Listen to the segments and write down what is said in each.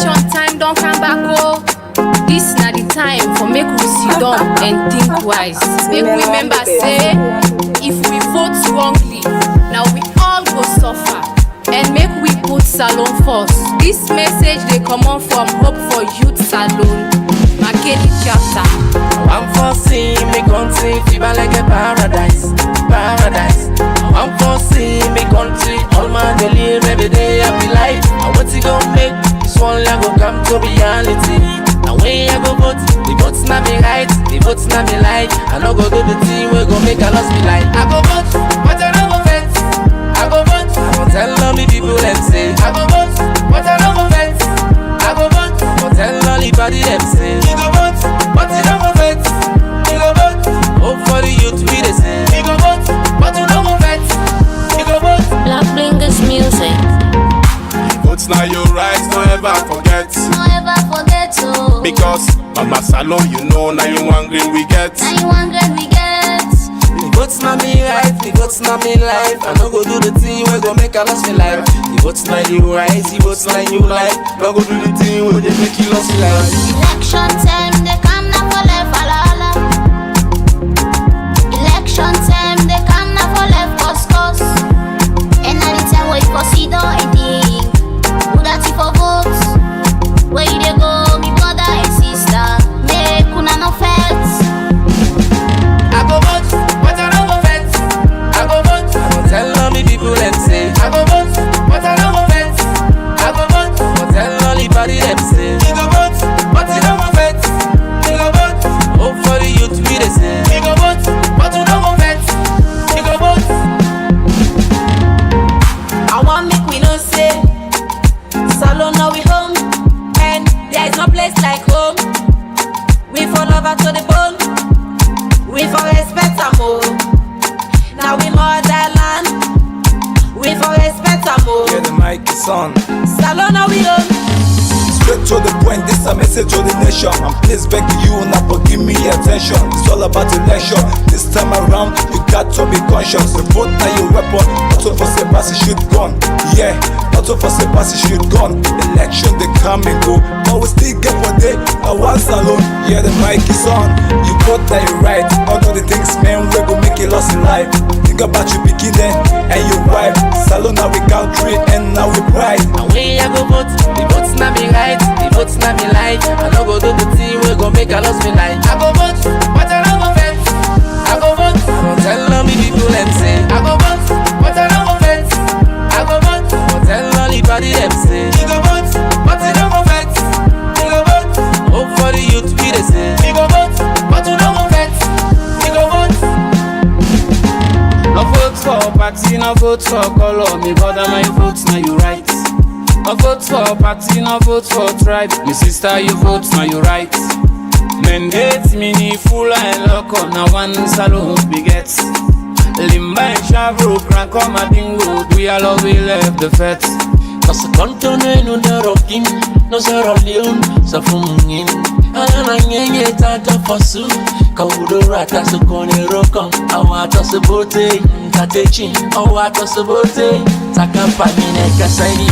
Election time don't come back, oh. This na the time for make we sit down and think wise. Make we remember say, if we vote wrongly, now we all go suffer. And make we put salon first. This message they come on from Hope for Youth Salon, Makeni chapter. I'm foreseeing me country fever like a paradise, paradise. I'm foreseeing me country, all man they live every day happy life. And what's it gonna make? This one leg go come to reality. And when I go vote, the votes not be right, the votes not be like. I no go do the thing we go make a loss be like. I go vote, but I no go fence. I go vote, I go tell all the people them say. I go vote, but I no go fence. I go vote, I go tell all the body them say. You go vote, but you no go fence. You go vote, hope for the youth we they say. You go vote, but you no go fence. You go vote. Black Blingers music. Votes now your rights, don't ever forget. No ever forget to. Because Mama Salon, you know now you one green we get. Now you one grade we get. The votes not me right, the votes not me life. I no go do the thing we go make a loss me life. The votes not you right, the votes not you life. No go do the thing we they make you lost your life. Election time they come now for left alala. Election time they come now for left cos. And now the time we for see do anything. Who that you for votes? Where you dey go, me brother and sister? Make una no fence. I go vote, but I no go fence. I go vote, I go tell all the people them say. I go vote, but I no go fence. I go vote, I go tell all the body them say. You go vote, but you no go fence. You go vote, hope for the youth we they say. You go vote, but you no go fence. You go vote. I want make we know say Salon now we home, and there is no place like home. We for lover to the bone, we for respect am more. Now we motherland, we for respect am more. Yeah, the mic is on. Salon now we home. Straight to the point, this a message to the nation. And please beg you now for give me attention. It's all about election. This time around, you got to be conscious. The vote now your weapon, not to for say pass it should gone. Yeah, not to for say pass it should gone. Election they come and go, but we still get one day. I was alone. Yeah, the mic is on. You vote that you right. All of the things, man, we go make it lost in life. Think about you beginning and your wife. Salon now we country and now we pride. And when I go vote, the votes not be right, the votes not be like. I no go do the thing we go make a loss me like. I go vote, but I no go fence. I go vote, I go tell all the people them say. I go vote, but I no go fence. I go vote, I go tell all the body them say. You go vote, but you no go fence. You go vote, hope for the youth we they say. You go vote, but you no go fence. You go vote. No vote for party, no vote for color. Me brother, my vote now you right. No vote for party, no vote for tribe. Me sister, you vote now you right. Men hate me ni full and loco. Now one salon we get. Limba and Shavro, crack on my dingo. We all love we left the fete. Cause the continent no the rocking, no Sierra Leone, so fungin. Ana nyenye tata fasu. Kaudo rata su kone rokon. Awata su bote, tatechi. Awata su bote, takapa mine kasai.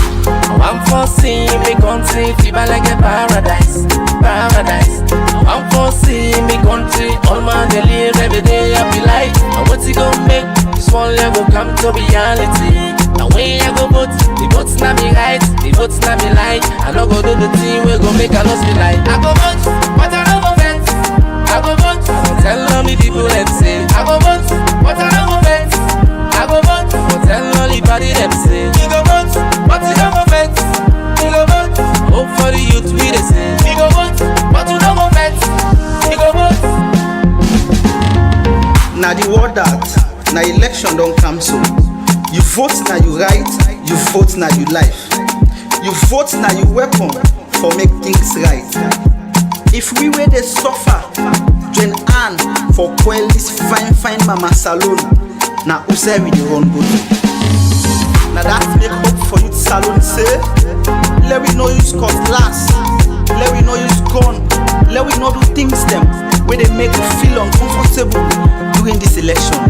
I'm foreseeing me country fever like a paradise, paradise. I'm foreseeing me country, all man they live every day happy life. And what's it gonna make? This one leg go come to reality. And when I go vote, the votes not be right, the votes not be like. I no go do the thing we go make a loss be like. I go vote, but I no go fence. I go vote, I go tell all the people them say. I go vote, but I no go fence. I go vote, I go tell all the body them say. You go vote, but you no go fence. You go vote, hope for the youth we they say. You go vote, but you no go fence. You go vote. Now the word that, now election don't come so. You vote now you right, you vote now you life. You vote now you weapon for make things right. If we were the suffer, join hand for quell this fine Mama Salon. Now who say we the run go to? Now that make hope for Youth Salon say. Let we know use cutlass, let we know use gun, let we know do things them where they make you feel uncomfortable during this election.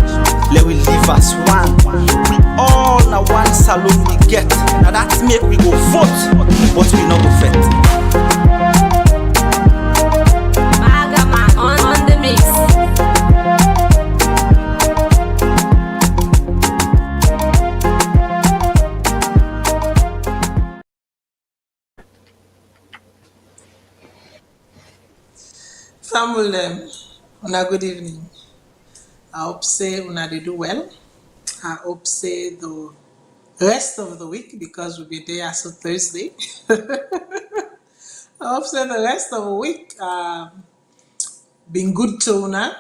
Let we live as one. We all now one salon we get. Now that make we go vote, but we not go fight. Family, una good evening. I hope say una dey do well. I hope say the rest of the week because we'll be there as a Thursday. I hope say the rest of the week been good to una.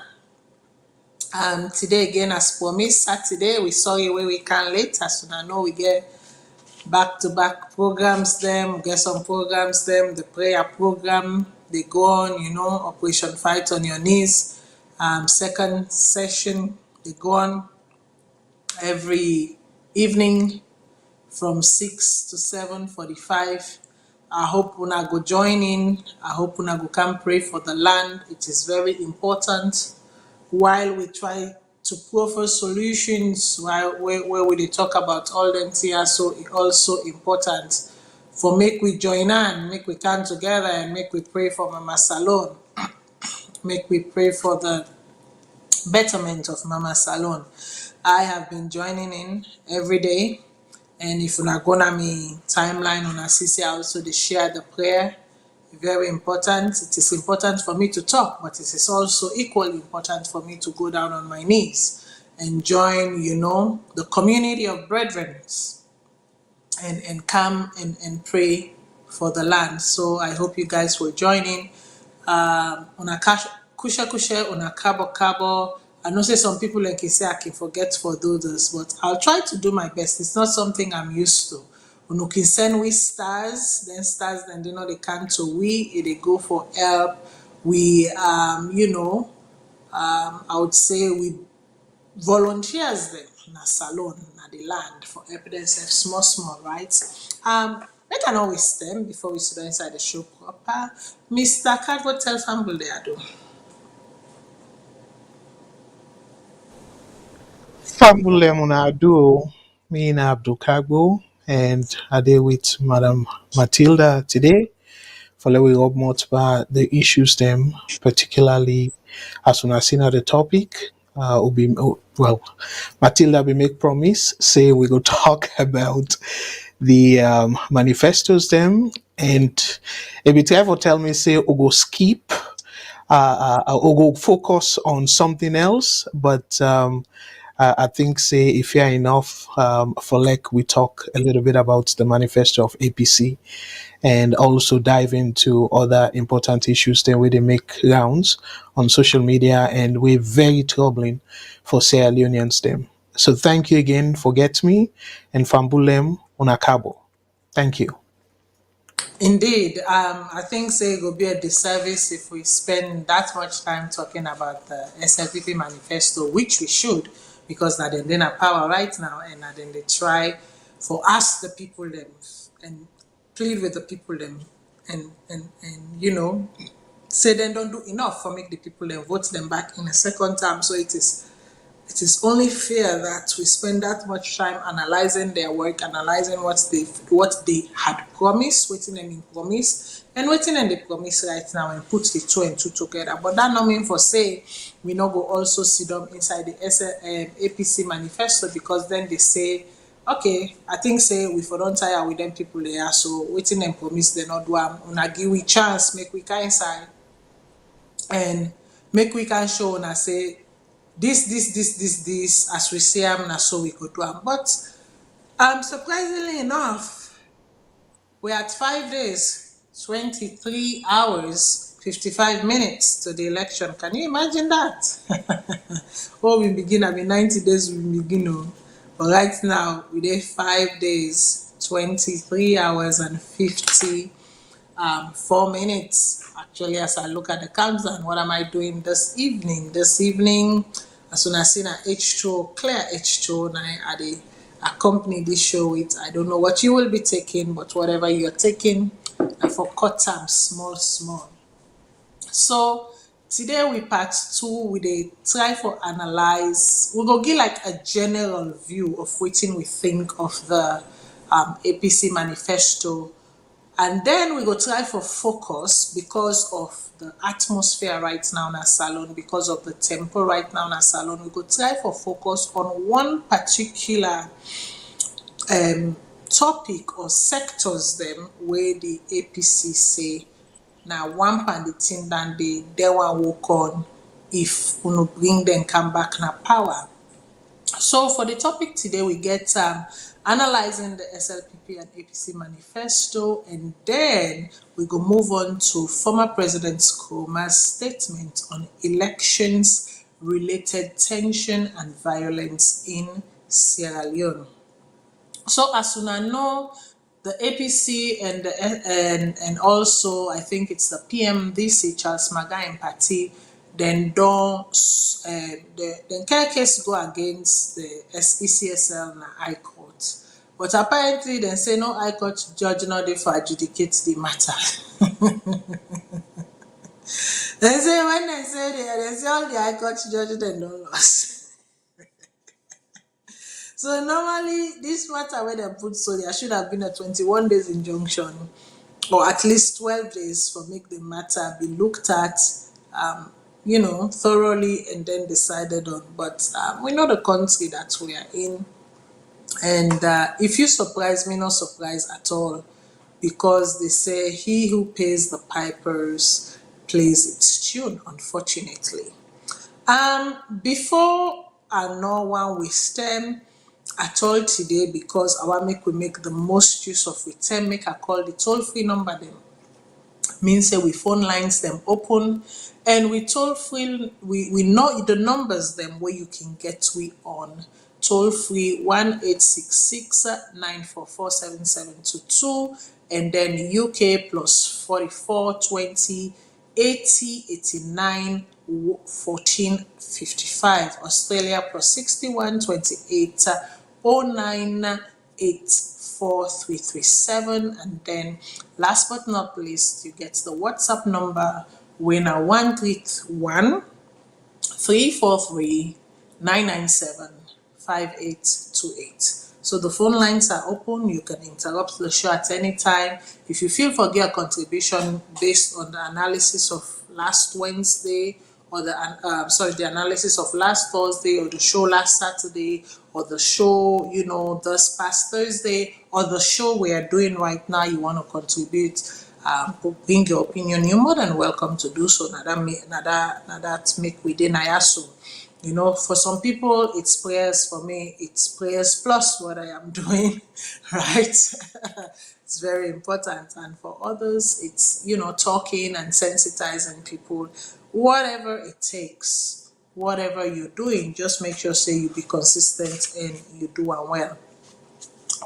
Today again as promised, Saturday we sorry where we can late as una know we get back-to-back programs them, we get some programs them, the prayer program, they go on, Operation Fight on Your Knees. Second session, they go on every evening from 6 to 7:45. I hope una go join in. I hope una go come pray for the land. It is very important while we try to proffer solutions where we dey talk about all them things, so it also important for make we join on, make we come together and make we pray for Mama Salon, make we pray for the betterment of Mama Salon. I have been joining in every day, and if una go na me timeline, una see I also dey share the prayer. Very important. It is important for me to talk, but it is also equally important for me to go down on my knees and join, the community of brethren and come and pray for the land. So I hope you guys will join in. Una kusha, una kabo. I know say some people like you say I can forget for those, but I'll try to do my best. It's not something I'm used to. When you can send we stars, then they come to we, they go for help. We I would say we volunteers them na salon, na the land for evidence small, right? Let I know waste them before we sit inside the show proper. Mr. Cadwell, tell family they are doing. Fambule Munadu, me and Abdul Kagbo, and I deal with Madam Matilda today. Following up more about the issues, them particularly as soon as seen at the topic. Matilda we make promise say we go talk about the manifestos them, and if you ever tell me say we go skip, or go focus on something else, but I think say if you're enough for like we talk a little bit about the manifesto of APC and also dive into other important issues then where they make rounds on social media and we're very troubling for Sierra Leoneans them. So thank you again for Get Me and Fambulem Onakabo. Thank you. Indeed, I think say it will be a disservice if we spend that much time talking about the SLPP manifesto, which we should, because that they're in power right now, and then they try for us the people them and plead with the people them and say they don't do enough for make the people them vote them back in a second term. So it is only fair that we spend that much time analyzing their work, analyzing what they had promised, waiting them in promise, and waiting them they promise right now and put the two and two together. But that not mean for say we not go also sit down inside the APC manifesto, because then they say, okay, I think say we for don't tire with them people there, so waiting them promise they not do una give we chance, make we can inside and make we can show and say this, as we say na so we go do am. But surprisingly enough, we're at 5 days, 23 hours, 55 minutes to the election. Can you imagine that? Oh, we begin, 90 days we begin. But right now, we did 5 days, 23 hours and 4 minutes. Actually, as I look at the countdown, what am I doing this evening? This evening, as soon as I see an H2O, clear H2O, now I accompany this show with, I don't know what you will be taking, but whatever you're taking, I for cut time small. So today we part 2, we dey try for analyze, we go give like a general view of what we think of the APC manifesto. And then we go try for focus because of the atmosphere right now in our salon, because of the tempo right now in our salon. We go try for focus on one particular topic or sectors them where the APC say Now one pan the thing than they one work on if we bring them come back na power. So for the topic today, we get analyzing the SLPP and APC manifesto, and then we go move on to former President Koroma'S statement on elections-related tension and violence in Sierra Leone. So as you know, the APC and also I think it's the PMDC Charles Magai party then don't then case go against the ECSL and High Court. But apparently they say no High Court judge not there for adjudicate the matter. They say when they say all the High Court judges they don't lost. So normally this matter where they put so there should have been a 21 days injunction or at least 12 days for make the matter be looked at thoroughly and then decided on. But we know the country that we are in, and if you surprise me, not surprised at all, because they say he who pays the pipers plays its tune, unfortunately. Before I know one we stem at all today, because I want we make the most use of it, make I call the toll-free number them. Means that we phone lines them open, and we toll free we know the numbers them where you can get we on toll free 1-866-944-7722, and then UK plus 44 20 80 89 14 55, Australia plus 61 28 09 84337, and then last but not least you get the WhatsApp number winner 131 343 997 5828. So the phone lines are open. You can interrupt the show at any time. If you feel for get a contribution based on the analysis of last Wednesday, or the analysis of last Thursday, or the show last Saturday, or the show this past Thursday, or the show we are doing right now, you want to contribute, bring your opinion, you're more than welcome to do so. Now that make within IASO. For some people it's prayers, for me it's prayers plus what I am doing, right? It's very important, and for others it's talking and sensitizing people. Whatever it takes, whatever you're doing, just make sure say you be consistent and you do it well.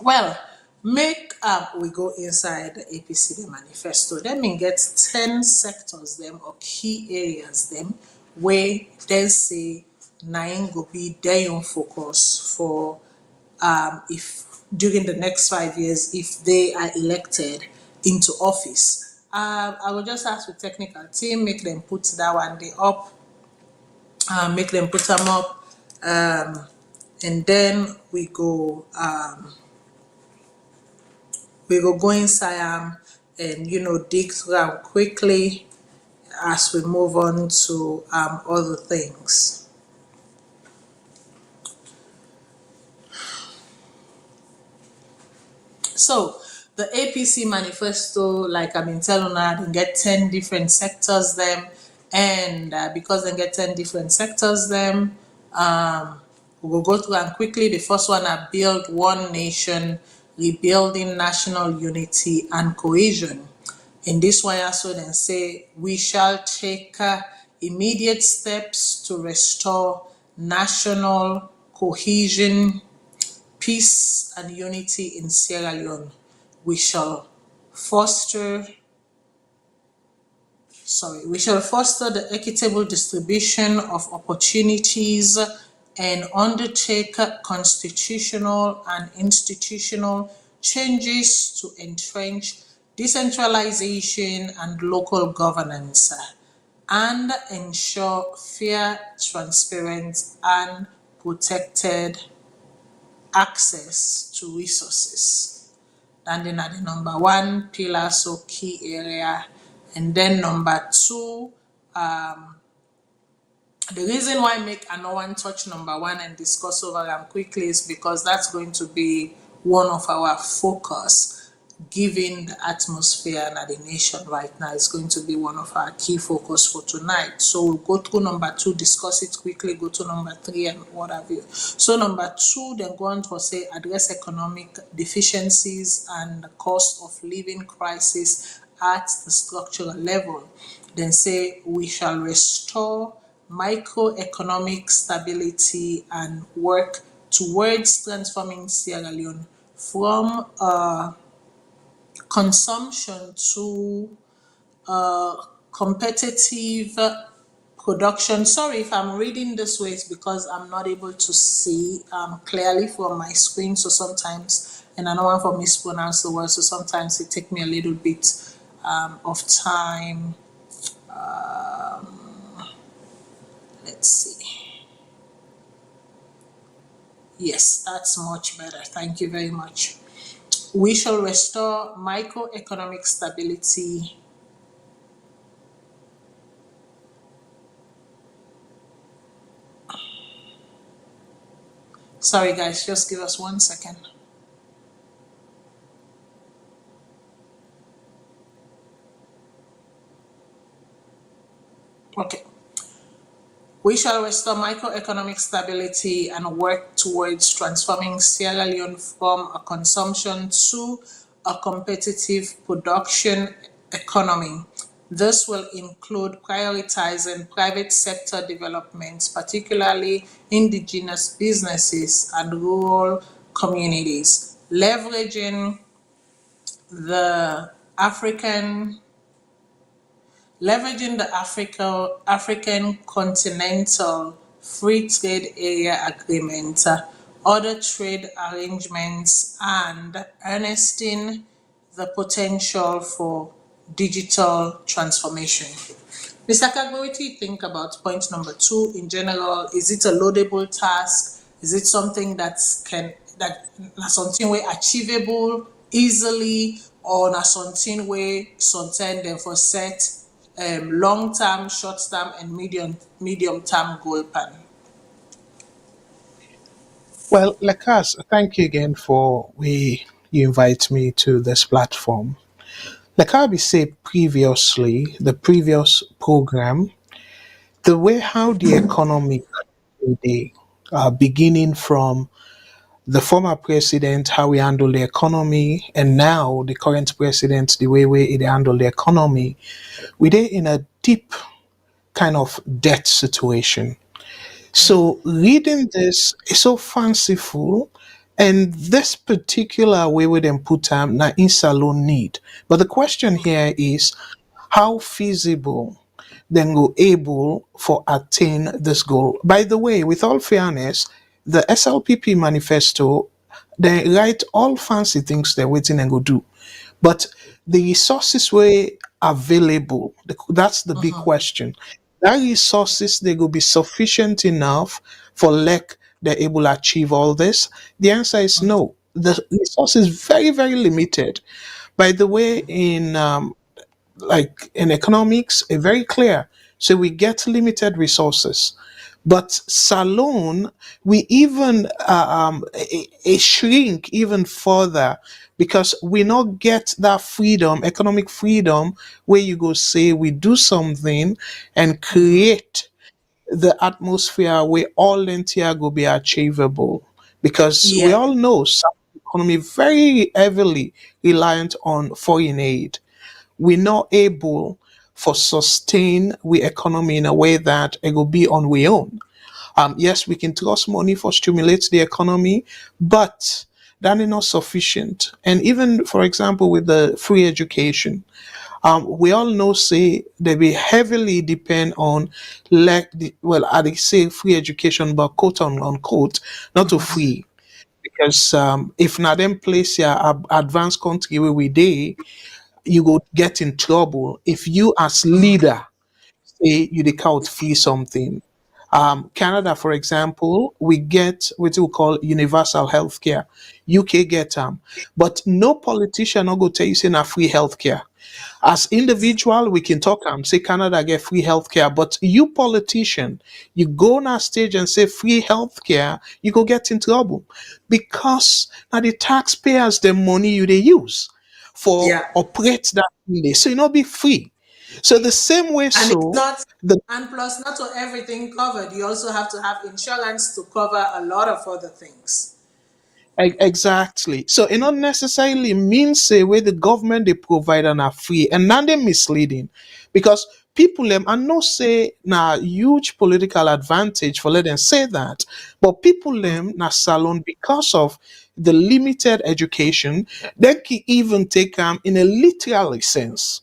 Well, make we go inside the APC the manifesto. Them mean get 10 sectors them or key areas them where they say 9 go be their own focus for if during the next 5 years if they are elected into office. I will just ask the technical team, make them put that one day up, make them put them up, and then we go go inside and dig through them quickly as we move on to other things. So the APC manifesto, like I've been telling you, they get 10 different sectors them, and because they get 10 different sectors them, we will go through them quickly. The first one are build one nation, rebuilding national unity and cohesion. In this one also then say we shall take immediate steps to restore national cohesion, peace and unity in Sierra Leone. We shall foster the equitable distribution of opportunities and undertake constitutional and institutional changes to entrench decentralization and local governance and ensure fair, transparent and protected access to resources. And then at the number 1 pillar, so key area, and then number 2, the reason why I make another one touch number 1 and discuss over them quickly is because that's going to be one of our focus. given the atmosphere and the nation right now is going to be one of our key focus for tonight. So we'll go through number 2, discuss it quickly, go to number 3 and what have you. So number 2, then go on for say address economic deficiencies and the cost of living crisis at the structural level. Then say we shall restore microeconomic stability and work towards transforming Sierra Leone from consumption to competitive production. Sorry if I'm reading this way, it's because I'm not able to see clearly from my screen. So sometimes, and I don't want to mispronounce the word, so sometimes it takes me a little bit of time. Let's see. Yes, that's much better. Thank you very much. We shall restore microeconomic stability Sorry, guys, just give us 1 second. Okay. We shall restore microeconomic stability and work towards transforming Sierra Leone from a consumption to a competitive production economy. This will include prioritizing private sector development, particularly indigenous businesses and rural communities, leveraging the African African Continental Free Trade Area Agreement, other trade arrangements, and harnessing the potential for digital transformation. Mr. Kagbo, what do you think about point number 2 in general? Is it a loadable task? Is it something that something way achievable easily, or na something way something them for set long term, short term, and medium term goal plan? Well, Lekas, thank you again for you invite me to this platform. Like I said previously, the previous program, the way how the economy the beginning from the former president, how we handle the economy, and now the current president, the way he handle the economy, we're in a deep kind of debt situation. So reading this is so fanciful, and this particular way we then put na in salon need. But the question here is how feasible then go able for attain this goal. By the way, with all fairness, the SLPP manifesto they write all fancy things they're waiting and go do. But the resources were available. That's the big question. That resources they will be sufficient enough for like they're able to achieve all this. The answer is no. The resource is very very limited. By the way, in like in economics, very clear. So we get limited resources. But Salon, we even a shrink even further because we not get that freedom, economic freedom, where you go say we do something and create the atmosphere where all entire go be achievable. Because we Yeah. all know some economy very heavily reliant on foreign aid. We're not able for sustain we economy in a way that it will be on we own. Yes, we can trust money for stimulate the economy, but that is not sufficient. And even, for example, with the free education, we all know say they will heavily depend on like well, I say free education, but quote unquote, not to free. Because if not them place your advanced country where we day, you go get in trouble if you as leader say you dey out fee something. Canada, for example, we get what we call universal healthcare. UK get but no politician not go tell you say na free healthcare. As individual, we can talk and say Canada get free healthcare, but you politician, you go on a stage and say free healthcare, you go get in trouble because now the taxpayers the money you they use for Yeah. operate that thing so you not be free. So the same way, And it's so not, the and plus, not to everything covered. You also have to have insurance to cover a lot of other things. exactly. So it not necessarily means say where the government they provide and are free, and now they misleading because people them and no say na huge political advantage for let them say that, but people them na salon because of the limited education they can even take them in a literal sense.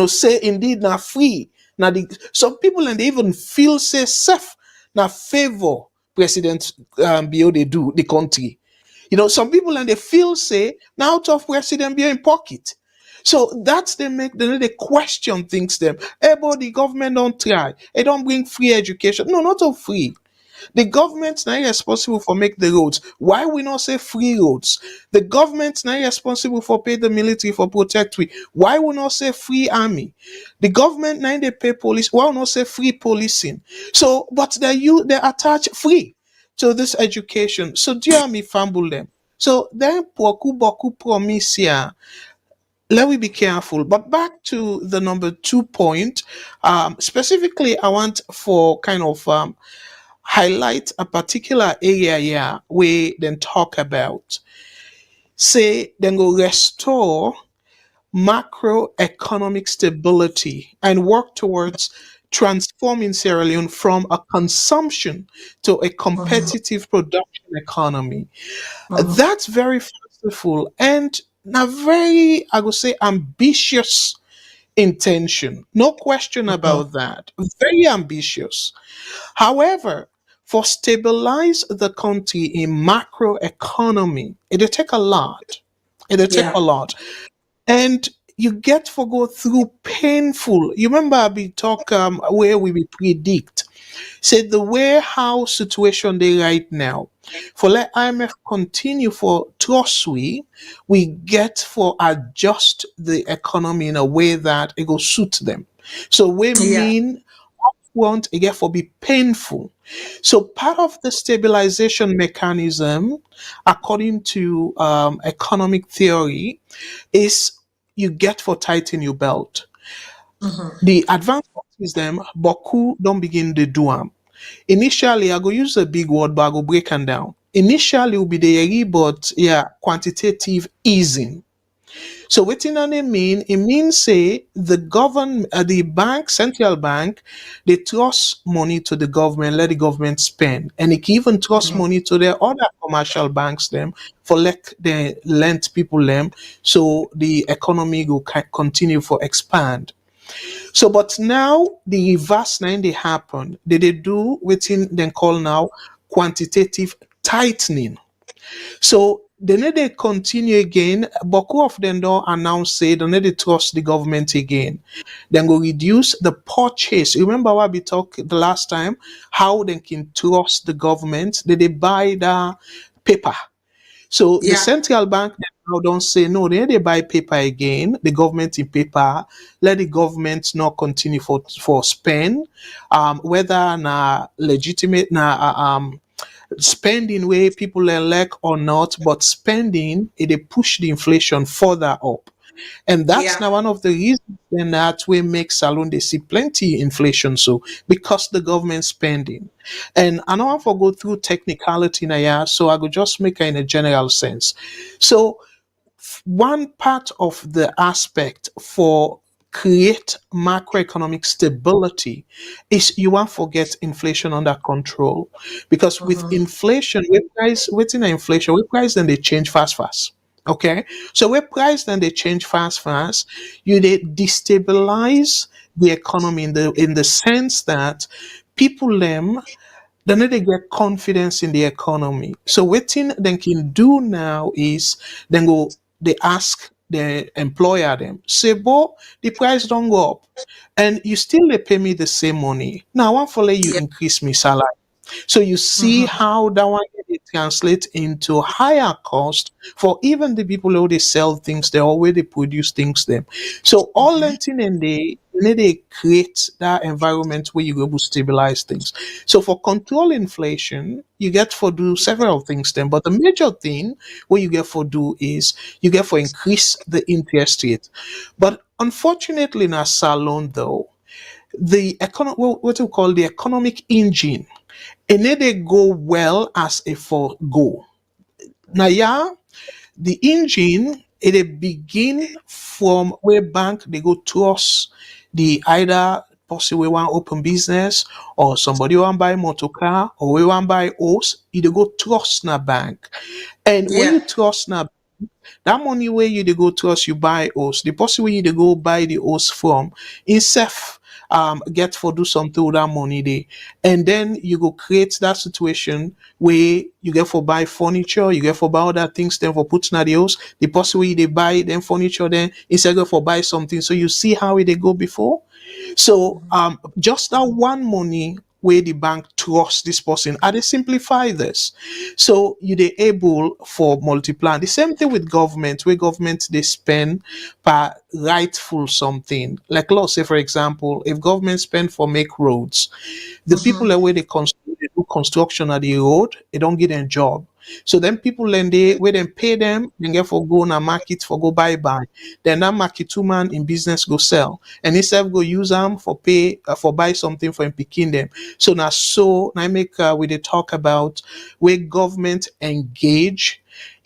Say indeed na free. Now the some people and they even feel say safe na favor President Bio they do the country. Some people and they feel say now out of President Bio in pocket. So that's they question things them. Hey, but the government don't try. They don't bring free education. No, not all free. The government now responsible for make the roads. Why we not say free roads? The government now responsible for pay the military for protect we. Why we not say free army? The government now they pay police. Why we not say free policing? So, but they attach free to this education. So dear me fumble them. So then poku boku promise here. Let we be careful. But back to the number 2 point. Specifically, I want for kind of highlight a particular area here we then talk about. Say then go restore macroeconomic stability and work towards transforming Sierra Leone from a consumption to a competitive production economy. That's very fanciful and a very, I would say, ambitious intention. No question about that. Very ambitious. However, for stabilize the country in macroeconomy, it'll take a lot. It'll take a Yeah. lot. And you get to go through painful. You remember we talk where we predict. Say the way how situation they right now. For let IMF continue for trust we get for adjust the economy in a way that it will suit them. So we Yeah. mean upfront it get for be painful. So part of the stabilization mechanism, according to economic theory, is you get for tighten your belt. The advanced is them, Boku don't begin to do them. Initially, I go use a big word, but I go break them down. Initially, will be the but yeah, quantitative easing. So what in it mean? It means say the bank, central bank, they trust money to the government, let the government spend, and it can even trust money to their other commercial banks them for let the lend people them, so the economy will continue for expand. So, but now the reverse now they happen. They do within then call now quantitative tightening. So they need to continue again. Boku of them don't announce say they need to trust the government again. Then go reduce the purchase. Remember what we talked the last time? How they can trust the government? They buy the paper. So the Yeah. central bank now don't say no, they buy paper again, the government in paper, let the government not continue for spend, whether na legitimate na spending way people elect or not, but spending it they push the inflation further up. And that's Yeah. now one of the reasons then that we make Salon they see plenty inflation so because the government spending. And I don't want to go through technicality now, yeah, so I could just make it in a general sense. So one part of the aspect for create macroeconomic stability is you won't forget inflation under control because with inflation we price within inflation we price then they change fast. Okay, so we price then they change fast. You they destabilize the economy in the sense that people them then they get confidence in the economy. So what thing they can do now is then go they ask the employer them say, "But the price don't go up, and you still they pay me the same money. Now I want to let you Yeah. increase me salary." So you see how that one it translates into higher cost for even the people who they sell things, they already produce things them. So all renting and they create that environment where you go to stabilize things. So for control inflation, you get for do several things then, but the major thing what you get for do is you get for increase the interest rate. But unfortunately in our salon though, what we call the economic engine, and then they go well as a for go. Now, yeah, the engine it begin from where bank they go trust the either person we want open business or somebody want buy motor car or we want buy house, you dey go trust na bank. And when Yeah. you trust na that money where you dey go trust you buy house, the person where you dey go buy the house from, himself get for do something with that money there. And then you go create that situation where you get for buy furniture, you get for buy other things, then for putting at the house. The person where they buy them furniture then instead go for buy something. So you see how it they go before? So just that one money where the bank trust this person, and they simplify this. So you they able for multiply. The same thing with government, where government they spend per rightful something. Like let's say for example, if government spend for make roads, the people that where they do construction at the road, they don't get a job. So then people then they where they pay them, they get for go na market for go buy. Then that market two man in business go sell, and instead go use them for pay for buy something for him picking them. So I make we they talk about where government engage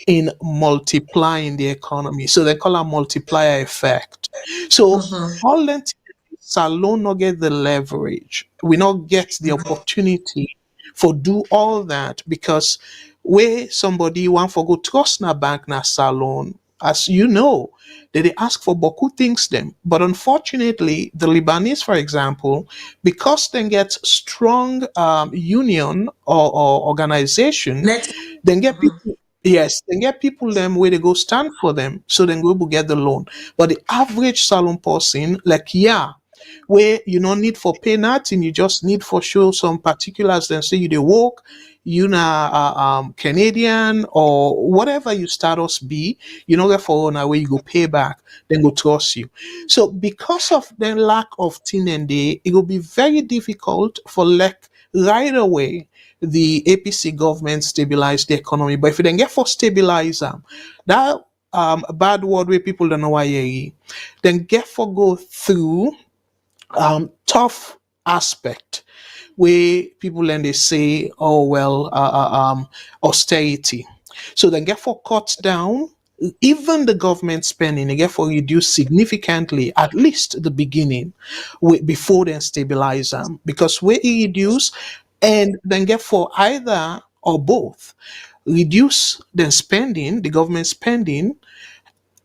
in multiplying the economy. So they call it multiplier effect. So all that salon not get the leverage. We not get the opportunity for do all that because where somebody want for go trust na bank na salon, as you know, they ask for beaucoup things them. But unfortunately, the Lebanese, for example, because they get strong union or organization, Net. then get people. Yes, then get people them where they go stand for them, so then go get the loan. But the average salon person, like yeah, where you don't need for pay nothing, you just need for show some particulars. Then say you they work, you na Canadian or whatever you status be, you know therefore now where you go pay back, then go trust you. So because of the lack of tin and day, it will be very difficult for like right away the APC government stabilize the economy. But if you then get for stabilize them, that bad word where people don't know why then get for go through tough aspect where people then they say, oh well, austerity. So then get for cut down even the government spending, they get for reduce significantly, at least the beginning, before then stabilize them. Because we reduce and then get for either or both reduce then spending, the government spending,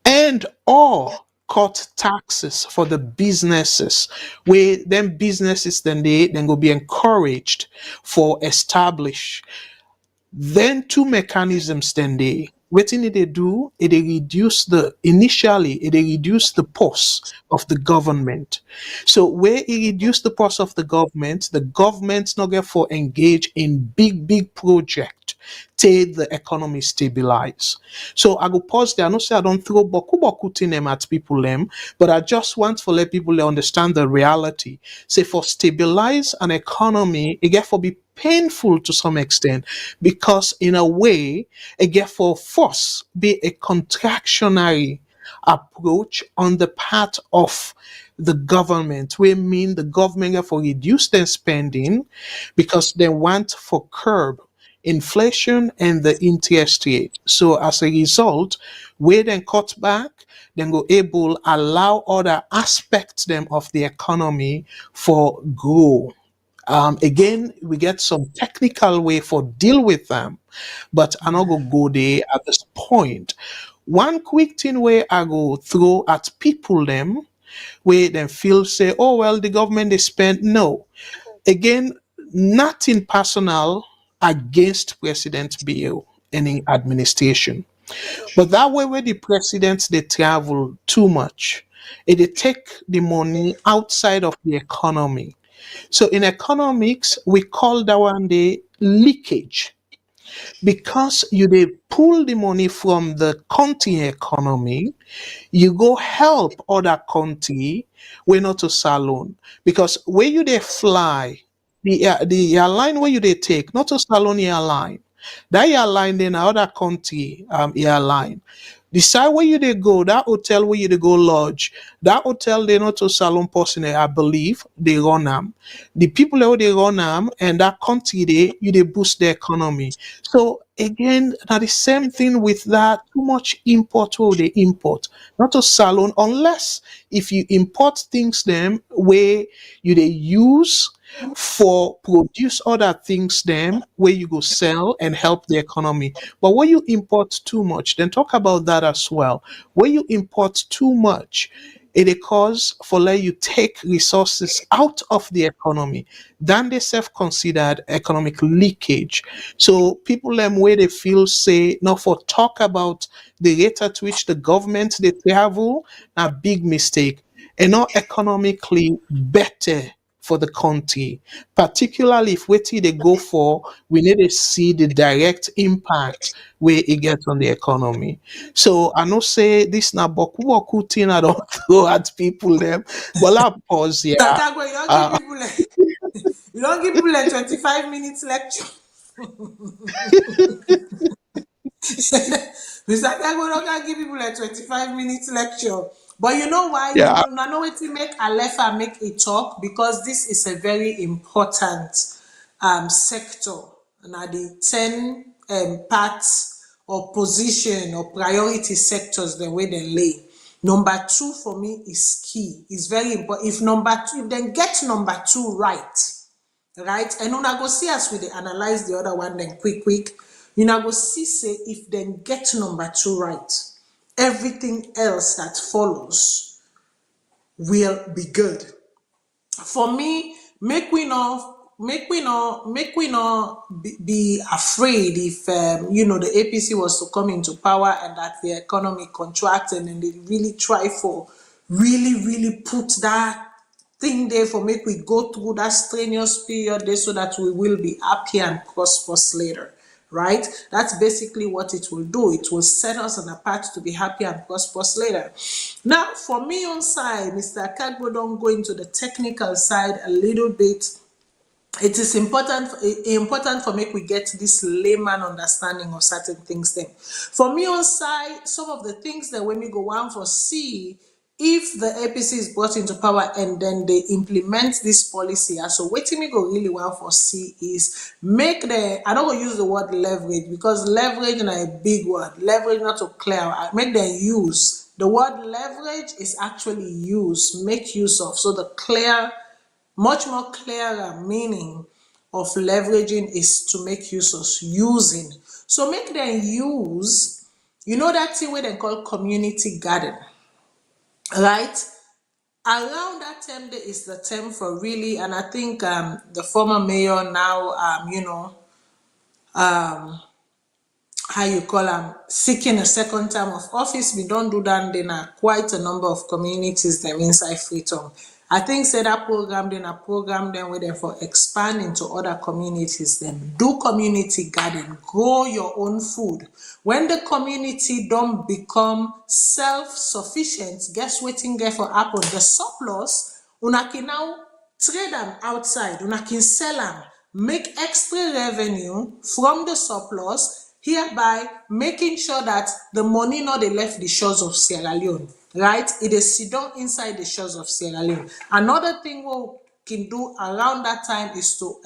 and or cut taxes for the businesses where then businesses then go be encouraged for establish then two mechanisms then they wetin they do they reduce the initially they reduce the purse of the government. So where it reduce the purse of the government not get for engage in big project till the economy stabilize. So I go pause there. I know say I don't throw boku thing them at people them, but I just want to let people understand the reality. Say for stabilize an economy, it get for be painful to some extent because in a way it get for force be a contractionary approach on the part of the government. We mean the government get for reduce their spending because they want for curb inflation and the interest rate. So as a result, we then cut back, then go able allow other aspects them of the economy for grow. Again, we get some technical way for deal with them, but I'm not gonna go there at this point. One quick thing where I go throw at people them where them feel say, oh well, the government they spend. No, again, nothing personal against President Bill any administration. But that way where the presidents they travel too much, they take the money outside of the economy. So in economics, we call that one the leakage, because you dey pull the money from the country economy, you go help other country wey not to salon, because where you dey fly, the airline where you dey take, not to salon airline, that airline then other country airline. The side where you dey go, that hotel where you dey go lodge, that hotel they not to salon person, I believe they run them. The people who they run them, and that country they boost the economy. So again, now the same thing with that. Too much import where they import, not to salon, unless if you import things them where you they use for produce other things them where you go sell and help the economy. But when you import too much, then talk about that as well. When you import too much, it a cause for let you take resources out of the economy. Then they self-considered economic leakage. So people them where they feel say not for talk about the rate at which the government they travel, a big mistake, and not economically better for the country, particularly if wetin they go for, we need to see the direct impact where it gets on the economy. So I know say this na boku boku thing I don't throw at people them, but I pause here. Takagwe, you don't Uh, give people you don't give people a 25 minutes lecture. Mr. Kago don't give people a 25 minutes lecture. But you know why? You yeah, know, I know what to make Alefa make a talk, because this is a very important sector. Now the 10 parts or position or priority sectors the way they lay. Number two for me is key. It's very important. If number two, if they get number two right, and una go see as we dey analyze the other one then quick, una go see say if they get number two right, everything else that follows will be good. For me, make we not be afraid if the APC was to come into power and that the economy contracted, and they really try for really put that thing there for make we go through that strenuous period there so that we will be happy and prosperous later. Right? That's basically what it will do. It will set us on a path to be happy and prosperous later. Now, for me on side, Mr. Kagbo don't go into the technical side a little bit. It is important for me we get this layman understanding of certain things then. For me on side, some of the things that when we go on for see, if the APC is brought into power and then they implement this policy, so what me go really want for see is make I don't want to use the word leverage, because leverage is a big word. Leverage not to clear. Make them use the word leverage is actually use, make use of. So the clear, much more clearer meaning of leveraging is to make use of using. So make them use, that thing where they call community garden, right? Around that term there is the term for really, and I think the former mayor now, how you call them, seeking a second term of office. We don't do that. Then quite a number of communities them inside Freetown. I think say that program then a program then where they for expand into other communities. Then do community garden, grow your own food. When the community don't become self-sufficient, guess what thing get for happen? The surplus, una can now trade them outside, una can sell them, make extra revenue from the surplus, hereby making sure that the money not they left the shores of Sierra Leone, right? It is sit down inside the shores of Sierra Leone. Another thing we can do around that time is to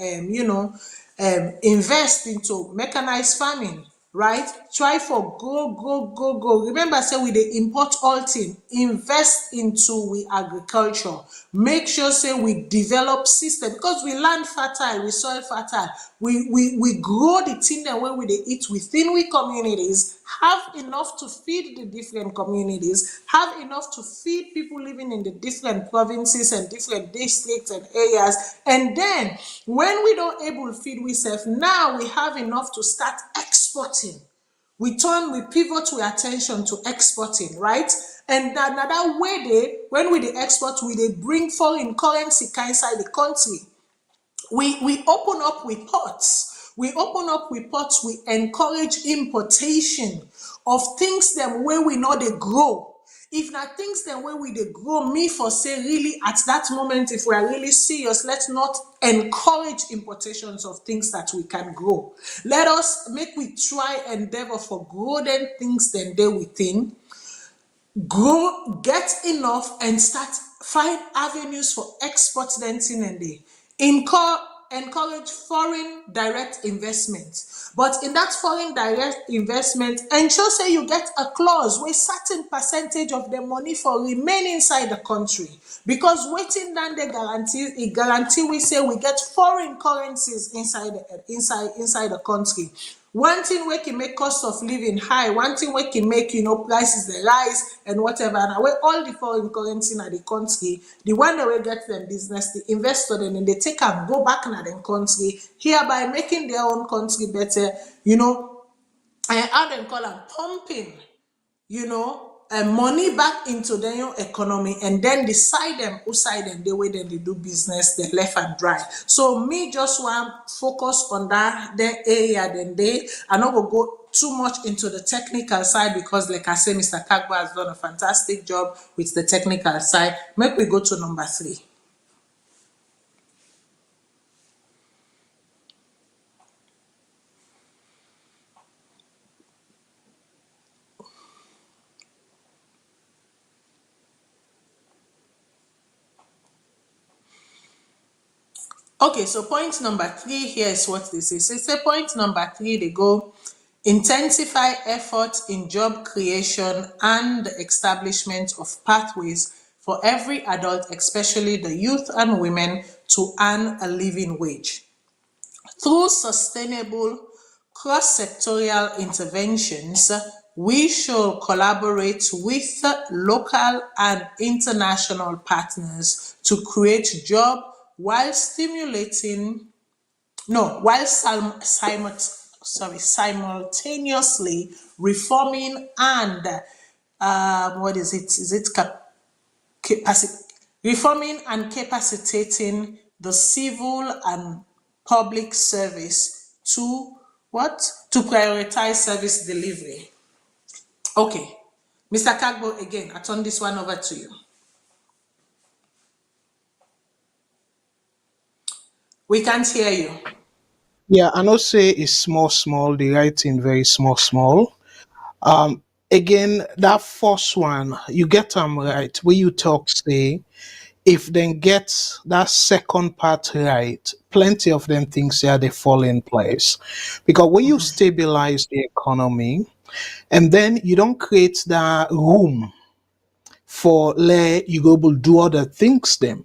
invest into mechanized farming, right? Try for go. Remember, say we dey import all thing. Invest into we agriculture. Make sure say we develop system, because we land fertile, we soil fertile. We grow the thing that when we dey eat within we communities, have enough to feed the different communities, have enough to feed people living in the different provinces and different districts and areas. And then when we don't able to feed ourselves, now we have enough to start exporting. We pivot our attention to exporting, right? And another way when we export, we bring foreign currency inside the country. We open up with ports. We open up with pots, we encourage importation of things them where we know they grow. If na things then where we dey grow, me for say really at that moment, if we are really serious, let's not encourage importations of things that we can grow. Let us make we try endeavor for grow them things then they within, grow, get enough, and start find avenues for export then thing and they encourage foreign direct investment. But in that foreign direct investment, ensure say you get a clause where certain percentage of the money for remain inside the country. Because waiting down the guarantee, it guarantee we say we get foreign currencies inside the country. One thing we can make cost of living high, one thing we can make prices the rise and whatever. And where all the foreign currency in the country, the one that will get them business, the investor then and they take and go back in the country, hereby making their own country better, and how them call them pumping, money back into their own economy, and then decide them who side them the way that they do business, they left and right. So me just want focus on that area. Then I not go too much into the technical side because, like I say, Mr. Kagbo has done a fantastic job with the technical side. Make we go to number 3. Okay, so point number 3 here is what this is. It's a point number 3, they go intensify effort in job creation and the establishment of pathways for every adult, especially the youth and women, to earn a living wage. Through sustainable cross-sectorial interventions, we should collaborate with local and international partners to create jobs while simultaneously reforming and what is it? Is it reforming and capacitating the civil and public service to what? To prioritize service delivery. Okay, Mr. Kagbo, again, I turn this one over to you. We can't hear you. Yeah, I know say it's small, the writing very small. Um, Again, that first one, you get them right. Where you talk say, if then get that second part right, plenty of them things here they fall in place. Because when you stabilize the economy and then you don't create that room for let you go able do other things them.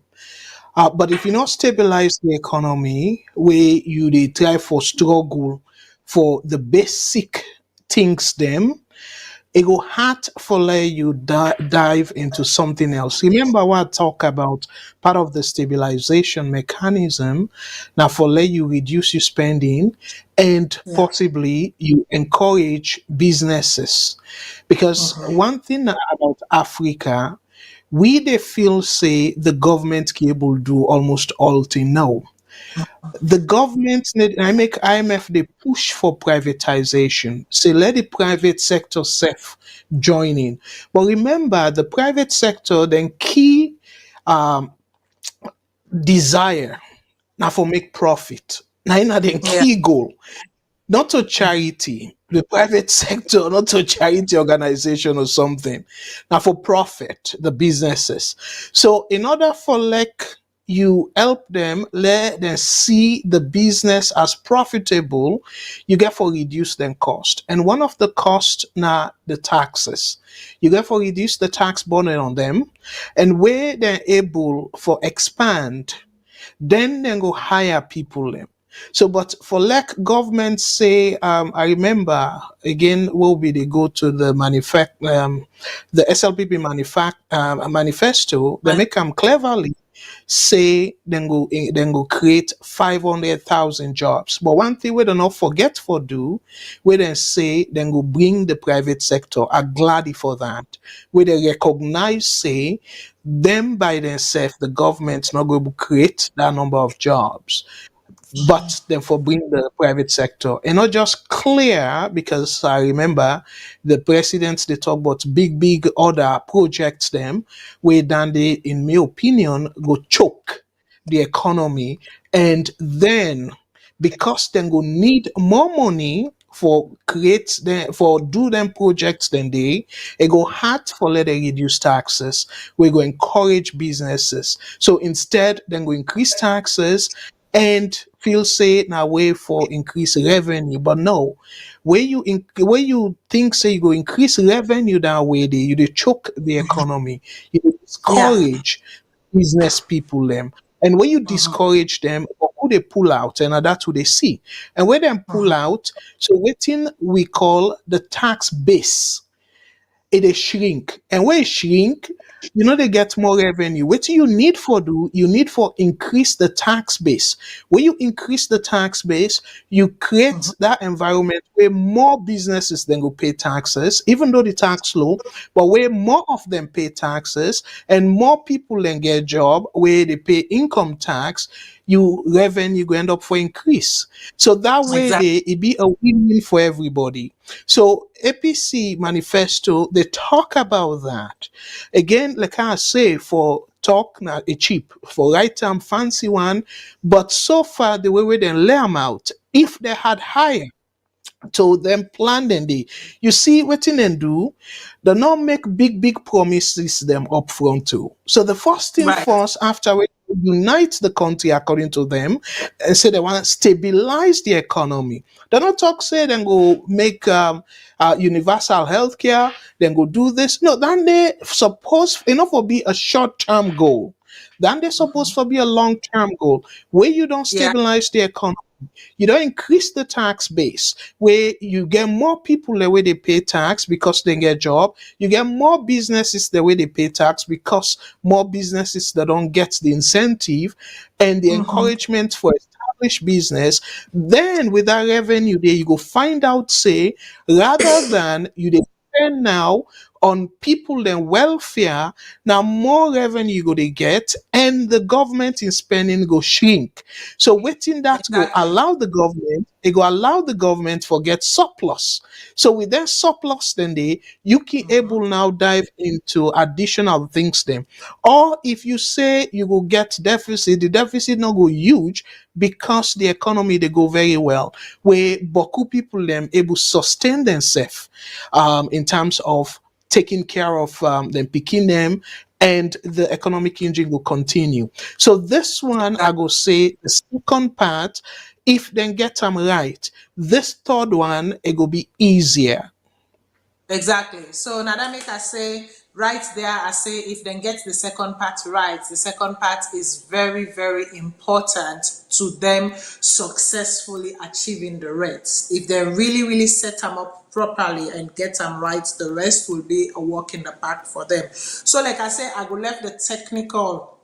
But if you not stabilize the economy, where you they try for struggle for the basic things them, it go hard for let you dive into something else. Remember what I talk about part of the stabilization mechanism. Now for let you reduce your spending and Yeah. possibly you encourage businesses. Because one thing about Africa, we they feel say the government cable do almost all thing now. The government need I make IMF they push for privatization. Say let the private sector self join in. But remember the private sector then key um desire now for make profit. Now in the Yeah. key goal. Not to charity, the private sector, not to charity organization or something. Now for profit, the businesses. So in order for like you help them, let them see the business as profitable, you get for reduce them cost. And one of the cost now the taxes. You get for reduce the tax burden on them, and where they're able for expand then go hire people them. So, but for like government say, I remember again, will be they go to the the SLPP manifesto, they make them cleverly say then go create 500,000 jobs. But one thing we do not forget for do, we then say then go bring the private sector. Are glad for that. We they recognize say them by themselves, the government's not going to create that number of jobs. but then for bring the private sector and not just clear, because I remember the presidents they talk about big other projects them where then they in my opinion go choke the economy, and then because then go need more money for create them for do them projects, then they it go hard for let them reduce taxes. We go encourage businesses, so instead then go increase taxes and feel say na way for increase revenue. But no, where you think say you go increase revenue that way, you dey choke the economy, you dey Yeah. discourage business people them. And when you discourage them, who they pull out, and that's who they see. And when them pull out, so waiting we call the tax base, it is shrink. And when it shrink, they get more revenue. What you need for do, you need for increase the tax base. When you increase the tax base, you create that environment where more businesses then go pay taxes, even though the tax low, but where more of them pay taxes and more people then get job where they pay income tax, you revenue go end up for increase. So that way Exactly. it be a win-win for everybody. So APC manifesto, they talk about that. Again, like I say, for talk now a cheap, for right term fancy one, but so far the way we then lay them out, if they had higher to them plan then they you see what them do, they not make big promises them up front too. So the first thing Right. first, after we unite the country according to them and say they want to stabilize the economy. They not talk say then go make universal health care, then go do this. No, then they suppose enough will be a short-term goal. Then they supposed to be a long-term goal where you don't Yeah. stabilize the economy, you don't increase the tax base where you get more people the way they pay tax because they get job, you get more businesses the way they pay tax because more businesses that don't get the incentive and the encouragement for established business. Then with that revenue there, you go find out say rather than you dey spend now on people then welfare, now more revenue you go to get and the government in spending go shrink. So waiting that go Exactly. allow the government, it go allow the government for get surplus. So with that surplus, then you can able now dive into additional things then. Or if you say you will get deficit, the deficit not go huge because the economy they go very well. Where Boku people them able sustain themselves in terms of taking care of them, picking them, and the economic engine will continue. So this one, I go say the second part, if then get them right, this third one, it will be easier. Exactly. So now that make us say right there, I say if then get the second part right, the second part is very important to them successfully achieving the rest. If they really set them up properly and get them right, the rest will be a walk in the park for them. So like I say, I will left the technical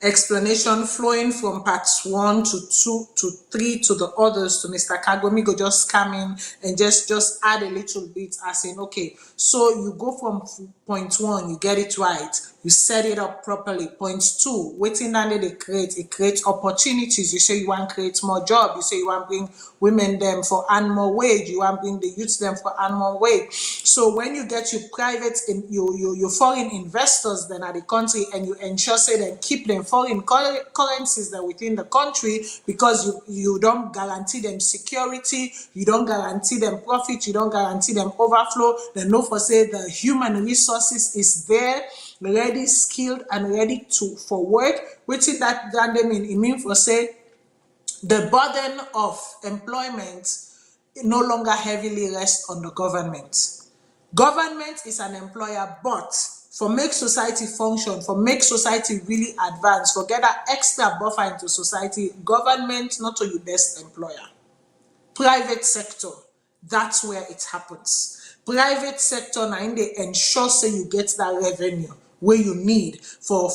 explanation flowing from parts 1 to 2 to 3 to the others to Mr. Kagomi go just come in and just add a little bit as in okay, so you go from point 1, you get it right, you set it up properly. Point 2, waiting under they create, it creates opportunities. You say you want to create more job, you say you want to bring women them for earn more wage, you want to bring the youth them for earn more wage. So when you get your private in your foreign investors then at the country and you ensure say them keep them foreign currencies that within the country, because you don't guarantee them security, you don't guarantee them profit, you don't guarantee them overflow, then no for say the human resources is there ready, skilled and ready to for work. Which is that they mean it mean for say the burden of employment no longer heavily rests on the government. Government is an employer, but for make society function, for make society really advance, for get that extra buffer into society, government not only best employer. Private sector, that's where it happens. Private sector now in they ensure say you get that revenue where you need for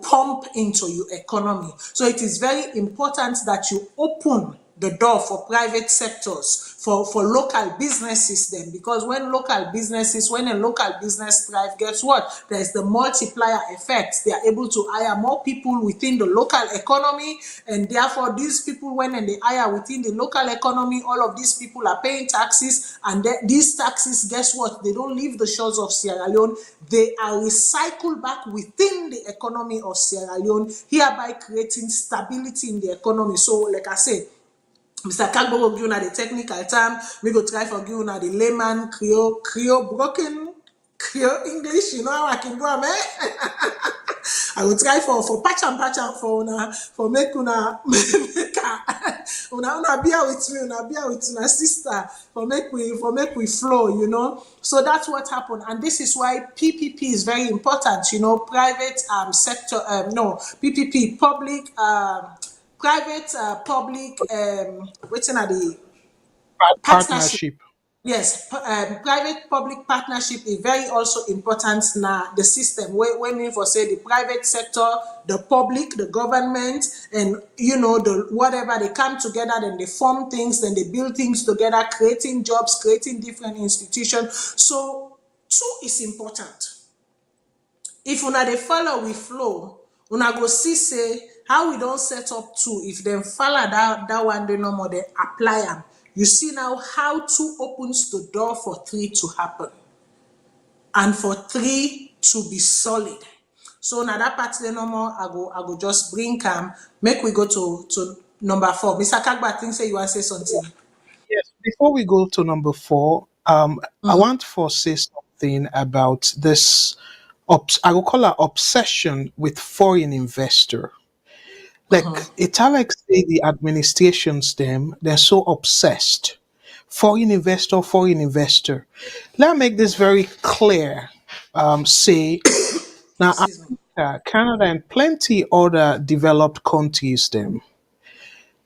pump into your economy. So it is very important that you open the door for private sectors for local businesses then, because when a local business thrive, guess what, there's the multiplier effect. They are able to hire more people within the local economy, and therefore these people, when they hire within the local economy, all of these people are paying taxes, and these taxes, guess what, they don't leave the shores of Sierra Leone, they are recycled back within the economy of Sierra Leone, hereby creating stability in the economy. So like I said, Mr. Kagbo go give una the technical term, we go try for give una the layman Creole broken Creole English, you know how I can do am, eh? I will try for patch and for una for make una make una bear with me, una bear with una sister for make we flow, you know. So that's what happened, and this is why PPP is very important, you know, private sector no PPP private public waiting at the partnership. Partnership. Yes, private public partnership is very also important now. The system when mean for say the private sector, the public, the government, and you know the whatever, they come together, then they form things, then they build things together, creating jobs, creating different institutions. So two is important. If una dey follow we flow, una go see say how we don set up two. If dem follow that one dey no more, dem apply am. You see now how two opens the door for three to happen, and for three to be solid. So now that part dey no more, I go just bring make we go to number 4. Mr. Kagba, I think say you want to say something. Yes. Before we go to number 4, I want to say something about this. I will call it obsession with foreign investor. Like Italics say, the administrations they're so obsessed. Foreign investor, foreign investor. Let me make this very clear. Say now, Excuse me. Canada and plenty other developed countries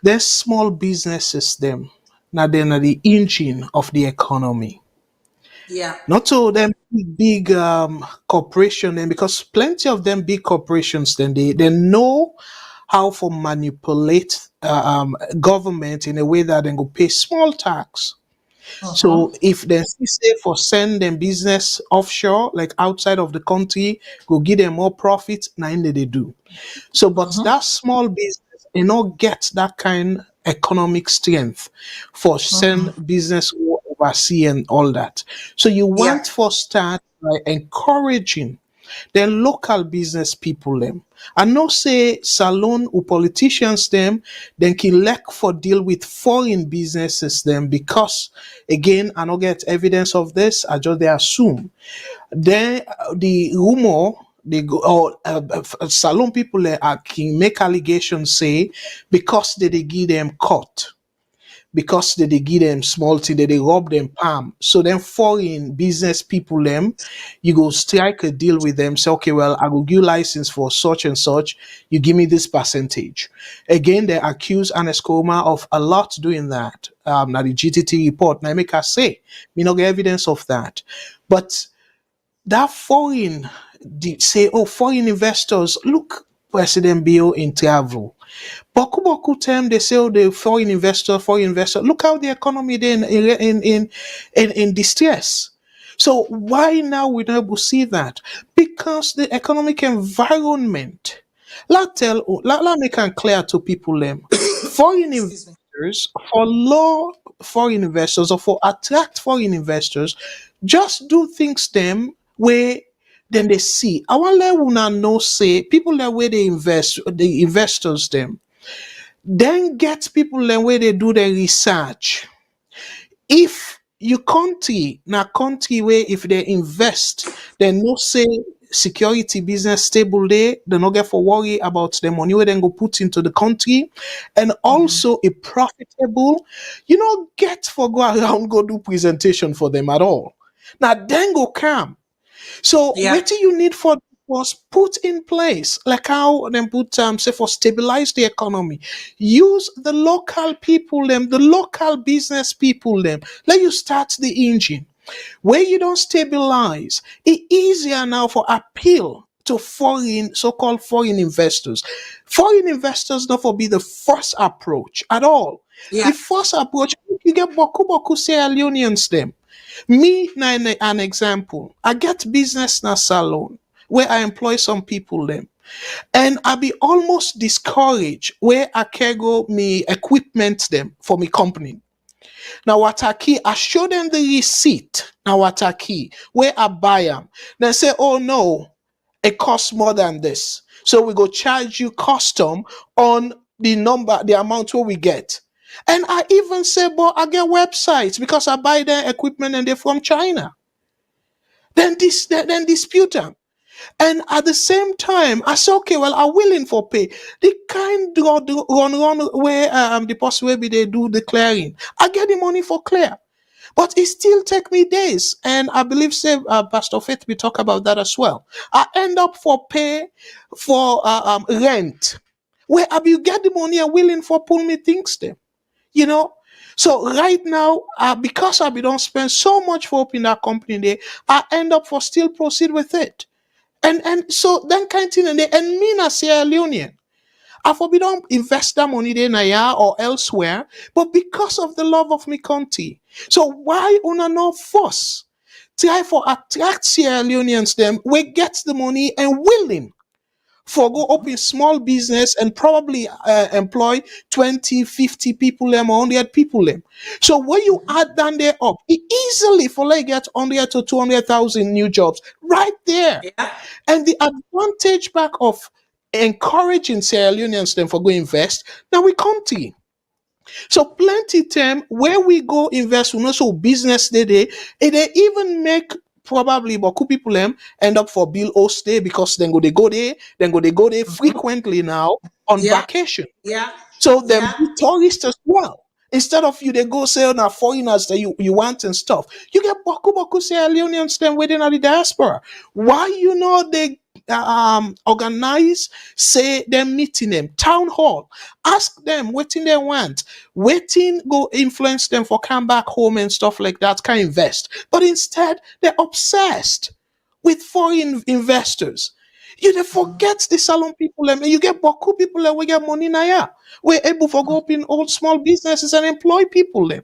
there's small businesses now they're the engine of the economy. Yeah. Not all them big corporation because plenty of them big corporations they know how to manipulate government in a way that they go pay small tax. So if they say for send them business offshore, like outside of the country, go give them more profit, now they do. So but that small business, get that kind economic strength for send business overseas and all that. So you want for start by encouraging the local business people and no say salon or politicians then can lack for deal with foreign businesses because again I don't get evidence of this, I just they assume then the rumor they go or salon people can make allegations say because they give them cut, because they give them small thing, they rob them palm. So then foreign business people you go strike a deal with them, say, okay, well, I will give you license for such and such, you give me this percentage. Again, they accuse Anescoma of a lot doing that. Now the GTT report, now make us say, we no get evidence of that. But that foreign, say, oh, foreign investors, look, President Bill in travel. Boku time they say oh, the foreign investor. Look how the economy then in distress. So why now we not able to see that? Because the economic environment. Let make it clear to people foreign investors for law foreign investors or for attract foreign investors, just do things where then they see. I want let una know say people that where they invest, the investors then get people that where they do the research. If you country where if they invest, then no say security business stable there, they not get for worry about the money where they go put into the country, and also a profitable, get for go around go do presentation for them at all. Now then go come. So what do you need for was put in place, like how them put say for stabilize the economy. Use the local people, the local business people, let you start the engine. Where you don't stabilize, it's easier now for appeal to foreign, so-called foreign investors. Foreign investors not for be the first approach at all. The first approach, You get boku Sierra Leoneans them. Me na an example. I get business na salon where I employ some people them. And I be almost discouraged where I can go me equipment them for me company. Now what I key, I show them the receipt. Now what I key, where I buy them. They say, oh no, it costs more than this. So we go charge you custom on the amount what we get. And I even say, but I get websites because I buy their equipment and they're from China. Then dispute them. And at the same time, I say, okay, well, I'm willing for pay. The kind run where the person where be they do the clearing. I get the money for clear. But it still take me days. And I believe say Pastor Faith we talk about that as well. I end up for pay for rent. Where I you get the money and willing for pull me things there. You know? So right now, because I be don't spend so much for in that company there, I end up for still proceed with it. And so then kind thing and me na Sierra Leonean. I for be don't invest that money there na ya or elsewhere, but because of the love of me country. So why una no force? Try for attract Sierra Leoneans them we get the money and willing for go open small business and probably employ 20, 50 people them or 100 people them. So when you add down there up, it easily for like get 100 to 200,000 new jobs right there. Yeah. And the advantage back of encouraging Sierra Leoneans them for go invest, now we country. So plenty time where we go invest, we know so business they even make probably Boku people them end up for bill or stay because they go there frequently now on Yeah. vacation. Yeah. So them Yeah. be tourists as well. Instead of you, they go say on foreigners that you want and stuff. You get boku Sierra Leoneans them within the diaspora. Why you know they organize say them meeting them town hall. Ask them what they want. Waiting go influence them for come back home and stuff like that. Can invest, but instead they're obsessed with foreign investors. You dey forget the salon people them. You get boku people that we get money now. Yeah. We're able to go up in all small businesses and employ people them.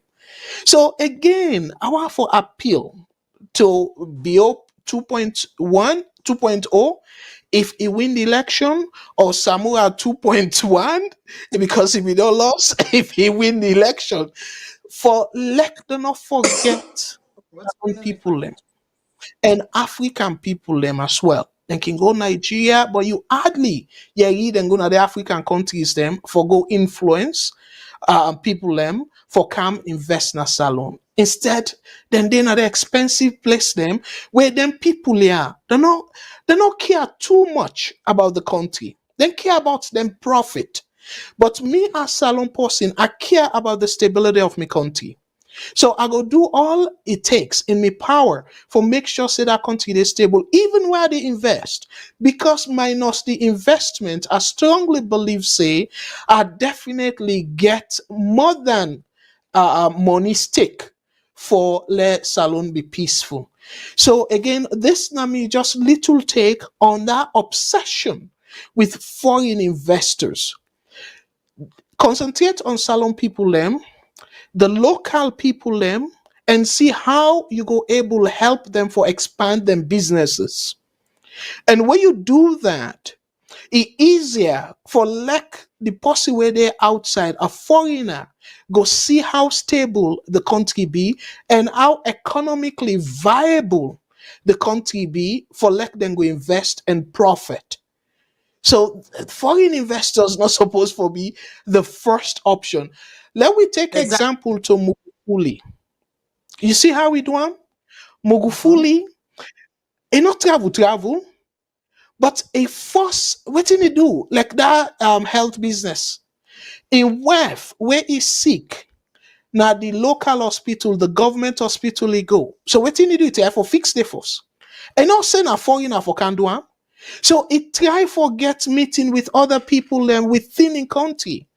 So again, I want for appeal to BO 2.1, 2.0. If he win the election, or Samuel 2.1, because if he don't lose, if he win the election, for let them not forget on people them and African people them as well. They can go Nigeria, but you hardly read and go to the African countries them for go influence people them for come invest in a salon. Instead, then they na the expensive place them where them people are. They not care too much about the country. They care about them profit. But me as salon person, I care about the stability of my country. So I go do all it takes in my power for make sure say that country is stable, even where they invest. Because minus the investment, I strongly believe say I definitely get more than money stick for let salon be peaceful. So again, this na me just little take on that obsession with foreign investors. Concentrate on salon people them, the local people them, and see how you go able to help them for expand them businesses. And when you do that, it easier for like the person where they outside a foreigner go see how stable the country be and how economically viable the country be for let them go invest and profit. So foreign investors not supposed to be the first option. Let me take Exactly. example to Mugufuli. You see how we do am? Mugufuli, he not travel, but a force what did he do? Like that health business. In wealth, where he sick, now the local hospital, the government hospital he go. So what did he do? He for fix the force. And not saying a foreigner for can do am. So it try for get meeting with other people within the country.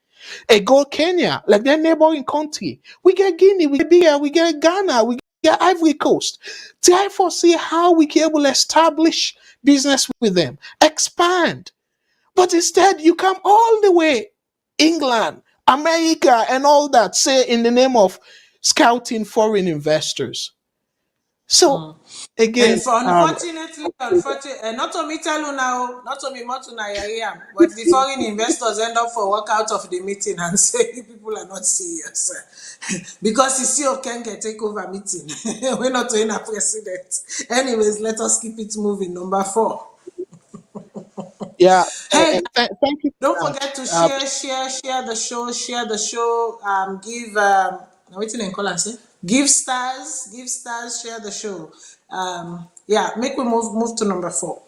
A go Kenya, like their neighboring country. We get Guinea, we get Bia, we get Ghana, we get Ivory Coast. Try for see how we can able establish business with them, expand. But instead, you come all the way England, America, and all that. Say in the name of scouting foreign investors. So again, And for unfortunately, not to me tell you now, not to me more to na but the foreign investors end up for walk out of the meeting and say you people are not serious. Because you see can get take over meeting. We're not doing a president. Anyways, let us keep it moving. Number 4. yeah, Hey, thank you don't for forget to that. share the show, give now waiting in call and say give stars, share the show. Yeah, make we move to number 4.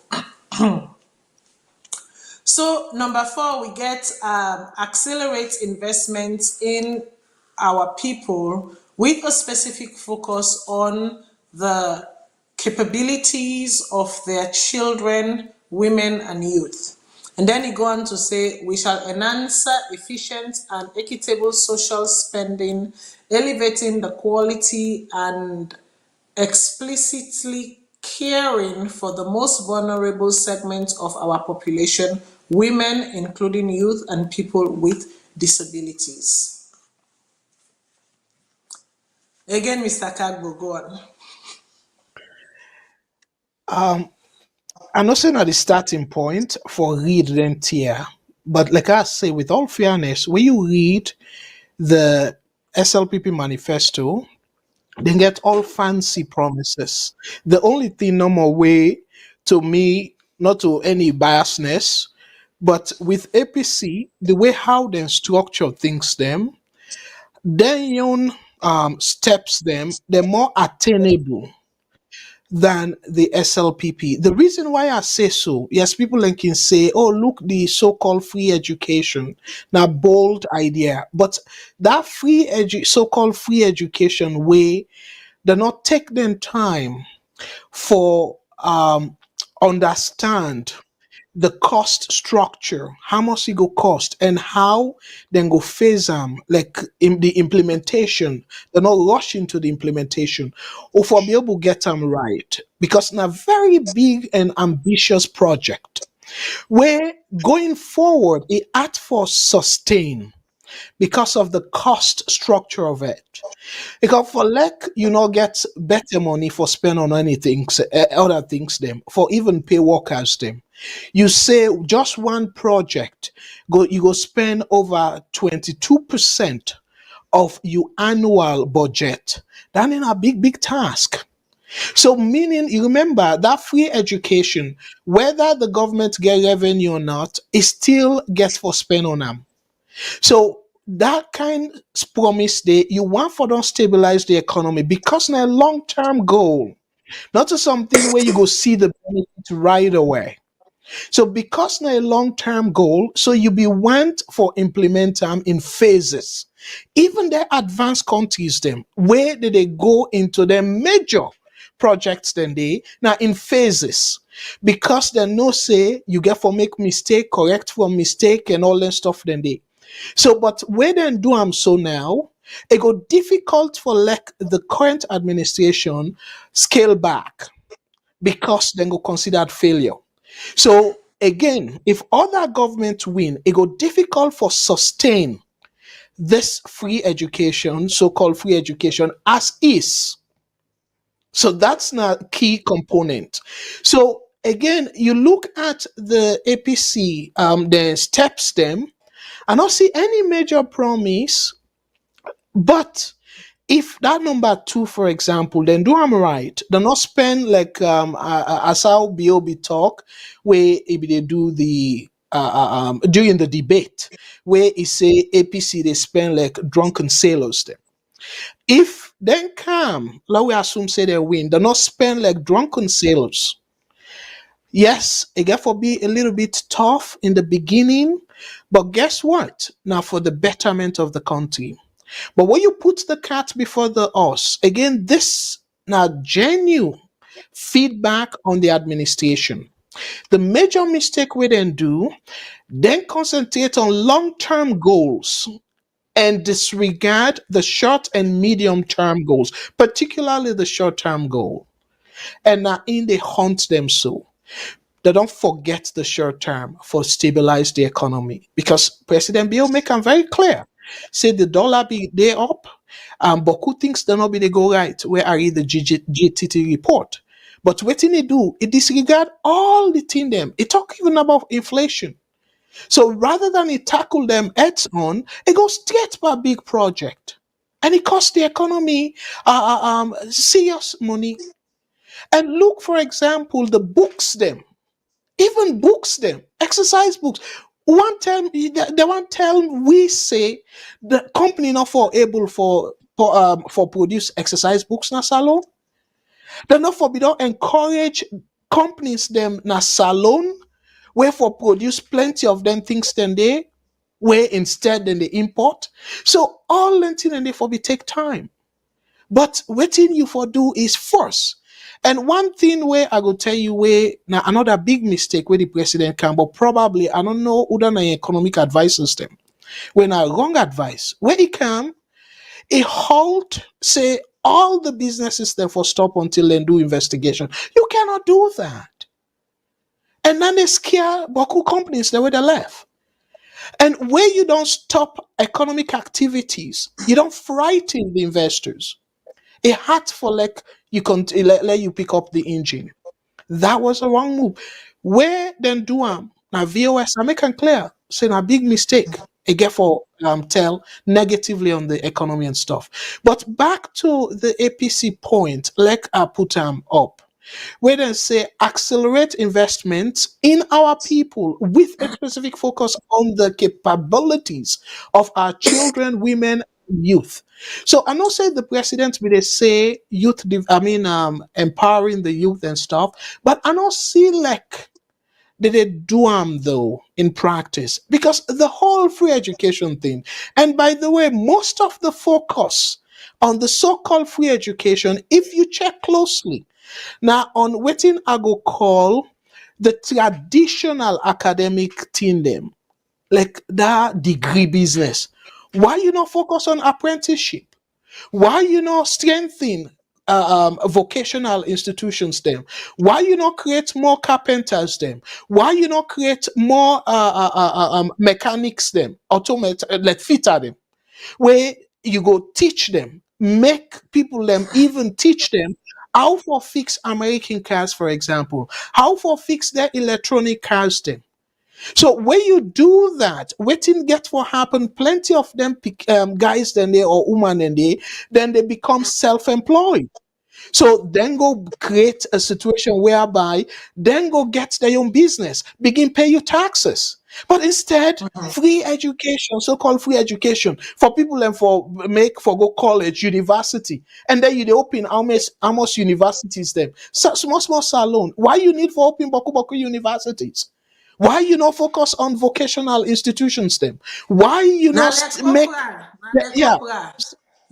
So number 4, we get accelerate investments in our people with a specific focus on the capabilities of their children, women, and youth. And then he go on to say, we shall enhance efficient and equitable social spending, elevating the quality and explicitly caring for the most vulnerable segments of our population, women, including youth and people with disabilities. Again, Mr. Kagbo, go on. I know saying at the starting point for read them tier, but like I say, with all fairness, when you read the SLPP manifesto, they get all fancy promises. The only thing, no more way to me, not to any biasness, but with APC, the way how they structure things, then your steps they're more attainable than the SLPP. The reason why I say so, yes, people like can say, oh, look, the so-called free education, now bold idea, but that so-called free education way, they not take them time for understand the cost structure, how much it go cost, and how then go phase them, like in the implementation. They're not rush into the implementation, or for be able to get them right, because now very big and ambitious project where going forward it had for sustain because of the cost structure of it. Because for like you know get better money for spend on anything, other things them for even pay workers them. You say just one project you go spend over 22% of your annual budget. That is a big task. So meaning you remember that free education, whether the government get revenue or not, it still gets for spend on them. So that kind promise they you want for them stabilize the economy because now a long-term goal, not to something where you go see the benefit right away. So because now a long-term goal, so you be want for implement them in phases. Even the advanced countries them, where did they go into their major projects then they now in phases because they no say you get for make mistake, correct for mistake and all that stuff then they. So, but where then do I'm so now, it go difficult for like the current administration scale back because then go considered failure. So again, if other governments win, it go difficult for sustain this free education, so-called free education, as is. So that's not key component. So again, you look at the APC, the steps them, I don't see any major promise. But if that number 2, for example, then do I'm right, they not spend like as how BOB talk, where if they do the during the debate, where he say APC they spend like drunken sailors there. If then come, let we assume say they win, they not spend like drunken sailors. Yes, it get for be a little bit tough in the beginning, but guess what? Now for the betterment of the country. But when you put the cat before the horse, again, this now genuine feedback on the administration. The major mistake we then do, then concentrate on long-term goals and disregard the short and medium-term goals, particularly the short-term goal. And now in they hunt them so. They don't forget the short term for stabilize the economy because President Bill make them very clear. say the dollar be they up, but who thinks the not be they go right? Where I read the GTT report. But what they do, it disregard all the thing them. It talk even about inflation. So rather than it tackle them heads on, it goes straight for a big project. And it costs the economy serious money. And look, for example, the books them, even books them, exercise books. One time they want tell we say the company not for able for produce exercise books na salon. They not for be don't encourage companies them na salon where for produce plenty of them things then they where instead then they import. So all lentil and they for be take time. But waiting you for do is force. And one thing where I will tell you where now another big mistake where the president can, but probably I don't know who done an economic advice system. When I wrong advice, where he can, a halt say all the businesses therefore stop until they do investigation. You cannot do that. And then they scare Boku companies the way they left. And where you don't stop economic activities, you don't frighten the investors. A hat for like you can let you pick up the engine. That was a wrong move. Where then do now VOS I make it clear say a big mistake. Again for tell negatively on the economy and stuff. But back to the APC point, like I put up where they say accelerate investment in our people with a specific focus on the capabilities of our children, women, and youth. So I know say the president will they say youth, empowering the youth and stuff, but I don't see like did they do though in practice because the whole free education thing. And by the way, most of the focus on the so-called free education, if you check closely, now, on waiting, I go call the traditional academic team them, like that degree business. Why you not focus on apprenticeship? Why you not strengthen vocational institutions them? Why you not create more carpenters them? Why you not create more mechanics them? Automate, like fitter them? Where you go teach them, make people them even teach them how for fix American cars, for example, how for fix their electronic cars them. So when you do that, waiting get for happen, plenty of them guys then they or woman then they become self-employed. So then go create a situation whereby then go get their own business, begin pay you taxes. But instead, free education, so-called free education for people and for make for go college, university, and then you dey open almost universities them. So small salon. Why you need for open boku universities? Why you not focus on vocational institutions them? Why you Now not let's make Now let's yeah,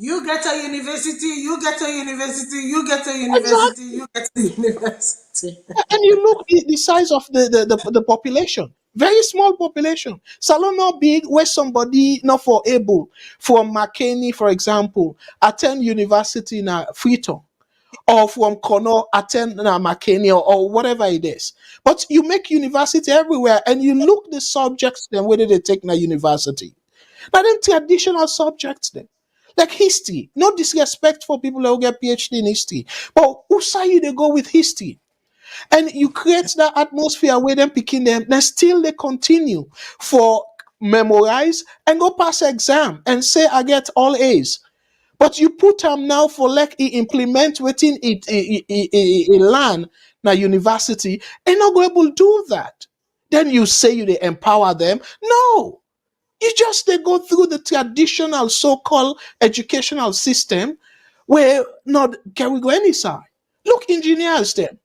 You get a university, you get a university, you get a university, exactly. you get a university. And you look the size of the population, very small population. Salon not big where somebody not for able from McKinney, for example, attend university in a Freetown, or from Kono attend na McKinney or whatever it is. But you make university everywhere and you look the subjects then whether they take na university. Now then traditional subjects then. Like history. No disrespect for people who get PhD in history. But who say you they go with history? And you create that atmosphere where them picking them, then still they continue for memorize and go pass exam and say I get all A's. But you put them now for like implement within it learn na university and not go able to do that. Then you say you they empower them. No, you just they go through the traditional so-called educational system where not can we go any side. Look, engineers them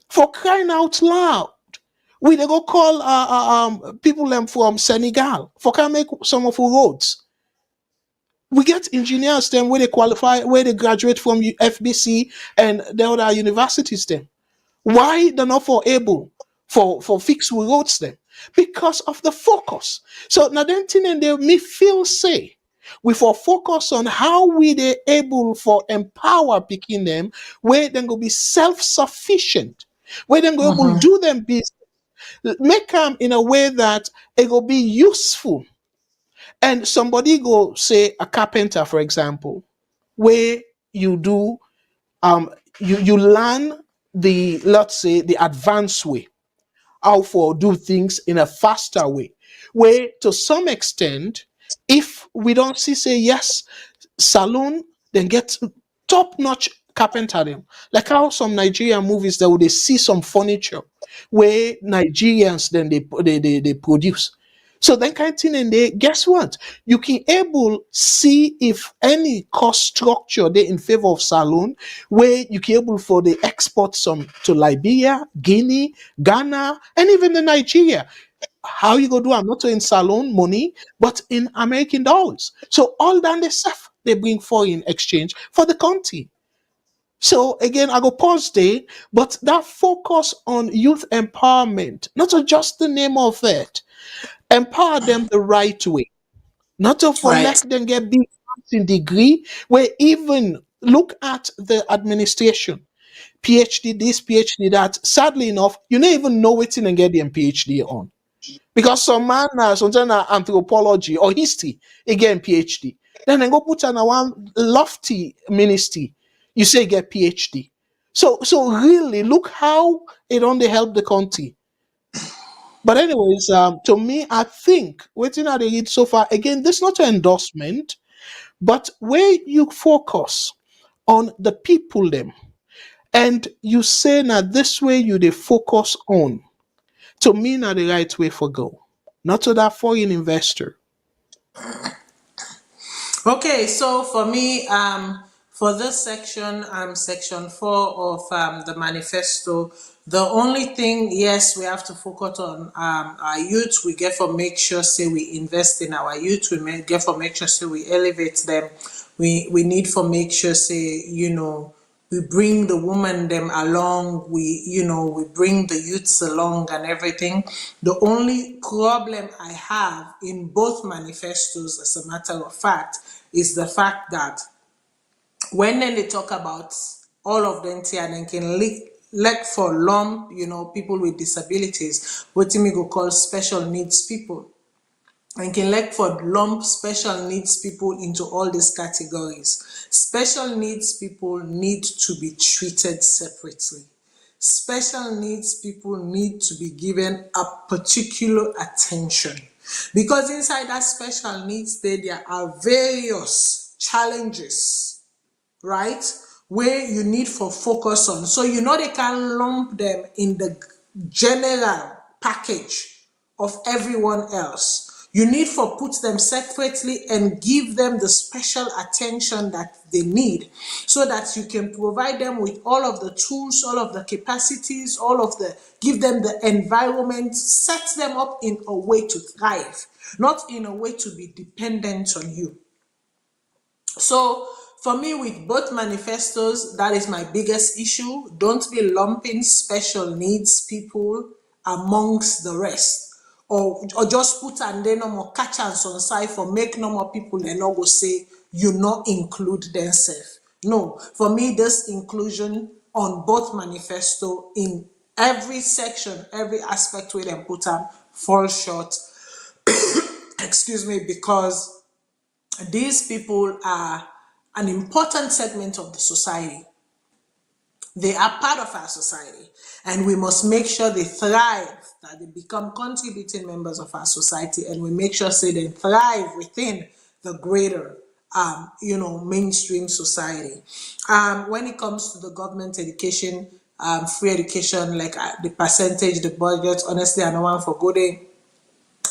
for crying out loud. We they go call people them from Senegal for can make some of our roads. We get engineers them where they qualify, where they graduate from FBC and the other universities them. Why they're not for able for fix we roads them? Because of the focus. So now then thing and they me feel say we for focus on how we they able for empower picking them where they go be self-sufficient, where they go able do them business, make them in a way that it will be useful And somebody go say a carpenter, for example, where you do you learn the, let's say, the advanced way, how for do things in a faster way, where to some extent, if we don't see say yes, saloon then get top notch carpenter them, like how some Nigerian movies that would they see some furniture where Nigerians then they produce. So then kind of thing, and they guess what? You can able see if any cost structure they in favor of saloon, where you can able for the export some to Liberia, Guinea, Ghana, and even the Nigeria. How you go do? I'm not in salon money, but in American dollars. So all that the stuff they bring foreign exchange for the country. So again, I go pause there, but that focus on youth empowerment, not to just the name of it, empower them the right way, not to for Right. let them get big in degree, where even look at the administration. PhD this, PhD that. Sadly enough, you don't even know what and get them PhD on. Because some man sometimes na anthropology or history, again PhD. Then they go put on a one lofty ministry. You say get PhD. So really look how it only help the country. But anyways, to me, I think waiting at the read so far, again, this is not an endorsement, but where you focus on the people them and you say now this way you they focus on, to me now the right way for go. Not to that foreign investor. Okay, so for me, for this section, section 4 of the manifesto, the only thing, yes, we have to focus on our youth. We get for make sure say we invest in our youth. We get for make sure say we elevate them. We need for make sure say we bring the woman them along, we bring the youths along and everything. The only problem I have in both manifestos, as a matter of fact, is the fact that when then they talk about all of them here, then can look for lump, people with disabilities, what we go call special needs people, and can look for lump special needs people into all these categories. Special needs people need to be treated separately. Special needs people need to be given a particular attention, because inside that special needs there are various challenges, right, where you need for focus on. So they can lump them in the general package of everyone else. You need for put them separately and give them the special attention that they need, so that you can provide them with all of the tools, all of the capacities, give them the environment, set them up in a way to thrive, not in a way to be dependent on you. So for me, with both manifestos, that is my biggest issue. Don't be lumping special needs people amongst the rest, or just put and then no more catch and on side for make no more people and not go say you not include themselves. No, for me, this inclusion on both manifesto in every section, every aspect where they put them fall short. Excuse me, because these people are an important segment of the society. They are part of our society, and we must make sure they thrive, that they become contributing members of our society, and we make sure say they thrive within the greater mainstream society. When it comes to the government education, free education, like the percentage, the budget, honestly, I don't want for good.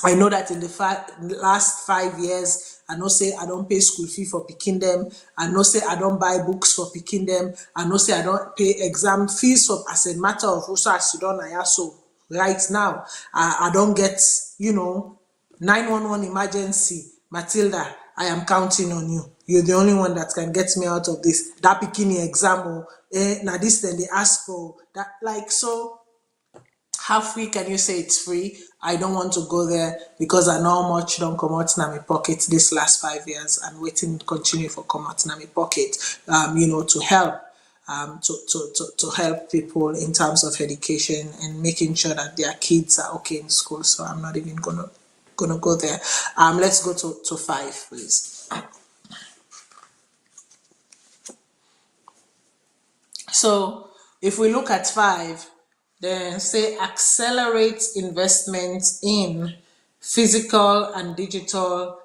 I know that in the last 5 years, I know say I don't pay school fee for picking them. I know say I don't buy books for picking them. I know say I don't pay exam fees for, as a matter of also as you don't know. So right now, I don't get 911 emergency. Matilda, I am counting on you. You're the only one that can get me out of this. That bikini exam, now this then they ask for that, like so. How free can you say it's free? I don't want to go there because I know how much don't come out in my pocket this last 5 years and waiting to continue for come out in my pocket, to help. To help people in terms of education and making sure that their kids are okay in school. So I'm not even gonna gonna go there. Let's go to 5, please. So if we look at 5, then say accelerate investments in physical and digital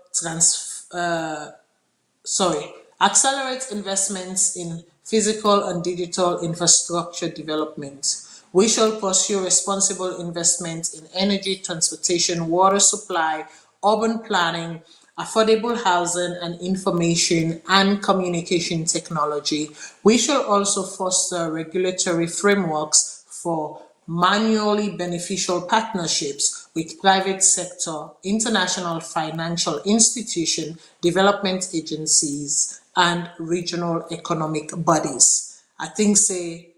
accelerate investments in physical and digital infrastructure development. We shall pursue responsible investment in energy, transportation, water supply, urban planning, affordable housing and information and communication technology. We shall also foster regulatory frameworks for manually beneficial partnerships with private sector, international financial institution, development agencies, and regional economic bodies. I think say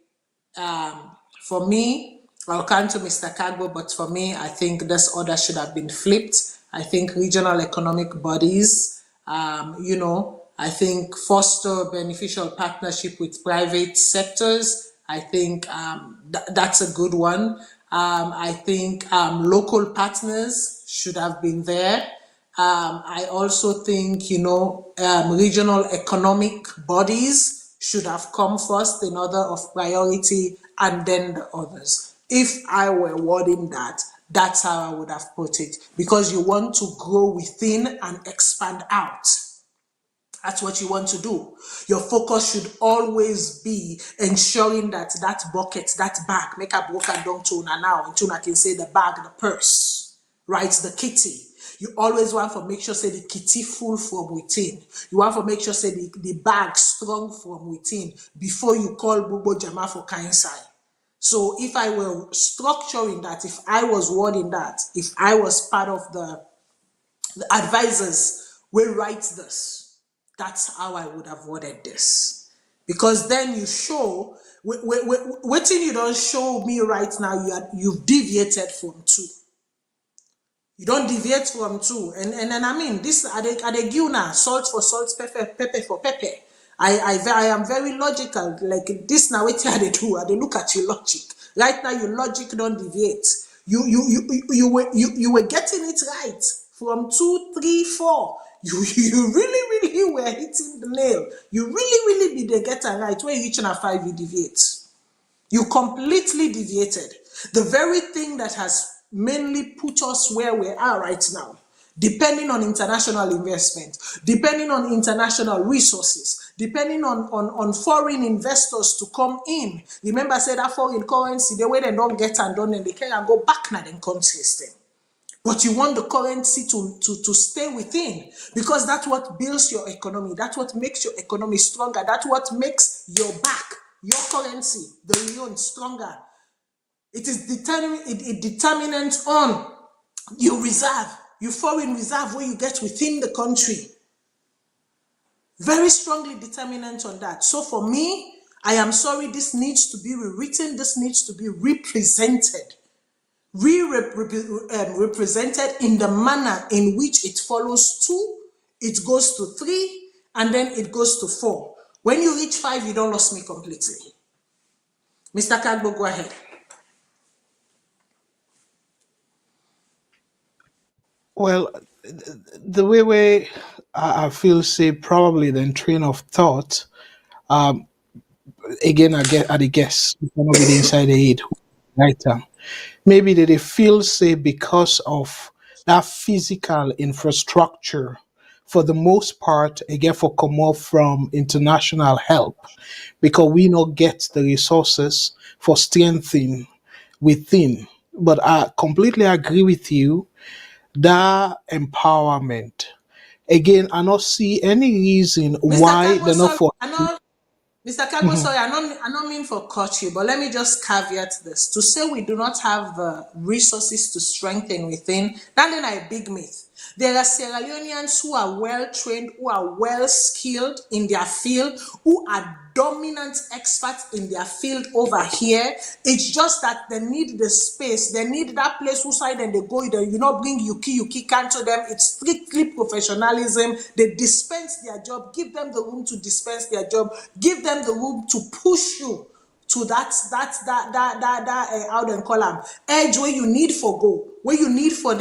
for me, I'll come to Mr. Kagbo, but for me, I think this order should have been flipped. I think regional economic bodies, I think foster beneficial partnership with private sectors. I think that's a good one. I think local partners should have been there. I also think, regional economic bodies should have come first in order of priority and then the others. If I were wording that, that's how I would have put it, because you want to grow within and expand out. That's what you want to do. Your focus should always be ensuring that that bucket, that bag, make a broken down to una now, until I can say the bag, the purse, right? The kitty. You always want to make sure say the kitty full from within. You want to make sure say the bag strong from within before you call Bubo Jama for kind side. So if I were structuring that, if I was wording that, if I was part of the advisors will write this, that's how I would have worded this. Because then you show, waiting you don't show me right now, you've deviated from 2. You don't deviate from 2. And then I mean, this are the guna, salt for salt, pepper for pepper. I am very logical. Like this now, what they do? They look at your logic. Right now, your logic don't deviate. You were getting it right from 2, 3, 4. You really were hitting the nail. You really be the getter right. When you reach a 5, you deviate. You completely deviated. The very thing that has mainly put us where we are right now, depending on international investment, depending on international resources, depending on foreign investors to come in. Remember, I said that foreign currency, the way they don't get and done, and they can go back now in countries then. But you want the currency to stay within, because that's what builds your economy. That's what makes your economy stronger. That's what makes your back, your currency, the yuan, stronger. It is determinant on your reserve, your foreign reserve where you get within the country. Very strongly determinant on that. So for me, I am sorry, this needs to be rewritten. This needs to be represented. Represented in the manner in which it follows 2, it goes to 3, and then it goes to 4. When you reach 5, you don't lose me completely. Mr. Kagbo, go ahead. Well, the way I feel say probably the train of thought, again I get at the guess, it cannot be the inside the head, right? Maybe they feel say because of that physical infrastructure, for the most part, again for come off from international help, because we not get the resources for strengthening within. But I completely agree with you that empowerment. Again, I not see any reason Mr. why Kagbo, they're not sorry, for. Mr. Kagbo, sorry, I don't mean for cut you, but let me just caveat this. To say we do not have the resources to strengthen within, that is a big myth. There are Sierra Leoneans who are well trained, who are well skilled in their field, who are dominant experts in their field over here. It's just that they need the space, they need that place whose side and they go, you know, bring Yuki can to them. It's strictly professionalism. They dispense their job, give them the room to dispense their job, give them the room to push you to that how they call them edge where you need for go. what you need for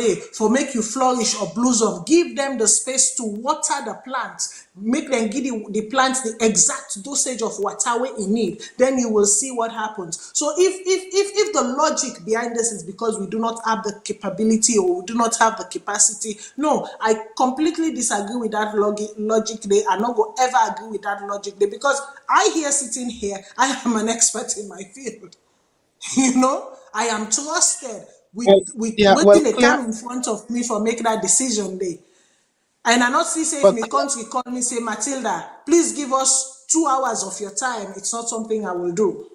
make you flourish or blossom. Give them the space to water the plants. Make them give the plants the exact dosage of water where it need. Then you will see what happens. So if the logic behind this is because we do not have the capability or we do not have the capacity, no, I completely disagree with that logic there. I not go ever agree with that logic there, because I here sitting here, I am an expert in my field. You know, I am trusted with Well, yeah, well, waiting they clear. come in front of me for make that decision day. And I not see say if Well, my country call me say, Matilda, please give us 2 hours of your time. It's not something I will do.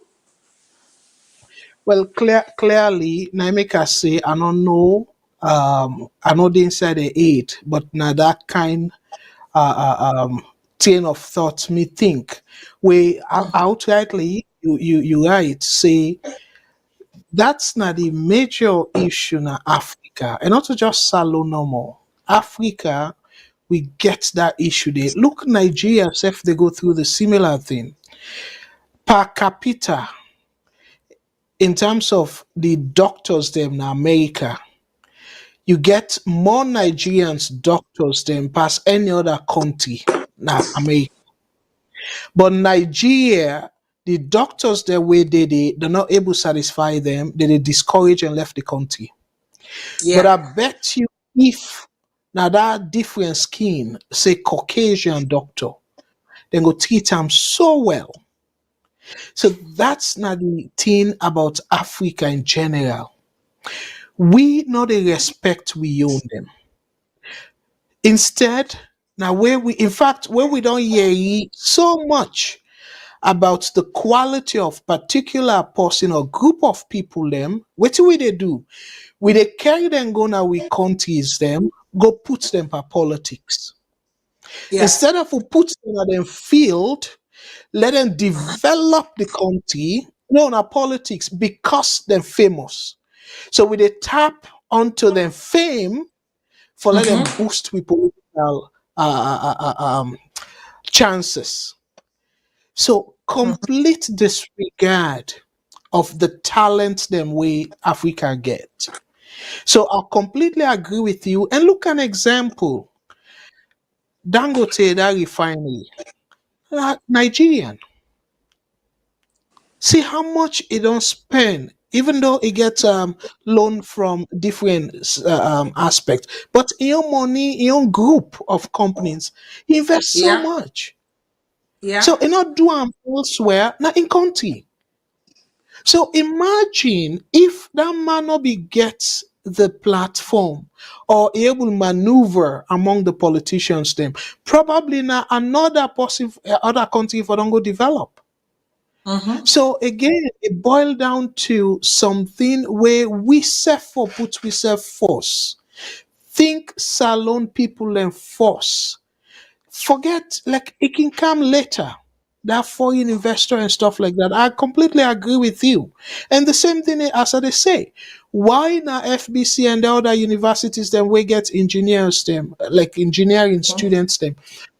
clearly, Naimeka say, I don't know. I know the inside the eight, but now that kind chain of thought me think we outrightly you right say that's not the major issue in Africa, and not just Salo no more. Africa, we get that issue there. Look, Nigeria, if they go through the similar thing per capita in terms of the doctors them in America. You get more Nigerians doctors than past any other country na America. But Nigeria, the doctors there where they're not able to satisfy them, they discourage and left the country. But Yeah. I bet you if now that different skin, say Caucasian doctor, then go treat them so well. So that's not the thing about Africa in general. We know the respect we own them. Instead, now where we in fact where we don't hear so much about the quality of particular person or group of people them, what do we they do? We they carry them go now we countries them, go put them for politics. Yeah. Instead of we put them at them field, let them develop the country, no na politics because they're famous. So we they tap onto their fame for let them boost with political chances. So complete disregard of the talent them way Africa get. So I completely agree with you. And look an example. Dangote that refinery. Nigerian. See how much it don't spend, even though it gets loan from different aspects. But in your money, in your group of companies, he invest so Yeah. much. Yeah. So it not do elsewhere, not in country. So imagine if that man not be gets the platform or able maneuver among the politicians them, probably now another possible other country for don't go develop. So again, it boiled down to something where we self for put we self force. Think salon people and force. Forget like it can come later. That foreign investor and stuff like that. I completely agree with you. And the same thing as they say. Why now FBC and the other universities then we get engineers them like engineering students them?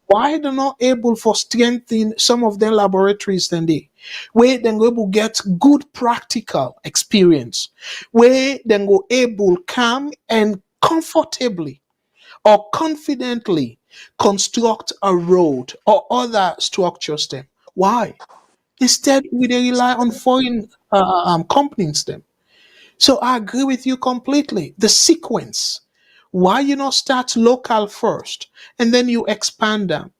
Why they're not able for strengthening some of their laboratories than they? Where then go able get good practical experience. Where then go able come and comfortably or confidently construct a road or other structures them. Why? Instead, we dey rely on foreign companies them. So I agree with you completely. The sequence. Why you not start local first and then you expand them?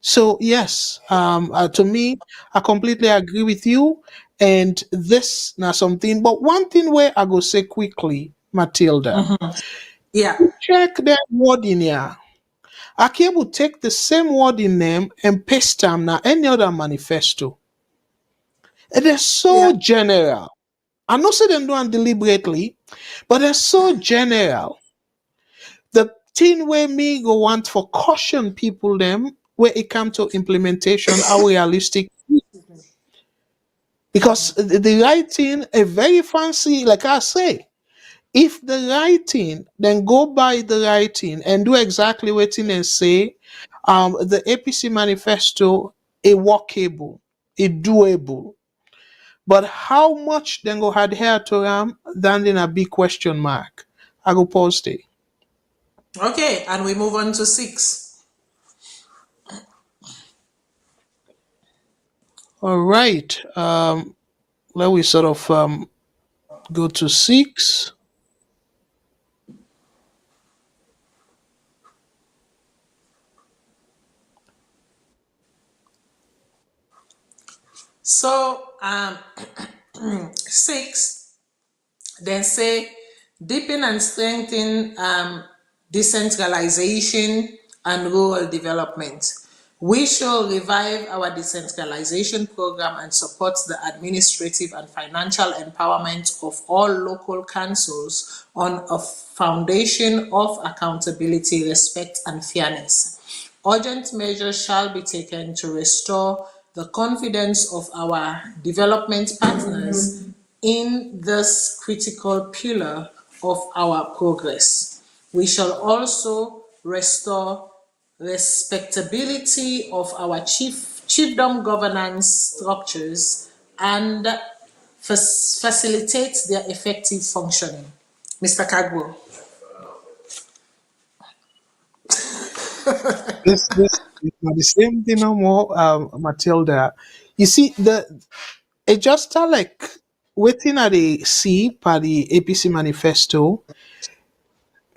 So yes, to me, I completely agree with you. And this now something. But one thing where I go say quickly, Matilda, Yeah. check that word in here. Ake will take the same word in name and paste them now any other manifesto. It is so Yeah. general. I know say them do it deliberately, but they're so general. The thing where me go want for caution people them where it come to implementation, how realistic because the writing a very fancy, like I say, if the writing, then go by the writing and do exactly what it and say, the APC manifesto a workable, a doable. But how much then go adhere to them, then in a big question mark. I go pause there. Okay, and we move on to 6. All right. Let we sort of go to 6. So 6, then say deepen and strengthen decentralization and rural development. We shall revive our decentralization program and support the administrative and financial empowerment of all local councils on a foundation of accountability, respect, and fairness. Urgent measures shall be taken to restore the confidence of our development partners in this critical pillar of our progress. We shall also restore respectability of our chiefdom governance structures and facilitate their effective functioning. Mr. Kagbo. This is not the same thing no more, Matilda. You see, it just like waiting at the C per the APC manifesto.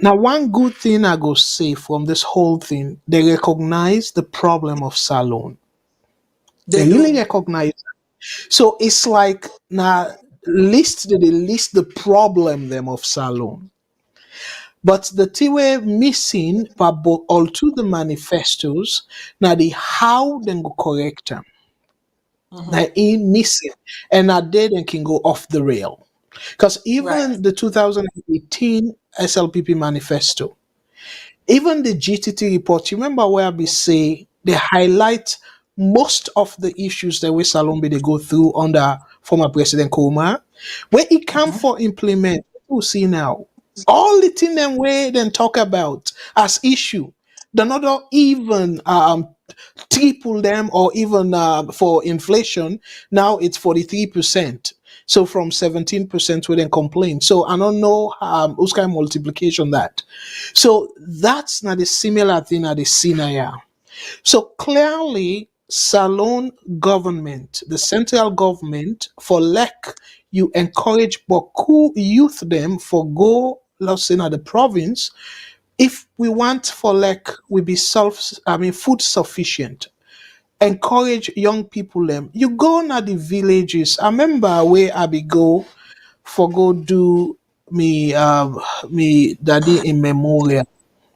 Now, one good thing I go say from this whole thing, they recognize the problem of Salon. They They really do. recognize. So it's like now they list the problem them of Salon. But the thing we're missing, but all to the manifestos, now the how then go correct them. Now ain't missing. And now they then can go off the rail. Because Right. even the 2018 SLPP manifesto, even the GTT report, you remember where we say they highlight most of the issues that we Salombe they go through under former President Koroma, where it come for implement. We see now all the thing them way then talk about as issue. They're not even triple them or even for inflation. Now it's 43%. So from 17% we then complain. So I don't know who's kind of multiplication that. So that's not a similar thing at the scenario. So clearly, Salon government, the central government, for lack, you encourage Boku youth them for go, let's say, at the province. If we want for lack, we be food sufficient. Encourage young people them. You go na the villages. I remember where I be go for go do me daddy in memorial.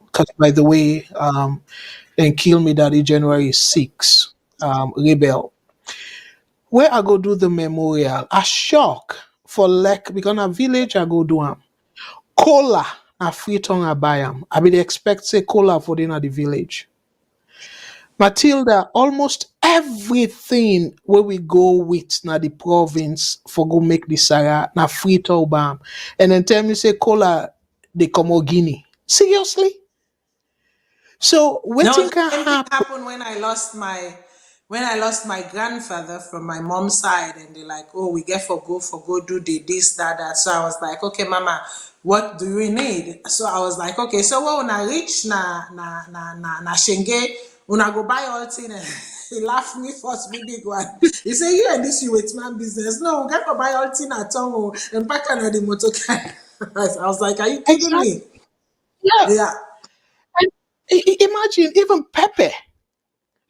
Because by the way, then kill me daddy January 6, rebel. Where I go do the memorial, a shock for like because a village I go do am. Cola a free tongue I buy am. I be dey expect say cola for dinner the village. Matilda, almost everything where we go with na the province for go make the Sarah na free to bam. And then tell me say cola they come out Guinea. Seriously? So what No, think the can same thing happen? happened when I lost my grandfather from my mom's side, and they're like, "Oh, we get for go do the this that." So I was like, "Okay, Mama, what do we need?" So I was like, "Okay, so when I reach na Shenge, when I go buy all thing." He laughed me first, me big one. He said, "You and this you with man business. No, we get to buy all thing at home and pack on the motor car." I was like, "Are you kidding Exactly. me?" Yeah. Yeah. And imagine even Pepe.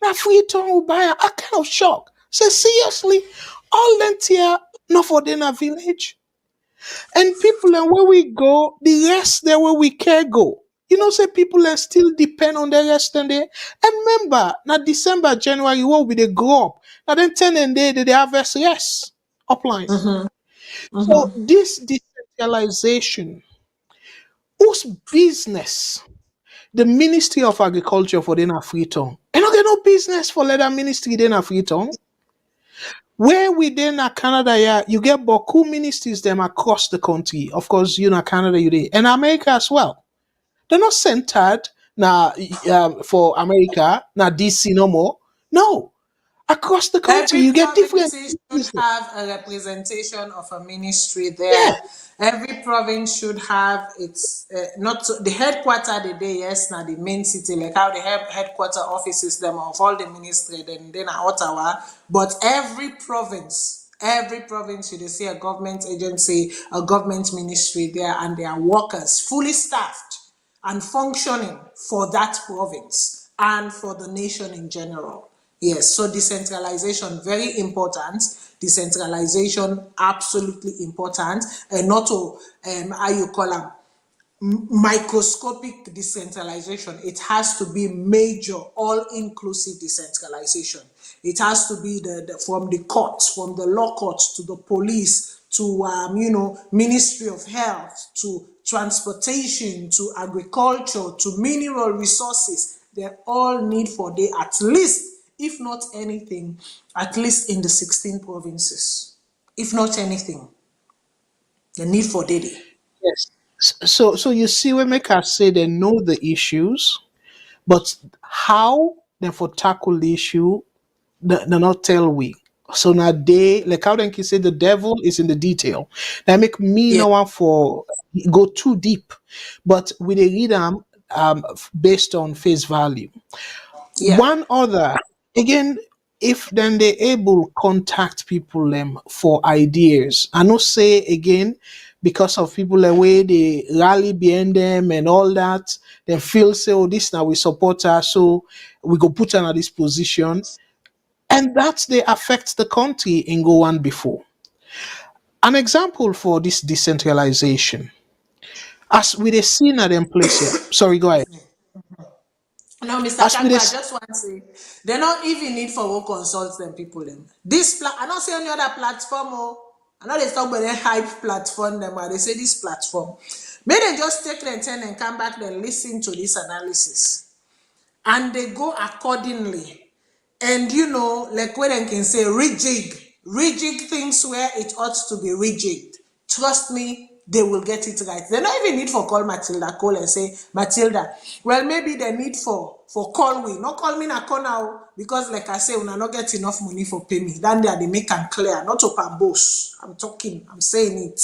Now free tongue will buy a kind of shock. Say seriously, all them here not for dinner village. And people and where we go, the rest there where we care go. You know, say people and still depend on the rest and they and remember now December, January, what we they grow up. Now then 10 and they harvest yes upline. So this decentralization, whose business? The Ministry of Agriculture for the Freetown. And don't get no business for leather ministry then Freetown. Where within Canada, yeah, you get Boku ministries them across the country. Of course, you know Canada, you did, and America as well. They're not centered now for America, now DC no more. No, across the country. Every You get different province should places. have a representation of a ministry Yeah. there. Every province should have its not so, the headquarter the day, yes, now the main city, like how they have headquarter offices them of all the ministry, then at Ottawa. But every province should see a government agency, a government ministry there, and their workers fully staffed and functioning for that province and for the nation in general. Yes, so decentralization very important. Decentralization absolutely important, and not to how you call them microscopic decentralization. It has to be major, all-inclusive decentralization. It has to be from the courts, from the law courts to the police to Ministry of Health to transportation to agriculture to mineral resources. They all need for day at least, if not anything, at least in the 16 provinces. If not anything, the need for daily. Yes. So you see, when make us say they know the issues, but how then for tackle the issue, they not tell we. So now they like how then can say the devil is in the detail. That make me Yeah, no one for go too deep, but with a read based on face value. yeah. One other, again, if then they able contact people for ideas. I know say again, because of people the way they rally behind them and all that, they feel say, oh, this now we support her, so we go put her in this position. And that they affect the country in go on before. An example for this decentralization, as we they seen at them place here. Sorry, go ahead. No, Mr. As we Kagbo, they I just want to say they don't even need for go consult them people them. I don't see any other platform. Oh, I know they talk about the hype platform them, but they say this platform. May they just take their turn and come back and listen to this analysis, and they go accordingly. And like what I can say, rejig things where it ought to be rejigged. Trust me, they will get it right. They don't even need for call Matilda, call and say, Matilda, well, maybe they need for call we. Not call me na call now, because like I say, when I not get enough money for pay me, then they make them clear, not to boast. I'm saying it.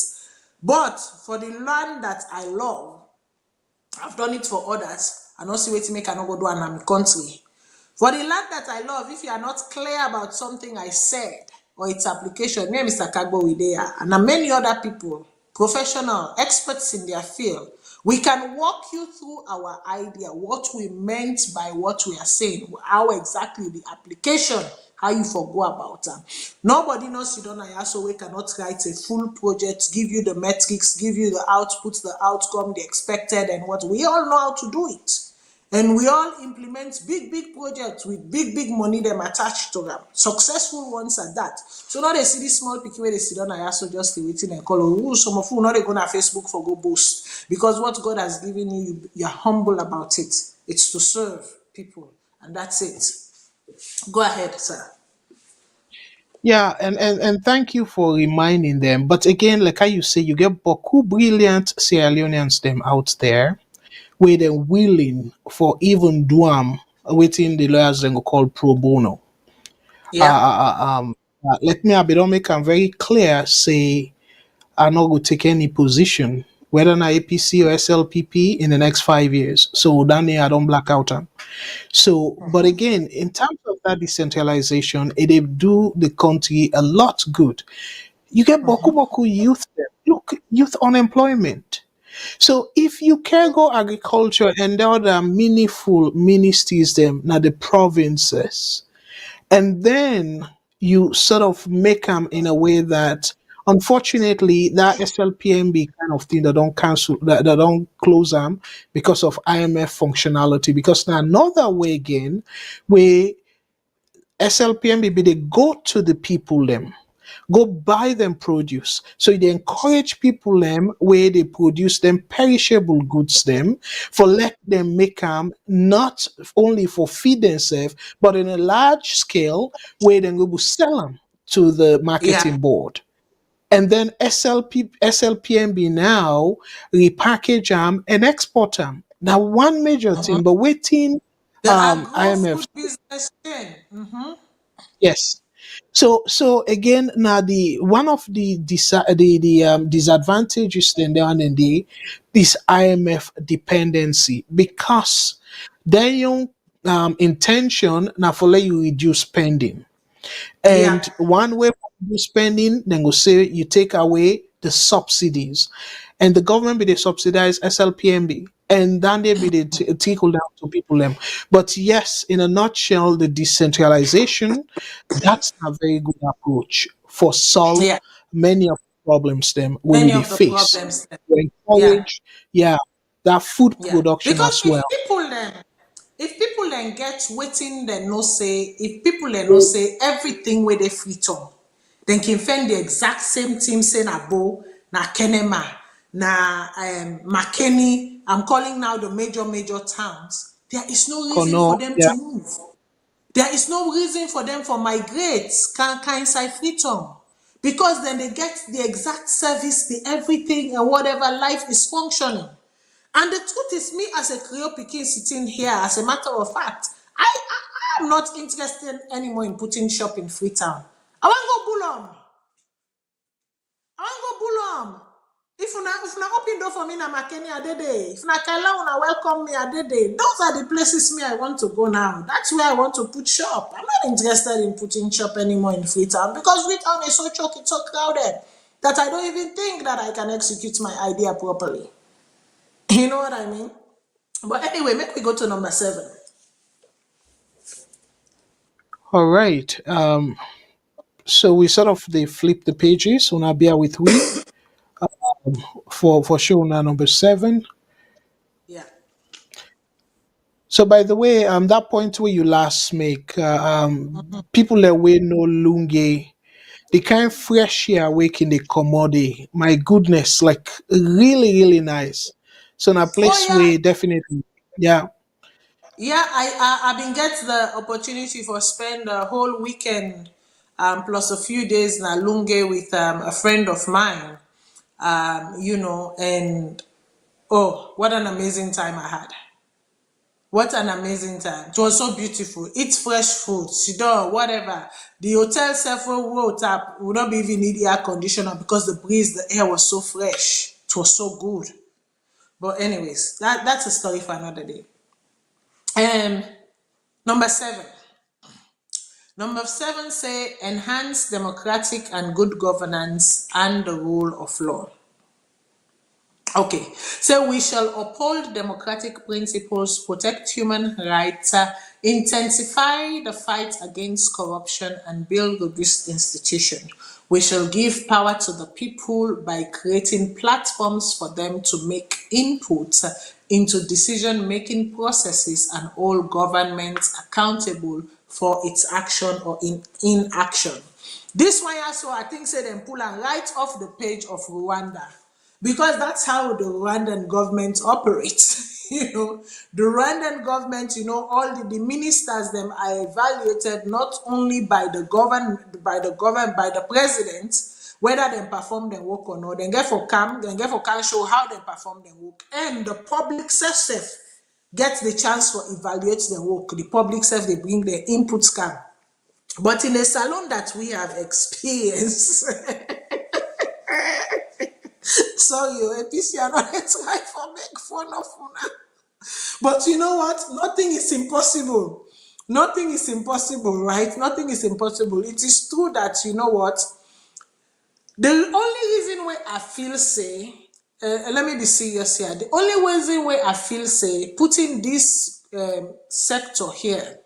But for the land that I love, I've done it for others. I don't see what to make I not go do an my country. For the land that I love, if you are not clear about something I said or its application, me and Mr. Kagbo we there, and many other people, professional, experts in their field, we can walk you through our idea, what we meant by what we are saying, how exactly the application, how you forgo about them. Nobody knows you don't know, so we cannot write a full project, give you the metrics, give you the output, the outcome, the expected, and what we all know how to do it. And we all implement big projects with big money them attached to them. Successful ones at that. So now they see this small picky where they sit down and so just waiting and call. Oh, some of you not they go on Facebook for go boast. Because what God has given you, you're humble about it. It's to serve people. And that's it. Go ahead, sir. Yeah, and thank you for reminding them. But again, like how you say, you get Boku brilliant Sierra Leoneans them out there where they're willing for even Duam waiting the lawyers then go call pro bono. Uh, Yeah. uh, uh, um, Let me don't make them very clear. Say I not go take any position whether na APC or SLPP in the next 5 years. So Danny, I don't black out. So, but again, in terms of that decentralization, it do the country a lot good. You get boku boku youth there. Look, youth unemployment. So if you can go agriculture and the other meaningful ministries them now the provinces, and then you sort of make them in a way that unfortunately that SLPMB kind of thing that don't cancel that don't close them because of IMF functionality, because now another way again where SLPMB they go to the people them, go buy them produce. So they encourage people them where they produce them perishable goods them for let them make them not only for feed themselves, but in a large scale where they go sell them to the Yeah. marketing board. And then SLPMB now repackage them and export them. Now one major thing, but waiting The agro IMF. food business chain. Yes. So again, now the one of the disadvantages then down in the this IMF dependency, because then your intention now for let you reduce spending. Yeah, And one way you spending, then go say you take away the subsidies, and the government be they subsidize SLPMB, and then they be they trickle down to people them. But yes, in a nutshell, the decentralization, that's a very good approach for solve yeah. many of the problems them where we Many they of the face. problems. Then. To Yeah, encourage, yeah, that food yeah. production Because as well. if people then get waiting, then no say, if people then no say everything where they free on, then can find the exact same team say na Bo, na Kenema, na Makeni. I'm calling now the major towns. There is no reason for Kono, them yeah, to move. There is no reason for them for migrate can inside freedom, because then they get the exact service, the everything and whatever life is functioning. And the truth is, me as a Creole Pekin sitting here, as a matter of fact, I am not interested anymore in putting shop in Freetown. I want to go Bulom. I want to go Bulom. If una open door for me na Makeni Adede, if na Kaila una welcome me Adede, those are the places me I want to go now. That's where I want to put shop. I'm not interested in putting shop anymore in Freetown, because Freetown is so choky, so crowded that I don't even think that I can execute my idea properly. You know what I mean? But anyway, make we go to number 7. all right. So we sort of they flip the pages. So now bear with we for show now number 7. Yeah. So by the way, that point where you last make, people that way no lunge, the kind fresh air waking the commodity. My goodness, like really nice. So now Oh place yeah, we definitely, yeah, yeah. I been get the opportunity for spend a whole weekend, plus a few days in Alunge with a friend of mine. And oh, what an amazing time I had. What an amazing time. It was so beautiful. Eat fresh food, sidor, whatever. The hotel several wrote up would not be even need air conditioner because the breeze, the air was so fresh. It was so good. But anyways, that's a story for another day. Um, number 7. Number 7 say enhance democratic and good governance and the rule of law. Okay, so we shall uphold democratic principles, protect human rights, intensify the fight against corruption, and build robust institutions. We shall give power to the people by creating platforms for them to make input into decision-making processes and hold governments accountable for its action or inaction. This one also, I think, say them pull and right off the page of Rwanda, because that's how the Rwandan government operates. The Rwandan government, all the ministers them are evaluated not only by the president, whether they perform their work or not. Then get for can show how they perform their work, and the public self get the chance to evaluate their work. The public self they bring their inputs can. But in a salon that we have experienced, sorry, APC are not try for make fun of una. But you know what? Nothing is impossible. Nothing is impossible, right? Nothing is impossible. It is true that you know what? The only reason why I feel say, let me be serious here. The only reason why I feel say putting this sector here,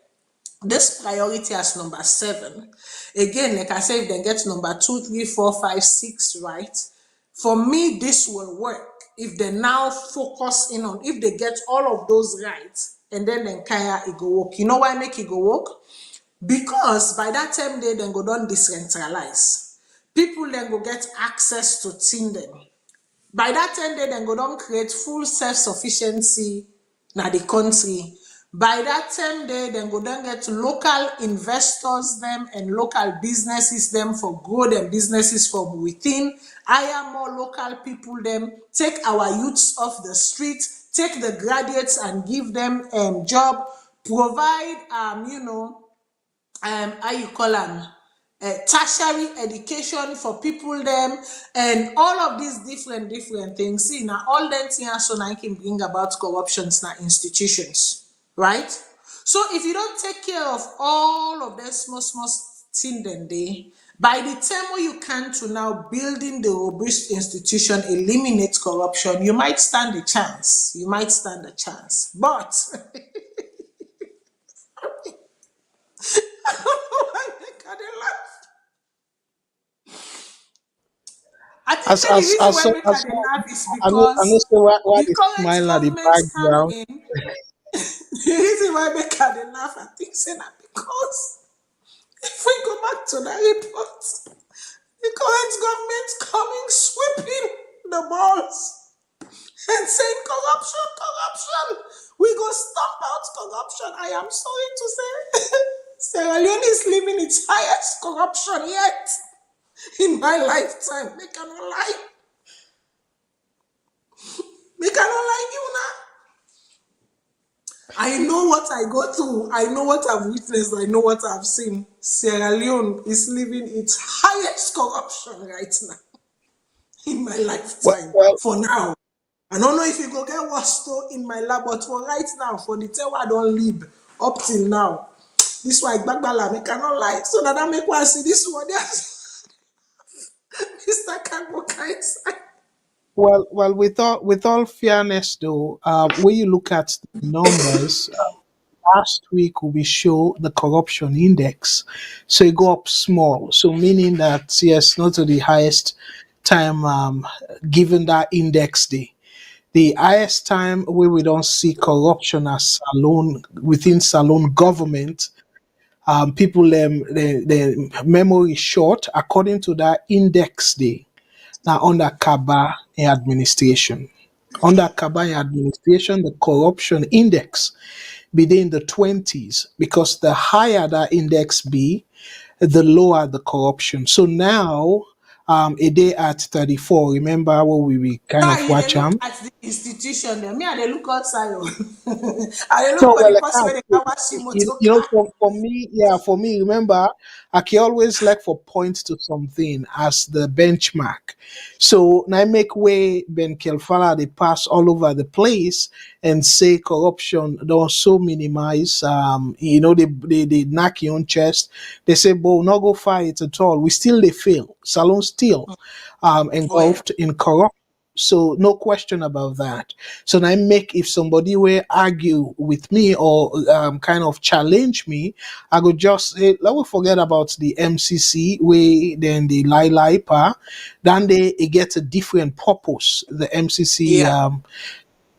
this priority as number 7, again, like I said, if they get number 2, 3, 4, 5, 6 right, for me this will work if they now focus in on, if they get all of those right, and then kaya it go work. You know why make it go work? Because by that time they then go don decentralize, people then go get access to thing them. By that time they then go don create full self-sufficiency na the country. By that time they then go don get local investors them and local businesses them for grow them businesses from within, hire more local people them, take our youths off the street, take the graduates and give them job, provide how you call them, tertiary education for people them, and all of these different things. See now, all them things so now can bring about corruptions now institutions, right? So if you don't take care of all of the small thing then they, by the time when you can to now building the robust institution, eliminate corruption, you might stand a chance. You might stand a chance, but I dey laugh. I think say the reason why make I dey laugh is I know because say why the they current smile at the government come background. in. The reason why make I dey laugh, I think say na because if we go back to that report, the current government coming sweeping the balls and saying corruption, corruption. We go stomp out corruption. I am sorry to say, Sierra Leone is living its highest corruption yet in my lifetime. They cannot lie. They cannot lie you now. I know what I go through. I know what I've witnessed. I know what I've seen. Sierra Leone is living its highest corruption right now in my Well, lifetime. well, For now, I don't know if you go get worse though in my lab, but for right now, for the time I don't live up till now, this why Gbagbala me cannot lie. So that make one see this one. Yes, Mr. Kango inside. well, with all fairness, though, when you look at the numbers, last week we show the corruption index, so it go up small. So meaning that yes, not to the highest time given that index day. The highest time where we don't see corruption as salon within salon government, people the memory is short according to that index day. Now under Kaba administration. Under Kaba administration, the corruption index be there in the 20s because the higher that index be, the lower the corruption. So now a day at 34. Remember what we kind Now of you dey watch look at the institution there. Me, I dey look outside. Oh. I dey look So for well, the I person can't. where they can wash him You know, motor. for me, yeah, for me, remember, I can always like for point to something as the benchmark. So now I make way Ben Kelfala they pass all over the place and say corruption don't so minimize. They knock your own chest. They say, "But not go fight at all." We still they fail. Salon still Oh yeah. engulfed in corruption. So no question about that. So now make if somebody will argue with me or kind of challenge me, I could just say, let me forget about the MCC way, then the lie pa, then they it gets a different purpose. The MCC, Yeah.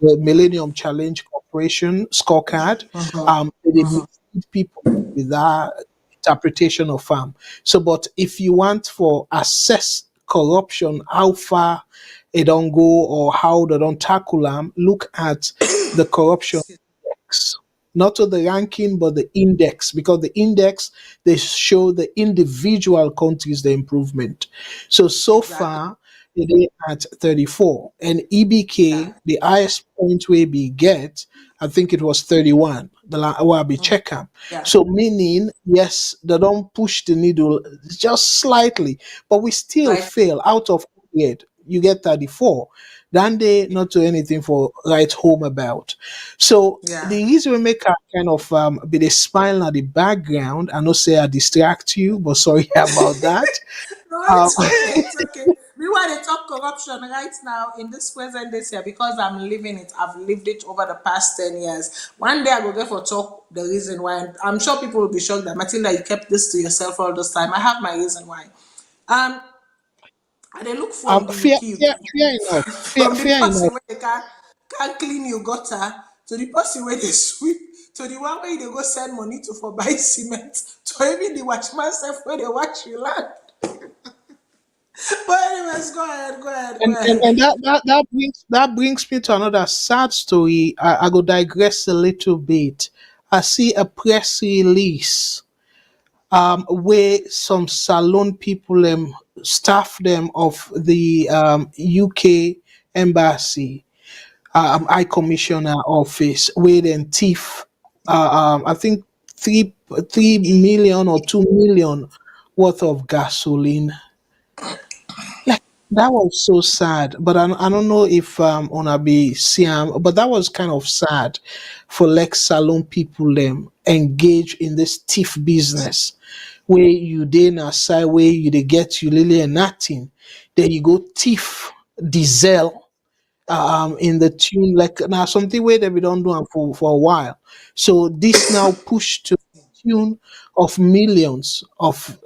the Millennium Challenge Corporation scorecard, they mislead people with that interpretation of So, but if you want for assess corruption, how far it don't go or how they don't tackle them, look at the corruption index. Not to the ranking, but the index, because the index they show the individual countries the improvement. So Exactly. far it is at 34, and Yeah. EBK the highest point we be get, I think it was 31. The I be check am. Yeah. So meaning yes, they don't push the needle just slightly, but we still Like fail out of 100. You get 34. Then they not do anything for write home about. So yeah. the reason we make a kind of be the smile at the background, I know say I distract you, but sorry about that. No, Um, it's okay. It's okay. We want to talk corruption right now in this present this year because I'm living it. I've lived it over the past 10 years. One day I will get for talk the reason why. I'm sure people will be shocked that Matilda, you kept this to yourself all this time. I have my reason why. Um, and they look from the fair, Yuki, fair enough. from the Fair person enough. where they can clean your gutter to the person where they sweep to the one where they go send money to for buy cement to even the watchman self where they watch you land. But anyways, go ahead. And that brings me to another sad story. I go digress a little bit. I see a press release where some salon people staff them of the UK embassy high commissioner office where then thief I think 3 million or 2 million worth of gasoline. Like that was so sad. But I don't know if ona be Siam, but that was kind of sad for like salon people them engage in this thief business where you then aside where you they get you lily and nothing. Then you go thief diesel in the tune like now something where that we don't do am for a while. So this now pushed to the tune of millions of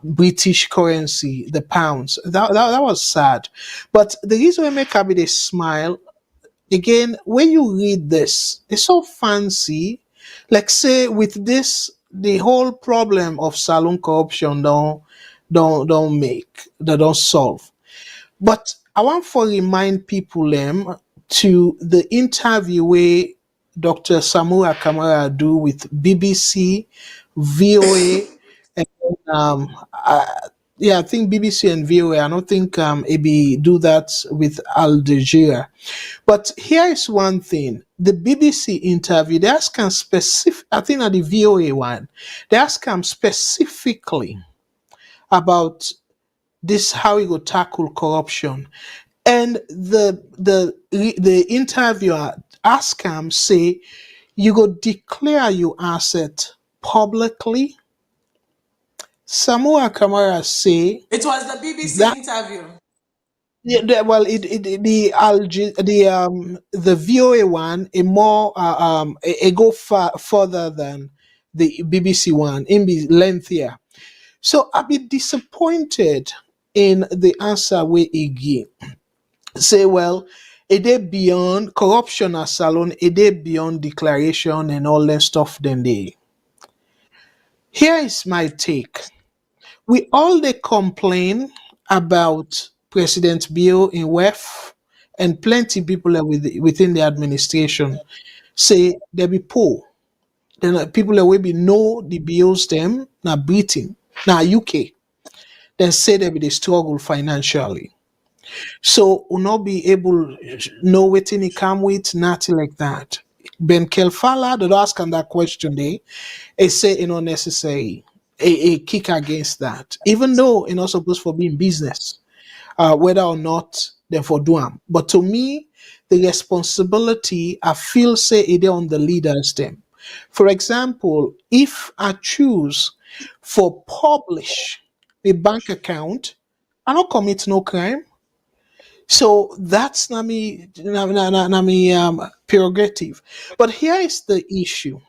British currency, the pounds. That was sad. But the reason why make Abi they smile again when you read this, it's so fancy. Like say with this, the whole problem of salon corruption don't make, they don't solve. But I want to remind people to the interview where Dr. Samura Kamara do with BBC, VOA, and uh, yeah, I think BBC and VOA. I don't think AB do that with Al Jazeera. But here is one thing: the BBC interview they ask him specific. I think at the VOA one, they ask him specifically about this how he go tackle corruption. And the interviewer ask him, say, you go declare your asset publicly. Samoa Kamara say It was the BBC that interview. yeah, well the the VOA one a more it go further than the BBC one, in be lengthier. So I be disappointed in the answer we he give. Say well a day beyond corruption as salon, a day beyond declaration and all that stuff then they. Here is my take. We all they complain about President Bill in WEF and plenty people are within the administration say they be poor. Then people that will be know the bills them now Britain, now UK, then say they be they struggle financially. So will not be able know waiting he come with nothing like that. Ben Kelfala that ask him that question they say you know necessary a kick against that. Even though you're not supposed for being business, whether or not they for do 'em. But to me, the responsibility I feel say it is on the leaders them. For example, if I choose for publish a bank account, I don't commit no crime. So that's not me, prerogative. But here is the issue.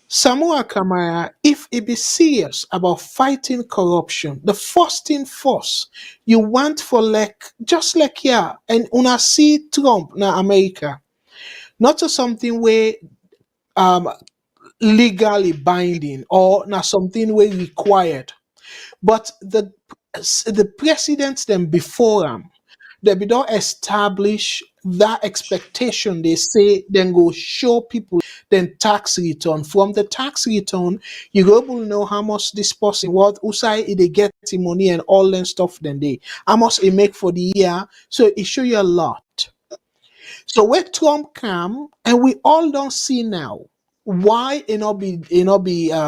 Samoa Kamara, if it be serious about fighting corruption, the first thing first, you want for like just like yeah, and una see Trump na America, not to something where um legally binding or not something where required, but the presidents them before them they be don't establish that expectation. They say then go show people then tax return. From the tax return, you go able to know how much this person what usai they get the money and all that stuff then they how much it make for the year. So it show you a lot. So where Trump come and we all don't see now why it not be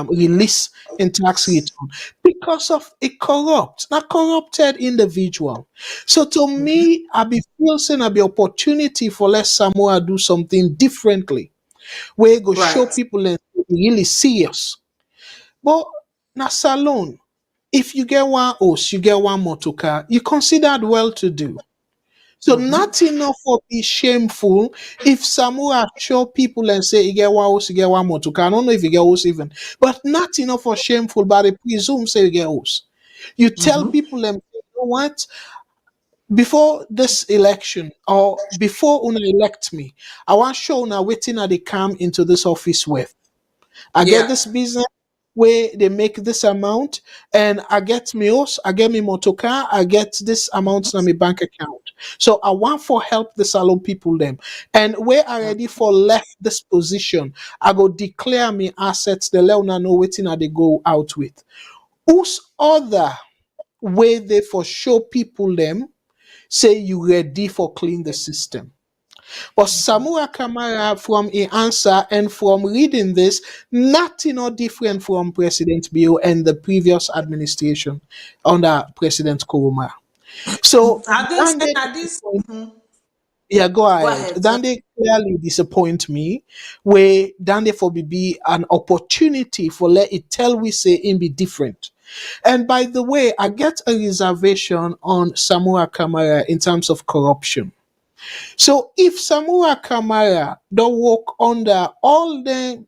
released in tax return because of a corrupt, not corrupted individual. So to me, I be feel saying I be opportunity for let Samoa do something differently, where it go show Right. people and really serious. But na salon, if you get one house, you get one motorcar, you considered well to do. So not enough for be shameful if Samura show people and say you get one house, you get one motor. I don't know if you get house even, but not enough for shameful, but they presume say you get house. You tell people them you know what? Before this election or before una elect me, I want show now waiting at they come into this office with. I get Yeah. this business where they make this amount, and I get me house, I get me motor car, I get this amount in my bank account. So I want for help the salon people them. And where I ready for left this position, I go declare me assets, the leona know waiting they go out with. Whose other way they for show people them say you ready for clean the system. But Samura Kamara, from a answer and from reading this, nothing or different from President Bio and the previous administration under President Koroma. So I think then saying they at this. yeah, go Go ahead. ahead. Then they clearly disappoint me. Where then they for be an opportunity for let it tell we say in be different. And by the way, I get a reservation on Samura Kamara in terms of corruption. So if Samura Kamara don't work under all the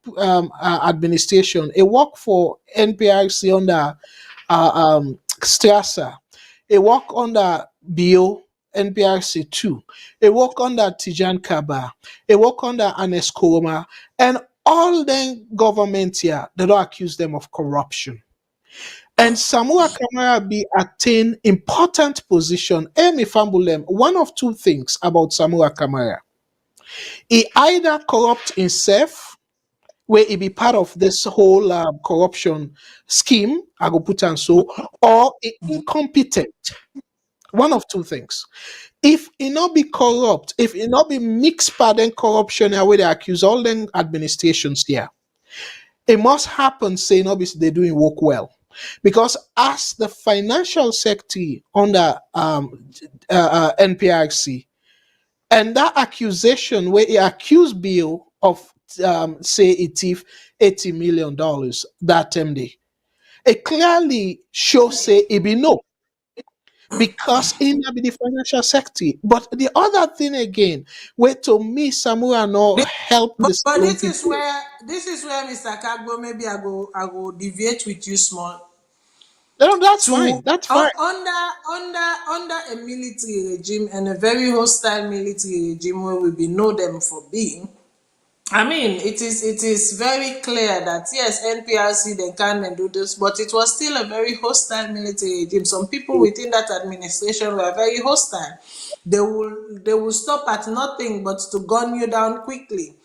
administration, it work for NPRC under Strasser, it work under BO, NPRC 2, it work under Tijan Kaba, it work under Anes Koroma, and all the government here, they don't accuse them of corruption. And Samua Kamara be attain important position. Emi Fambulem, one of two things about Samua Kamara. He either corrupt himself, where he be part of this whole corruption scheme, I go put and so, or he incompetent. One of two things. If he not be corrupt, if he not be mixed part and corruption, where they accuse all them administrations here, it must happen saying obviously they're doing work well. Because as the financial secretary under NPRC, and that accusation where he accused Bill of say it thief $80 million that day, it clearly shows say it be no. Because in be the financial secretary. But the other thing again, where to me Samura no help the But salon people. this is where Mr. Kagbo, maybe I go deviate with you small. No, that's fine. To That's fine. under a military regime and a very hostile military regime where we be know them for being. I mean, it is very clear that yes, NPRC they can and do this, but it was still a very hostile military regime. Some people within that administration were very hostile. They will stop at nothing but to gun you down quickly.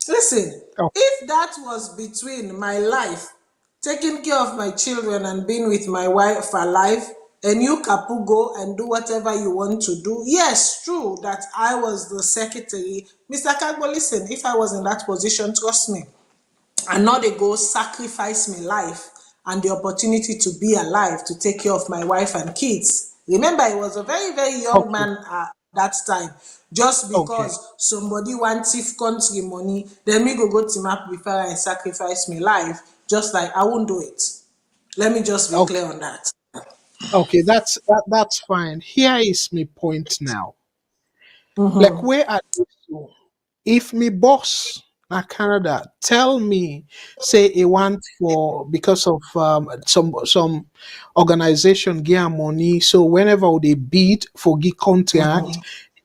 Listen, Oh, if that was between my life, taking care of my children and being with my wife alive, and you Kapu go and do whatever you want to do. Yes, true that I was the secretary. Mr. Kagbo, listen, if I was in that position, trust me, and now they go sacrifice my life and the opportunity to be alive to take care of my wife and kids. Remember, I was a very, very young okay. man at that time. Just Okay. because somebody wants if country money, then me go team up before I sacrifice my life. Just like I won't do it. Let me just be Okay. clear on that. Okay, that's fine. Here is my point now. Like where are you? So, if me boss na Canada tell me say he want for because of some organization get am money, so whenever they bid for give contract,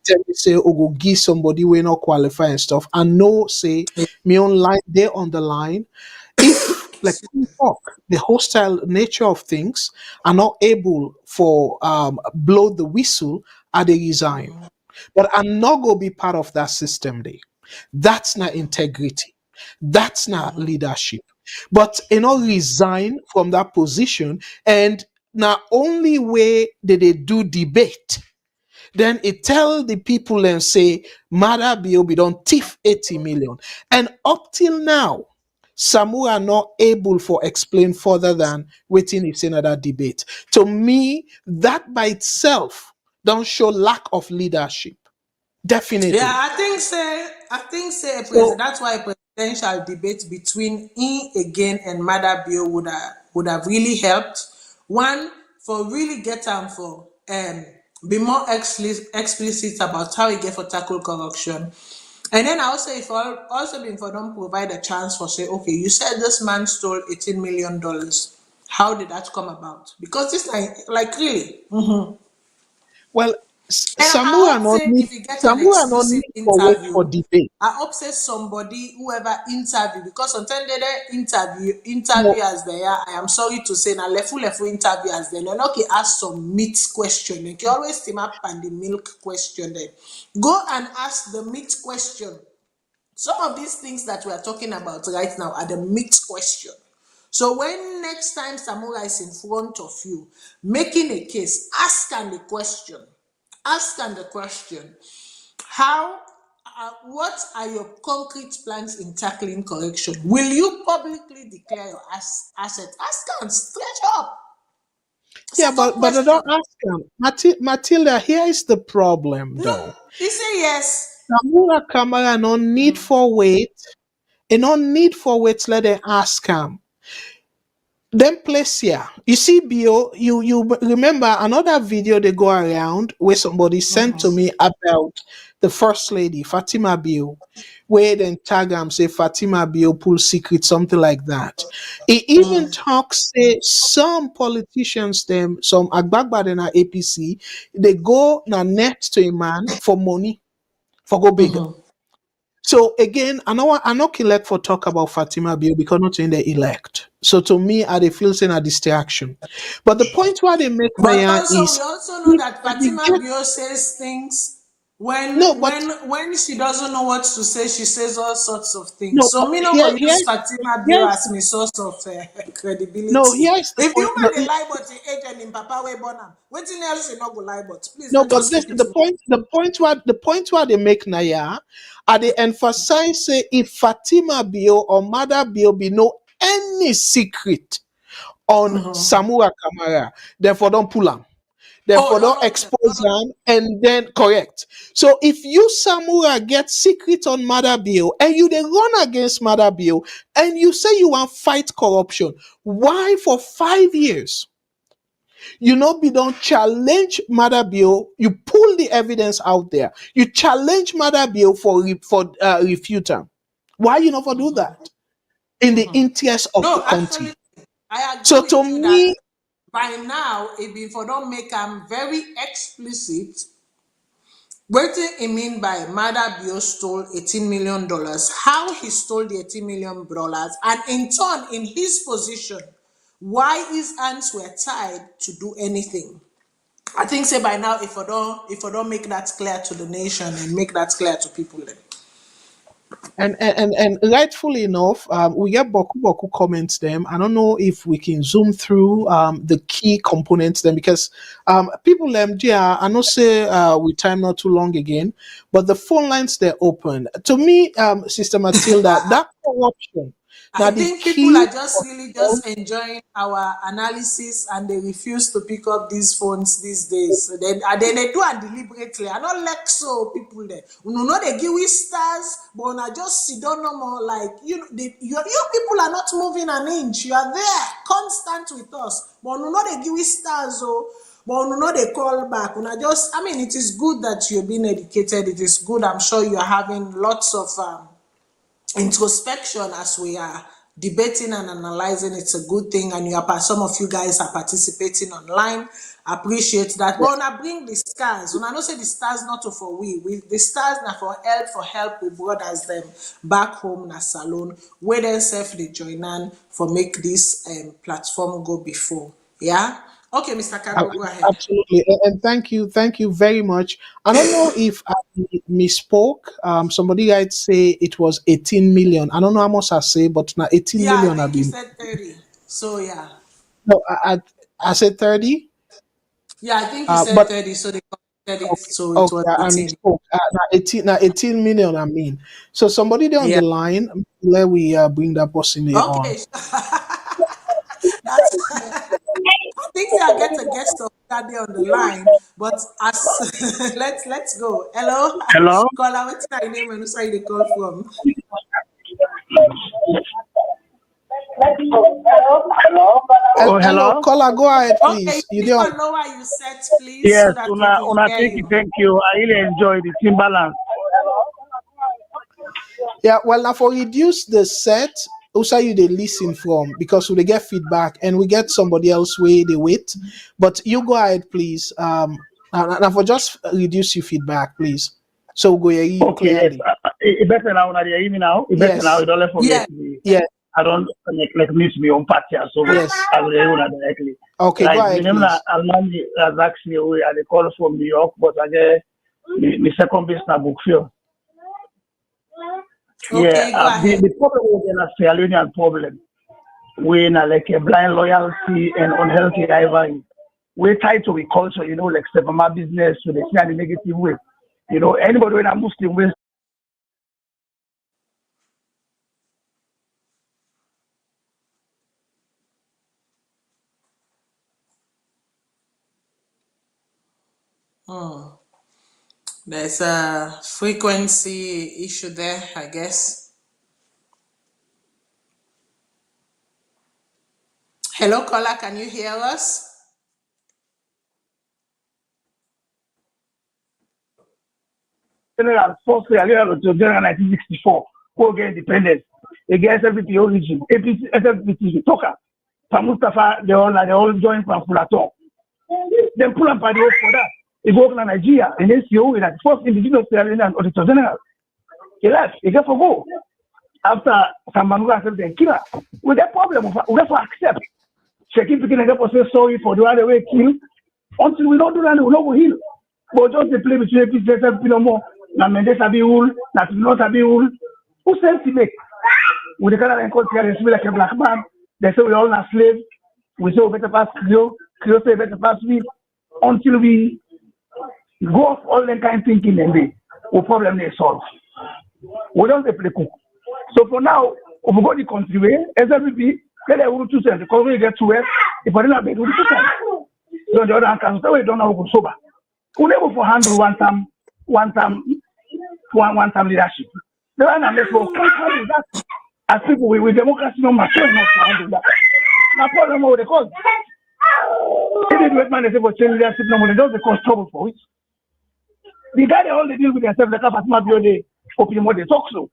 tell me say oh go give somebody we not qualify and stuff, and no say me online they on the line. If like we talk, the hostile nature of things are not able for blow the whistle, are they resign? But I'm not gonna be part of that system day. That's not integrity. That's not leadership. But resign from that position, and not only way did they do debate, then it tell the people and say, Mother Biobi don't thief 80 million. And up till now, Samu are not able for explain further than waiting if another debate. To me, that by itself don't show lack of leadership. Yeah, Definitely. I think say a president. So That's why a presidential debate between him again and Mother Bill would have really helped. One, for really get them for be more explicit about how he get for tackle corruption. And then I also if also been for them provide a chance for say, okay, you said this man stole $18 million. How did that come about? Because this like really. well, And I hope say if you get an Samu are not exclusive need for wait for interview, debate. I hope say somebody whoever interview because sometimes they No, interviewers there. I am sorry to say now lefu interviewers there. They're not okay ask some meat question. You can always team up and the milk question there. Go and ask the meat question. Some of these things that we are talking about right now are the meat question. So when next time Samurai is in front of you making a case, ask them the question. Ask them the question. How what are your concrete plans in tackling corruption? Will you publicly declare your asset? Ask them straight up. Yeah, Set up but I question. don't ask him. Matilda, here is the problem No, though. he say yes. Samura Kamara no need for wait. And no need for wait, let them ask him. Then place here. You see, Bio, you remember another video they go around where somebody sent to me about the first lady, Fatima Bio, where then tag am say Fatima Bio pull secret, something like that. It even talks say some politicians, them some Agbagba than APC, they go na net to a man for money for go bigger. So again, I know elect for talk about Fatima Bill because not in the elect. So to me, I dey feel saying a distraction. But the point why they make But Naya also, we is also know if that we Fatima get Bio says things no, but when she doesn't know what to say. She says all sorts of things. no, So but me no go use here's Fatima Bio here's as my source of no, credibility. here's the If point. you man dey lie but the agent in Papa we born am, wetin else you no go lie but? Please No, let's but just keep listen, it moving. the point why they make Naya, are they emphasize say if Fatima Bio or Mother Bio be no any secret on Samura Kamara, therefore don't pull am. Oh Therefore, no don't no expose them and then correct. So if you Samura get secret on Mother Bill and you they run against Mother Bill and you say you want fight corruption, why for 5 years you not be don't challenge Mother Bill? You pull the evidence out there. You challenge Mother Bill for refutal. Why you not for do that in the interest of the no country? actually I agree So to with you that me, by now if before don't make am very explicit. What do you mean by Mother Bio stole $18 million? How he stole the $18 million, and in turn, in his position, why his hands were tied to do anything? I think say by now, if I don't make that clear to the nation and make that clear to people, then and rightfully enough, we get boku comments them. I don't know if we can zoom through the key components then because people yeah, I know say we time not too long again, but the phone lines they're open. To me, Sister Matilda, that corruption I now the think people key are just really just enjoying our analysis and they refuse to pick up these phones these days. So they do it deliberately. I don't like so people there. You know they give we stars, but I just sit down no more like you people are not moving an inch. You are there constant with us. But you know they give we stars but you know they call back. I mean it is good that you're being educated. It is good. I'm sure you are having lots of introspection as we are debating and analyzing. It's a good thing, and some of you guys are participating online. Appreciate that. But when I bring the stars, when I don't say the stars not for we the stars now for help with brothers them back home na salon where then self they join on for make this platform go before. Yeah. Okay, Mr. Ab- Kago, go ahead. Absolutely, and thank you very much. I don't know if I misspoke. Somebody might say it was 18 million. I don't know how much I say, but now 18 Yeah, I million have think you been. said 30. So yeah. No, I said 30. Yeah, I think you said But 30, so they converted it, okay, so it was okay, I 18. misspoke. Now 18 million. I mean, so somebody there on Yeah. the line. Let we bring that person there on. Okay. That's I think say I get a guest of that day on the line, but as let's go. Hello, Hello? caller, what's your name and where you call from? Oh, Hello, hello? caller, go ahead, Okay, please. You you there? can lower your set, please, Yes, so that we can hear you. thank you. I really enjoy the Timberland. Yeah, well, now for reduce the set, also you they listen from because we get feedback and we get somebody else where they wait. But you go ahead, please. And for just reduce your feedback, please. So go hear you Okay, yes. clearly. It better now, when I hear me now. It better now. Yes, You don't let forget Yeah. me. yes, I don't like miss me on party, so yes. I will hear you directly. Okay, go Like, ahead, remember, please. Almandi has actually away and they call from New York, but I get the second base na Brookfield. Yeah, Okay, go ahead. the problem with the Sierra Leonean problem, we na like a blind loyalty and unhealthy rivalry. We're tied to a culture, like my business, so they see in a negative way. Anybody when a Muslim will There's a frequency issue there, I guess. Hello, caller, can you hear us? General first General to General 1964, who get independence against SLP origin, APC, SLP, Toka, Mustafa, they all joined from Fulaton. Then pull up party for that. He go to Nigeria and then CEO with that first indigenous Sierra Leone and Auditor General. He left, he got for go. After Sambangu accepted the killer, with that problem, we have to accept. Checking picking and say sorry for the other way kill. Until we don't do that, we don't heal. But just the play between APC and no more. Na Mendes Abi Ul, na Pinot Abi Ul. Who sells to make? With the Canadian country, they feel like a black man. They say we're all not slaves. We say we better pass Creole say better pass me. Until we go off all that kind of thinking and the problem is solved. We don't play cook. So for now, if we go the country way, SLP, let them will choose the country get to where if I don't be able to do that. So the other hand, so we don't know who's sober. We never for handle one time leadership. The one that let's go can't handle that. As people with democracy no mature enough to handle that. Now problem with the cause. If they do it, man, they say for change leadership no more, they don't cause trouble for it. The guy they all they deal with themselves, like a smart they open what they talk so.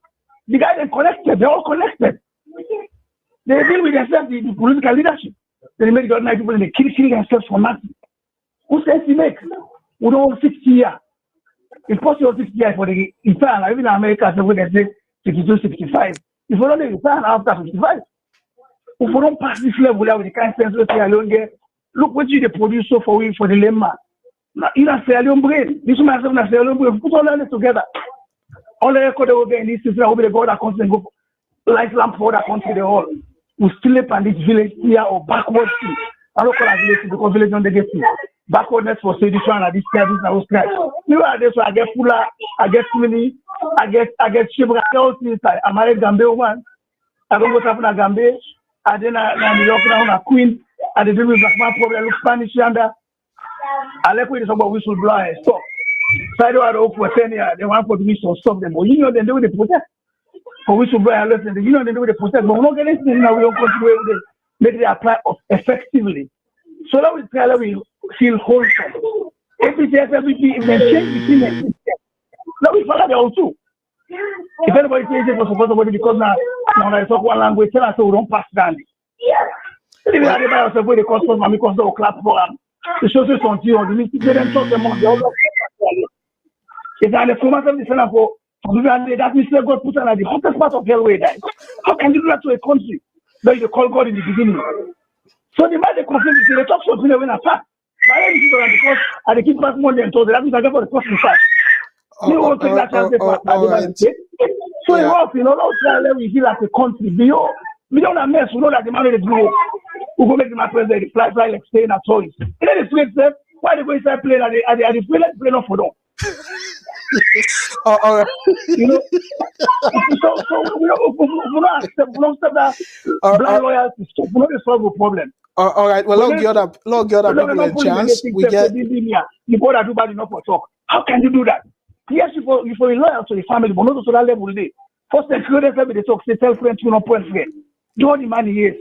The guy they connected, they're all connected. They deal with themselves, the political leadership. They make the ordinary people and they kill themselves for nothing. Who says he makes? We don't 60 years. It's possible 60 years for the retire. Even in America, so when they say 62, 65. If we don't retire after 55, if we don't pass this level with the kind of sense we alone get, look what you produce so for the lemma. Now, in a Sierra Leone brain, this man has a Sierra Leone brain, put all that together. All the record over there in this system will be the God that comes and go lifeline for that country, the whole. We still live in this village here or backward. I don't call it village because village don't get it. Backwardness for sedition and this service and those guys. You know, this I get fuller, I get smelly, I get shivra. I married Gambia one. I don't go to Africa Gambia. I then New York now a queen. I did with black man problem look Spanish yonder. I like with about whistleblower and stop. So I don't have for 10 years. They want for the mission stop them. But you know they do the protest. For whistleblower listen, you know they do the protest. But we're not getting anything now. We don't continue with it. Make it apply effectively. So that we try that we feel wholesome. Everything may change between them. Now we follow the old too. If anybody changes for support because now I talk one language, tell us so we don't pass down. If you are about yourself with the custom and because of clap for them, the show is on you or the meeting, they don't talk among the other. It's an information of the Senate for that Mr. God put on the hottest part of hell where died. How can you do that to a country that you call God in the beginning? So the man they conflict, they talk something when I pass. But I don't because I keep back money and told them that means I get for the cost inside. You won't take that chance for right. So you know, now we feel like a country. We don't have mess, we know that the man is blue. We go make the man president fly like staying at toys. And then the straight step, why they go inside plane and they play not for them. All right. You know, so we don't accept that blind loyalty. So we don't solve the problem. All right. Well, log the other people a chance. We get you go to do bad enough for talk. How can you do that? Yes, you for loyal to the family, but not to that level. First, the creators have the talk. Say tell friends to not point friend. Do all the money yes.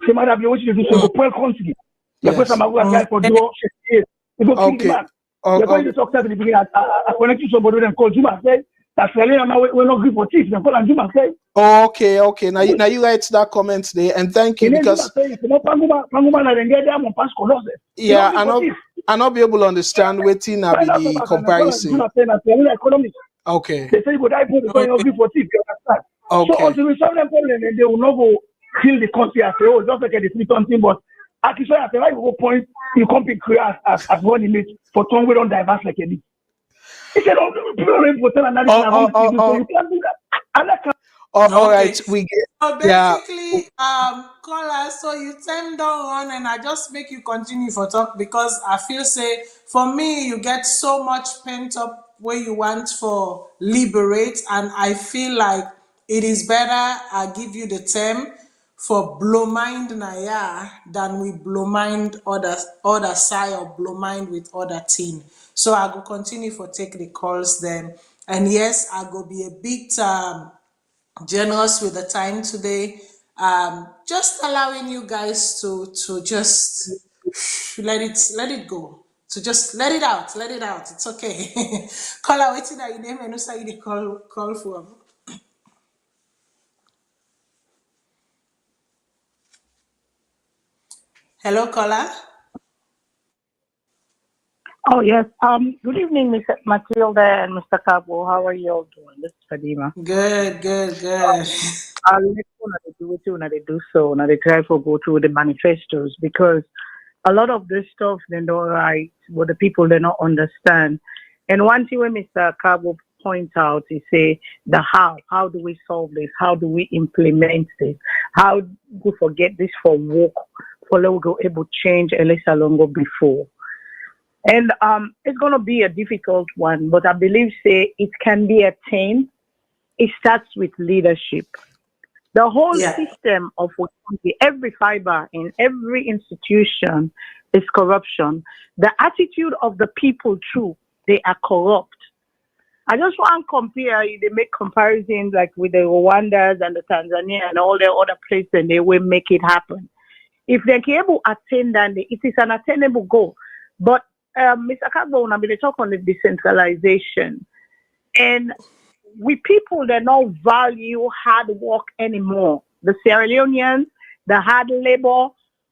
Say madam, you want you to do so. Point country. You put some guy for do years. You go kill the man. You're going to talk to the beginning. I connect you somebody and call Juma say that's we're not good for chief. Then call and Juma say. Okay. Now you write that comment there, and thank you because yeah, I not be able to understand waiting now be the comparison. Okay. They say you go die for not good for chief. You understand? Okay. So until we solve them problem, they will not go kill the country and say, oh, just like the three something, but actually at the right point, you come in Korea as one image for tongue we don't diverse like any. He said, you can't do that. All right, we get So basically, caller, so you time don't run and I just make you continue for talk because I feel say for me you get so much pent up where you want for liberate and I feel like it is better I give you the term for blow mind Naya than we blow mind other side or blow mind with other team. So I go continue for take the calls then. And yes, I go be a bit generous with the time today. Just allowing you guys to just let it go. To just let it out. Let it out. It's okay. Call out waiting that you name and say you call for. Hello, caller. Oh, yes. Good evening, Mr. Matilda and Mr. Cabo. How are you all doing? This is Fadima. Good, good, good. I'll let you know they do what you know they do so. Now they try to go through the manifestos because a lot of this stuff they don't write, but the people they don't understand. And one thing when Mr. Cabo point out, he say the how. How do we solve this? How do we implement this? How do we forget this for work? For let we go able to change at least a longer before. And it's going to be a difficult one, but I believe, say, it can be attained. It starts with leadership. The whole Yeah. system of every fiber in every institution is corruption. The attitude of the people, too, they are corrupt. I just want to compare, they make comparisons like with the Rwandas and the Tanzania and all the other places, and they will make it happen. If they can able to attain that, it is an attainable goal. But Mr. Kagbo, I'm going to talk on the decentralization. And we people that don't value hard work anymore. The Sierra Leoneans, the hard labor,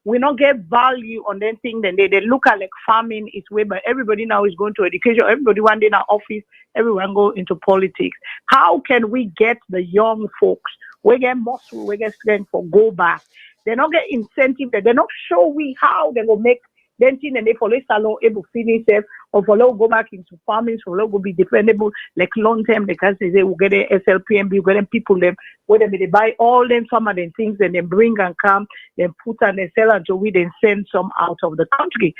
we don't get value on them thing. Then they look at like farming is way, but everybody now is going to education. Everybody one day in our office, everyone go into politics. How can we get the young folks? We get muscle, we get strength for go back. They don't get incentive. They don't show we how they will make then thing and they follow salon able finish self or follow go back into farming, so follow go be dependable like long term because they say we get a SLPMB, we get them people them where they buy all them some of them things and then bring and come, then put and they sell until we then send some out of the country.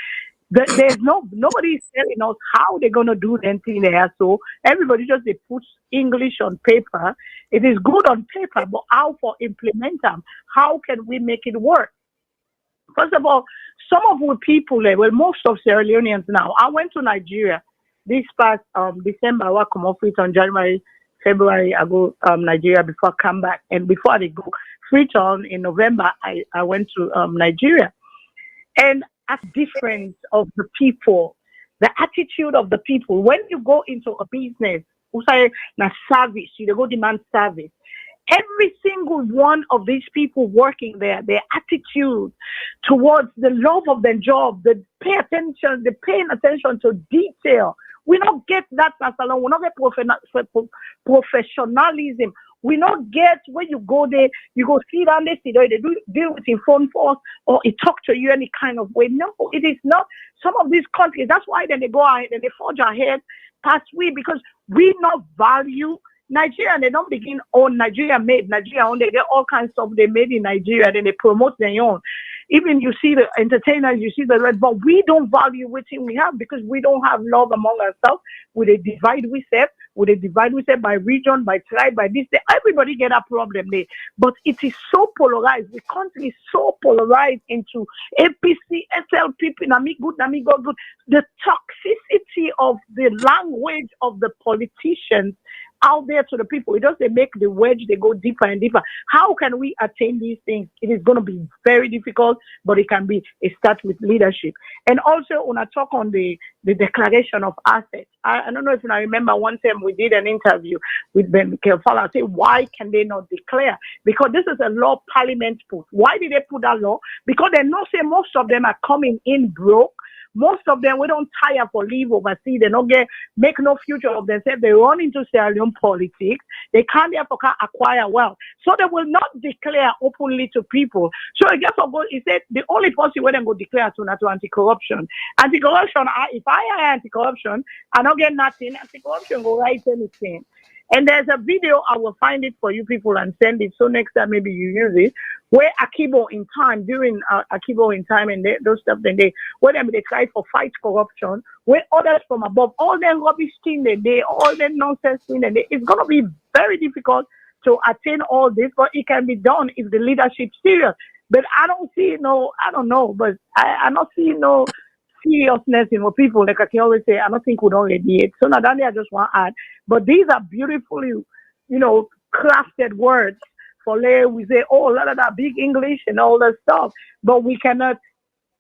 There's nobody is telling us how they're gonna do anything there. So everybody just they put English on paper. It is good on paper, but how for implement them? How can we make it work? First of all, some of the people, well, most of Sierra Leoneans now. I went to Nigeria this past December. I come off it on January, February. I go Nigeria before I come back, and before I go Freetown in November, I went to Nigeria, and a difference of the people, the attitude of the people. When you go into a business, who say na service, you go demand service. Every single one of these people working there, their attitude towards the love of their job, the paying attention to detail. We don't get that as alone. We don't get professionalism. We don't get when you go there, you go sit down there, they do deal with your phone force or it talk to you any kind of way. No, it is not. Some of these countries, that's why then they go ahead and they forge ahead past we because we not value Nigeria, and they don't begin on Nigeria made, Nigeria own. They get all kinds of stuff they made in Nigeria, then they promote their own. Even you see the entertainers, you see the red, but we don't value what we have because we don't have love among ourselves. With a divide we say by region, by tribe, by this. Everybody get a problem there. But it is so polarized. The country is so polarized into APC, SLP, Nami good, Nami God good. The toxicity of the language of the politicians out there to the people. It doesn't make the wedge, they go deeper and deeper. How can we attain these things? It is going to be very difficult, but it can be, it starts with leadership. And also, when I talk on the declaration of assets, I don't know if you remember one time we did an interview with Ben Kelfala. I say, why can they not declare? Because this is a law Parliament put. Why did they put that law? Because they know say most of them are coming in broke. Most of them, we don't tire for leave overseas. They don't make no future of themselves. They run into Sierra Leone politics. They can't therefore acquire wealth. So they will not declare openly to people. So I guess he said the only person where they go declare to anti-corruption. Anti-corruption, if I am anti-corruption, I don't get nothing. Anti-corruption will write anything. And there's a video, I will find it for you people and send it. So next time maybe you use it. Where Akibo in time, during Akibo in time and those stuff, then where they try to fight corruption, where others from above, all them rubbish thing all them nonsense thing, it's going to be very difficult to attain all this, but it can be done if the leadership serious. But I don't see no, I don't know, but I don't see no seriousness in what people, like I can always say, I don't think we don't radiate. So not only I just want to add, but these are beautifully, crafted words for we say, oh, a lot of that big English and all that stuff, but we cannot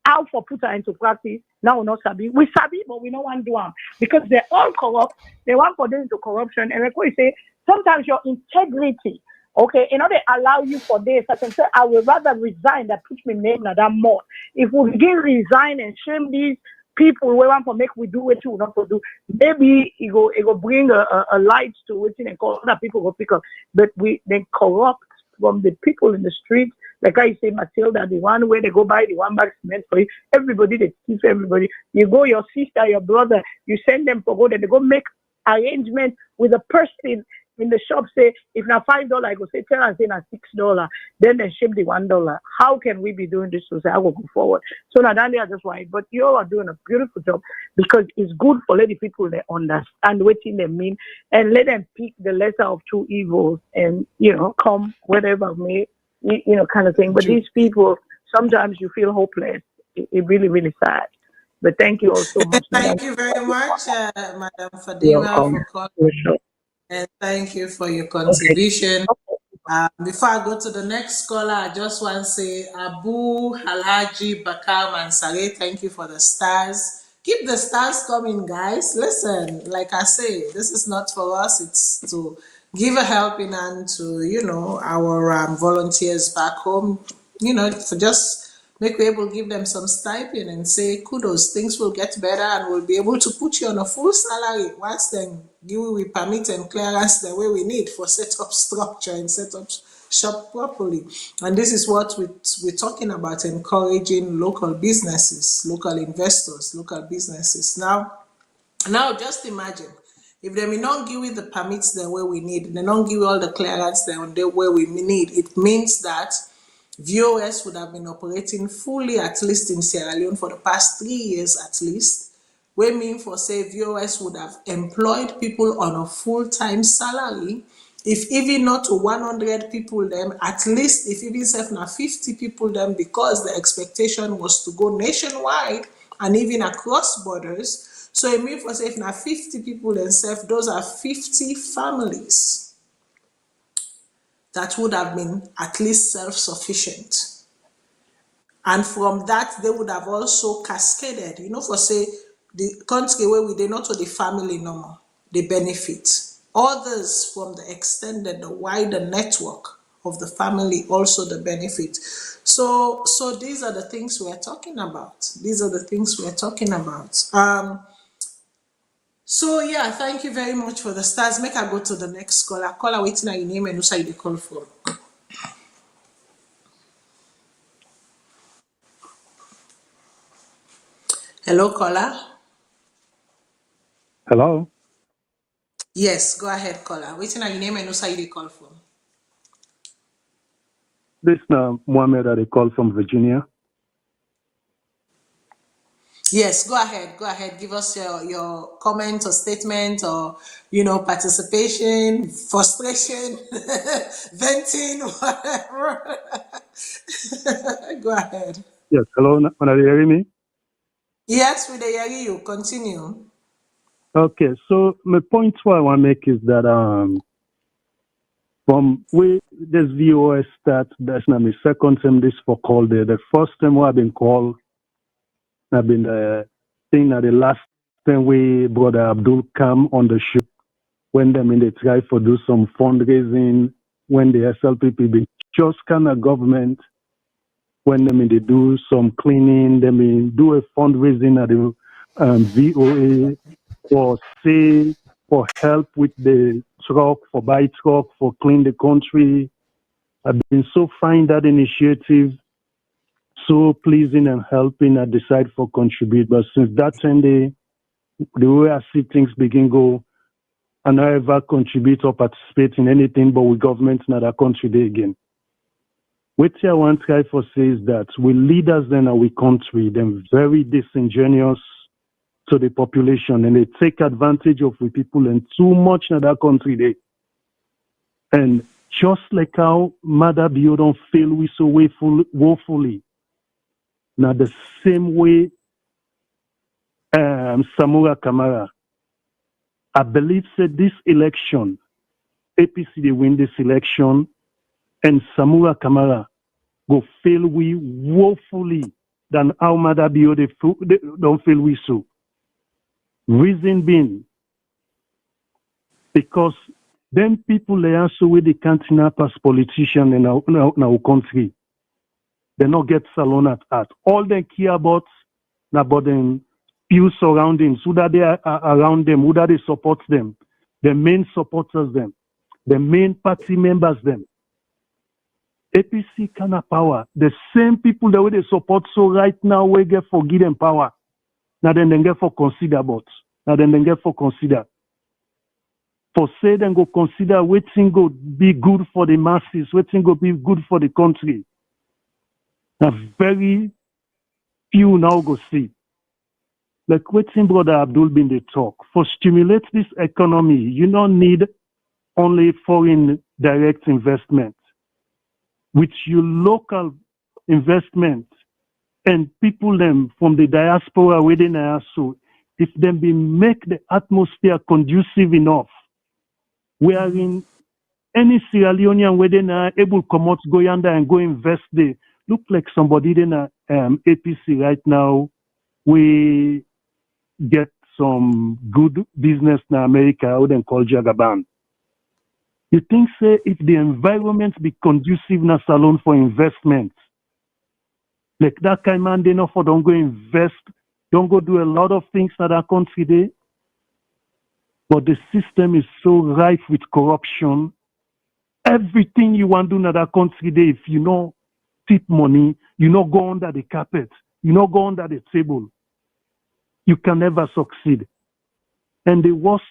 how for put her into practice. Now we not sabi. We sabi, but we don't want to do them because they're all corrupt. They want for them into corruption. And like we say, sometimes your integrity, okay, they allow you for this. I can say, I would rather resign than put my name in that more. If we begin resign and shame these people, we want to make we do what you not to do. Maybe it go bring a light to waiting and call other people go pick up. But they corrupt from the people in the street. Like I say, Matilda, the one where they go buy the one bag cement for you. Everybody, they keep everybody. You go, your sister, your brother, you send them for go there. They go make arrangement with a person in the shop. Say, if now $5, I go say, tell and say now $6. Then they ship the $1. How can we be doing this? So say, I will go forward. So now that's just why. But you all are doing a beautiful job because it's good for let the people they understand what they mean and let them pick the lesser of two evils and come whatever may. Kind of thing. But these people, sometimes you feel hopeless. It really, really sad. But thank you all so much. Thank you very much, Madam You're Fadima, welcome. for calling. And thank you for your contribution. Before I go to the next caller, I just want to say Abu Alhaji Bakar Mansare, thank you for the stars. Keep the stars coming, guys. Listen, like I say, this is not for us. It's to give a helping hand to, our volunteers back home, for just make we able to give them some stipend and say, kudos, things will get better and we'll be able to put you on a full salary once then give we permit and clearance the way we need for set up structure and set up shop properly. And this is what we're talking about, encouraging local businesses, local investors, local businesses. Now just imagine if they may not give you the permits the way we need, they don't give you all the clearance the way we need, it means that VOS would have been operating fully, at least in Sierra Leone, for the past 3 years at least. We mean for say VOS would have employed people on a full-time salary. If even not to 100 people them, at least if even self now 50 people them, because the expectation was to go nationwide and even across borders. So it means for say if now 50 people themselves, those are 50 families that would have been at least self-sufficient. And from that, they would have also cascaded, for say, the country where we did not to the family no more, they benefit. Others from the extended, the wider network of the family also the benefit. So these are the things we are talking about. So yeah, thank you very much for the stars. Make I go to the next caller. Caller waiting at your name and who side they call from. Hello, caller. Hello. Yes, go ahead, caller. Waiting at your name and who side they call from. This is Mohammed that they call from Virginia. Yes, go ahead. Go ahead. Give us your comment or statement or participation, frustration, venting, whatever. Go ahead. Yes, hello. Are you hearing me? Yes, we hear you. Continue. Okay, so my point what I want to make is that from where this VOS start, that's not my second time this for call there. The first time I've been called, I've been saying that the last time we Brother Abdul come on the show when they try for do some fundraising, when the SLPP be just kind of government, when they do some cleaning, they do a fundraising at the VOA for help with the truck, for buy truck, for clean the country. I've been so find that initiative so pleasing and helping. I decide for contribute. But since that time, the way I see things begin go, I never contribute or participate in anything but with government in other country day again. What I want to try for say is that we leaders in our country, them very disingenuous to the population and they take advantage of the people and too much in that country there. And Just like how Mother Bio don't fail we so woefully. Now the same way Samura Kamara, I believe said this election, APC they win this election, and Samura Kamara go fail we woefully than how Mother Bio they don't fail we so. Reason being, because them people they also with the can't as politician in our country. They not get salon at heart. All they care about na about them few surroundings, who that they are around them, who that they support them, the main supporters them, the main party members them. APC kind of power. The same people that they support so right now we get for give them power. Now then they get for consider about. Now then they get for consider. For say then go consider waiting go be good for the masses, waiting go be good for the country. Now very few now go see. Like waiting brother Abdul bin they talk. For stimulate this economy, you don't need only foreign direct investment. With your local investment and people them from the diaspora within also, if them be make the atmosphere conducive enough, wherein any Sierra Leonean where they are able to come out, go yonder and go invest there. Look like somebody in APC right now, we get some good business in America, I wouldn't call Jagaban. You think, say, if the environment be conducive na salon for investment, like that kind of man, they know for don't go invest, don't go do a lot of things that our country there. But the system is so rife with corruption. Everything you want to do in that country there, if you know tip money, you know go under the carpet, you know go under the table, you can never succeed. And the worst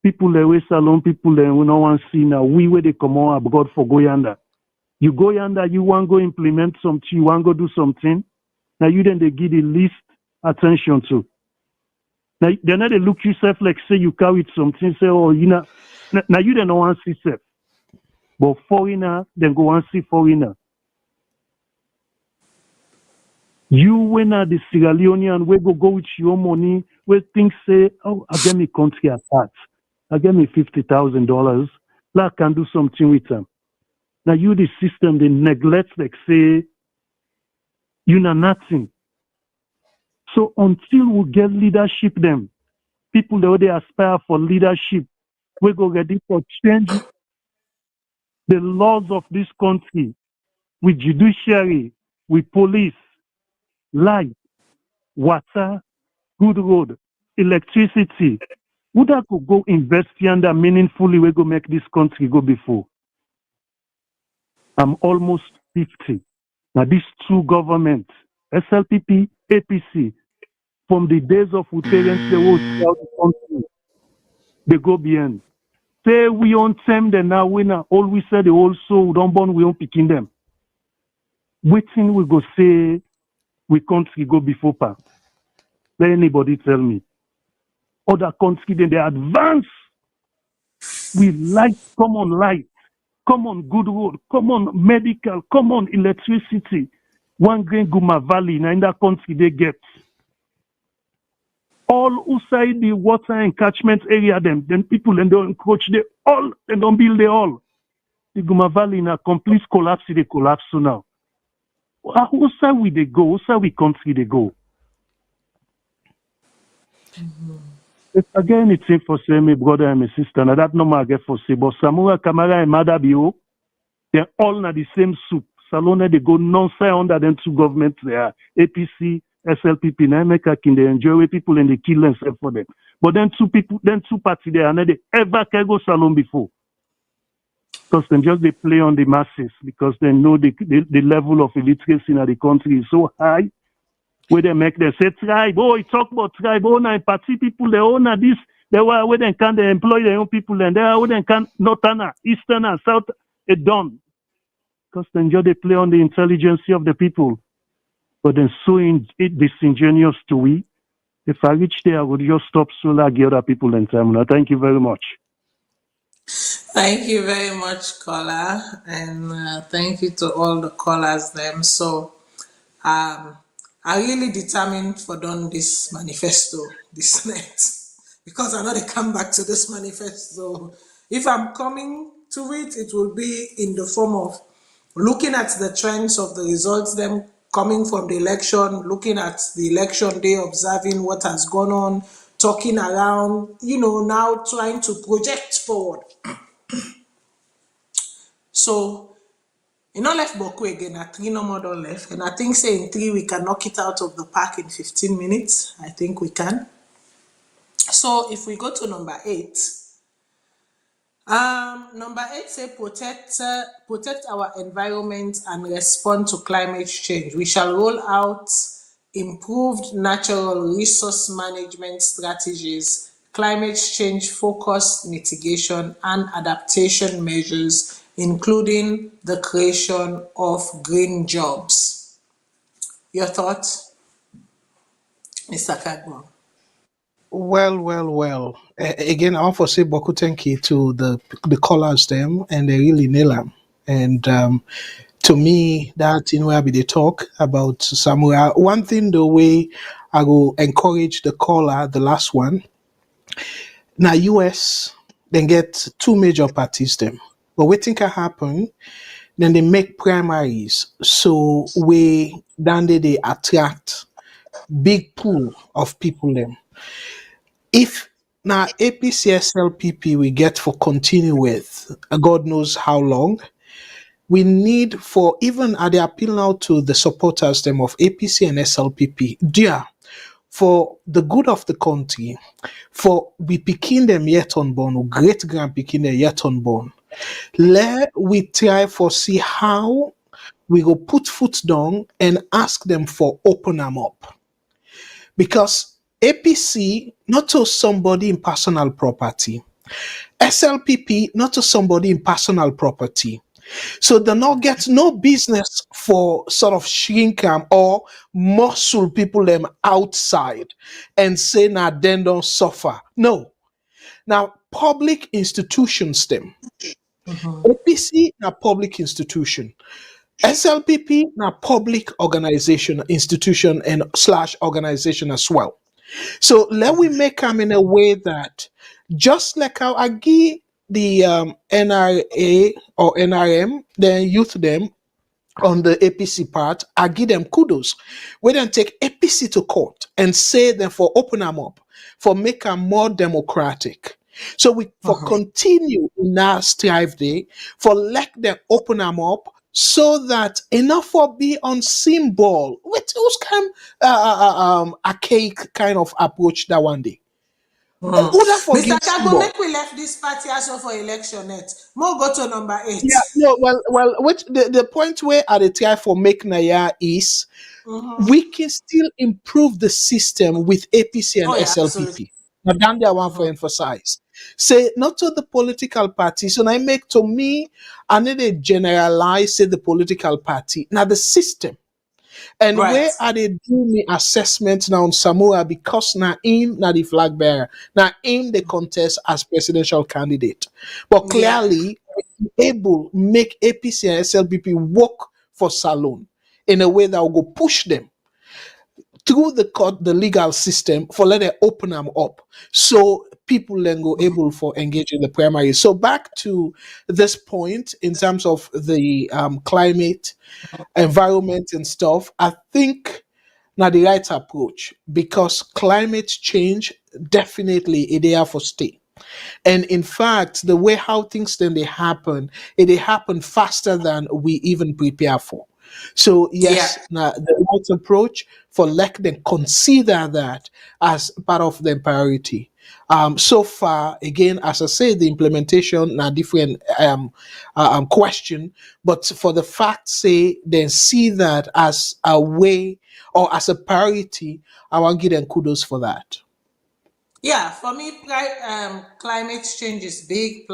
people they way salon people they we no want see now we where they come on abroad for go yonder. You go yonder, you want go implement something, you want go do something. Now you then they give the least attention to. Now they're not they look yourself like say you carry something, say oh you know now you then don't want see self. But foreigner then go and see foreigner. You when are the Sierra Leonean we go with your money, where things say, oh I get me country apart. I get me $50,000. I can do something with them. Now you the system they neglect like say you know nothing. So until we get leadership them, people that they aspire for leadership, we go ready for change the laws of this country with judiciary, with police, light, water, good road, electricity. Would that could go invest yonder meaningfully we go make this country go before? I'm almost 50. Now these two governments, SLPP, APC, from the days of Uterians, they will throughout the country. They go beyond. Say we on them, then now we now all we said they also we don't born, we don't picking them. Waiting we go say we country go before pa. Let anybody tell me. Other country then they advance. We light, come on light, come on good road, come on medical, come on electricity. One grain Guma Valley now in that country they get. All outside the water and catchment area then people and don't encroach they all and don't build they all. The Guma Valley in a complete collapse, they collapse so now. Outside we they go, outside we country they go. Again, it's in for say, my brother and my sister, and that no matter for say, but Samura Kamara and Mother Bio, they're all na the same soup. Salone, they go non-side under them two governments there, APC, SLPP, now make a king, they enjoy people and they kill themselves for them. But then two parties there, and they ever can go salon before. Because then just they play on the masses, because they know the level of illiteracy in the country is so high. Where they make them say tribe, oh, it talk about tribe, oh, now party people, they own this, they were where they can they employ their own people, and they are where they can northerner, easterner, south, it done. Because then just they play on the intelligence of the people. But then so disingenuous to we. If I reach there, I would just stop so like the other people in time. Now, thank you very much. Thank you very much, caller, and thank you to all the callers. Them so um, I really determined for done this manifesto this night because I know they come back to this manifesto. If I'm coming to it, it will be in the form of looking at the trends of the results, them coming from the election, looking at the election day, observing what has gone on, talking around, now trying to project forward. So not left Boku again at 3 no more don't left. And I think say in 3 we can knock it out of the park in 15 minutes. I think we can. So if we go to number 8, number 8 say protect our environment and respond to climate change. We shall roll out improved natural resource management strategies, climate change focused mitigation and adaptation measures, including the creation of green jobs. Your thoughts, Mr. Kagbo? Well. Again, I want to say Boku thank you to the callers them, and they really nail them. And to me, that in where we they talk about Samuel. One thing the way I will encourage the caller, the last one. Now US then get two major parties them. But what think can happen? Then they make primaries. So they attract big pool of people them. If now APC SLPP we get for continue with God knows how long, we need for even at the appeal now to the supporters them of APC and SLPP, dear, for the good of the country, for we picking them yet unborn, or great grand picking them yet unborn. Let we try for see how we go put foot down and ask them for open them up. Because APC, not to somebody in personal property. SLPP, not to somebody in personal property. So they not get no business for sort of shrink them or muscle people them outside and say now then don't suffer. No. Now public institutions them. APC na public institution. SLPP na public organization, institution and slash organization as well. So let we make them in a way that just like how I give the NRA or NRM, then youth them on the APC part, I give them kudos. We then take APC to court and say them for open them up, for make them more democratic. So we for continue in our strive day, for let them open them up so that enough for be on symbol with those kind archaic kind of approach that one day. Who that Mr. forgive Kagbo, symbol? make we left this party also for election net. More go to number 8. Yeah, no, which the point where I the try for make Naya is we can still improve the system with APC and Oh yeah, absolutely. SLPP. Now, down there, I want for emphasize. Say not to the political parties, and I make to me, I need to generalize say the political party. Now the system. And Right. where are they doing the assessment now on Samoa because now him now the flag bearer, now him the contest as presidential candidate. But Yeah. clearly able make APC and SLBP work for Salon in a way that will go push them through the court, the legal system for let them open them up. So people then go able for engage in the primary. So back to this point in terms of the climate, environment and stuff, I think now the right approach because climate change definitely it there for stay. And in fact, the way how things then they happen faster than we even prepare for. So yes, now the right approach for let them consider that as part of their priority. So far, again, as I say, the implementation now different question, but for the fact say then see that as a way or as a priority, I want to give them kudos for that. Yeah, for me, climate change is big.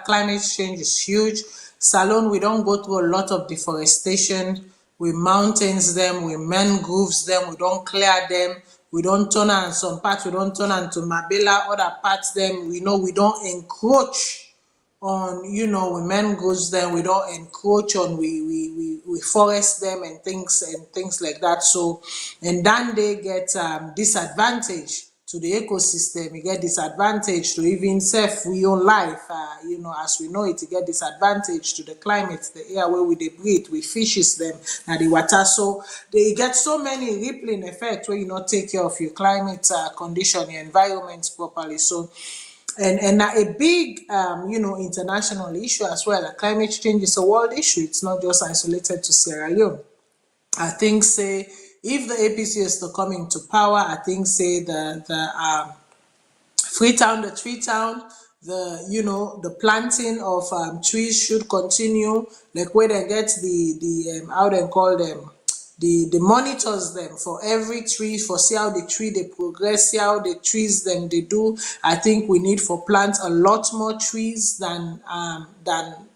Climate change is huge. Salon, we don't go through a lot of deforestation. We mountains them, we mangroves them, we don't clear them. We don't turn on some parts, we don't turn on to Mabela, other parts them, we know we don't encroach on, we mangroves them, we don't encroach on, we forest them and things like that. So, and then they get disadvantage to the ecosystem, you get disadvantage to even self we own life, as we know it, you get disadvantage to the climate, the air where we dey breathe, we fishes them and the water. So they get so many rippling effects where you not take care of your climate condition, your environment properly. So and a big international issue as well. Climate change is a world issue. It's not just isolated to Sierra Leone. I think say if the APC is to come into power, I think say the Freetown, the tree town, the planting of trees should continue. Like where they get the how they call them, the monitors them for every tree, for see how the tree they progress, see how the trees them they do. I think we need for plant a lot more trees than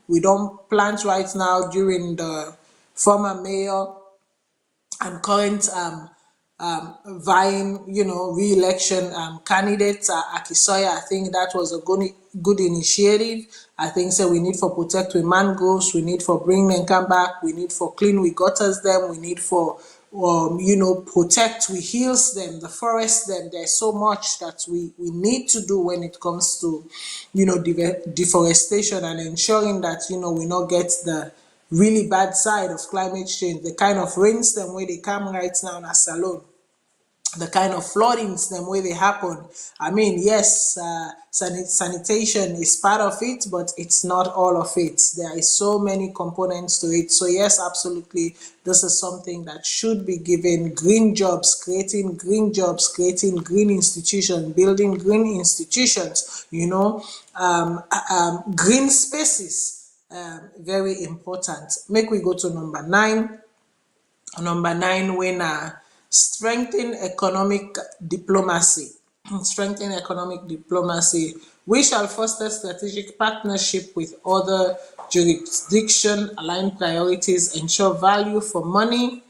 we don't plant right now during the former mayor and current vying, re-election candidate Akisoya. I think that was a good initiative. I think so. We need for protect with mangroves. We need for bring them come back. We need for clean we gutters them. We need for protect we heals them, the forest them. There's so much that we need to do when it comes to deforestation and ensuring that we not get the really bad side of climate change, the kind of rains them where they come right now in Salone, the kind of floodings them where they happen. I mean, yes, sanitation is part of it, but it's not all of it. There is so many components to it. So yes, absolutely, this is something that should be given green jobs, creating green jobs, creating green institutions, building green institutions, green spaces. Very important. Make we go to number 9. Number 9, when strengthen economic diplomacy. Strengthen economic diplomacy. We shall foster strategic partnership with other jurisdictions, align priorities, ensure value for money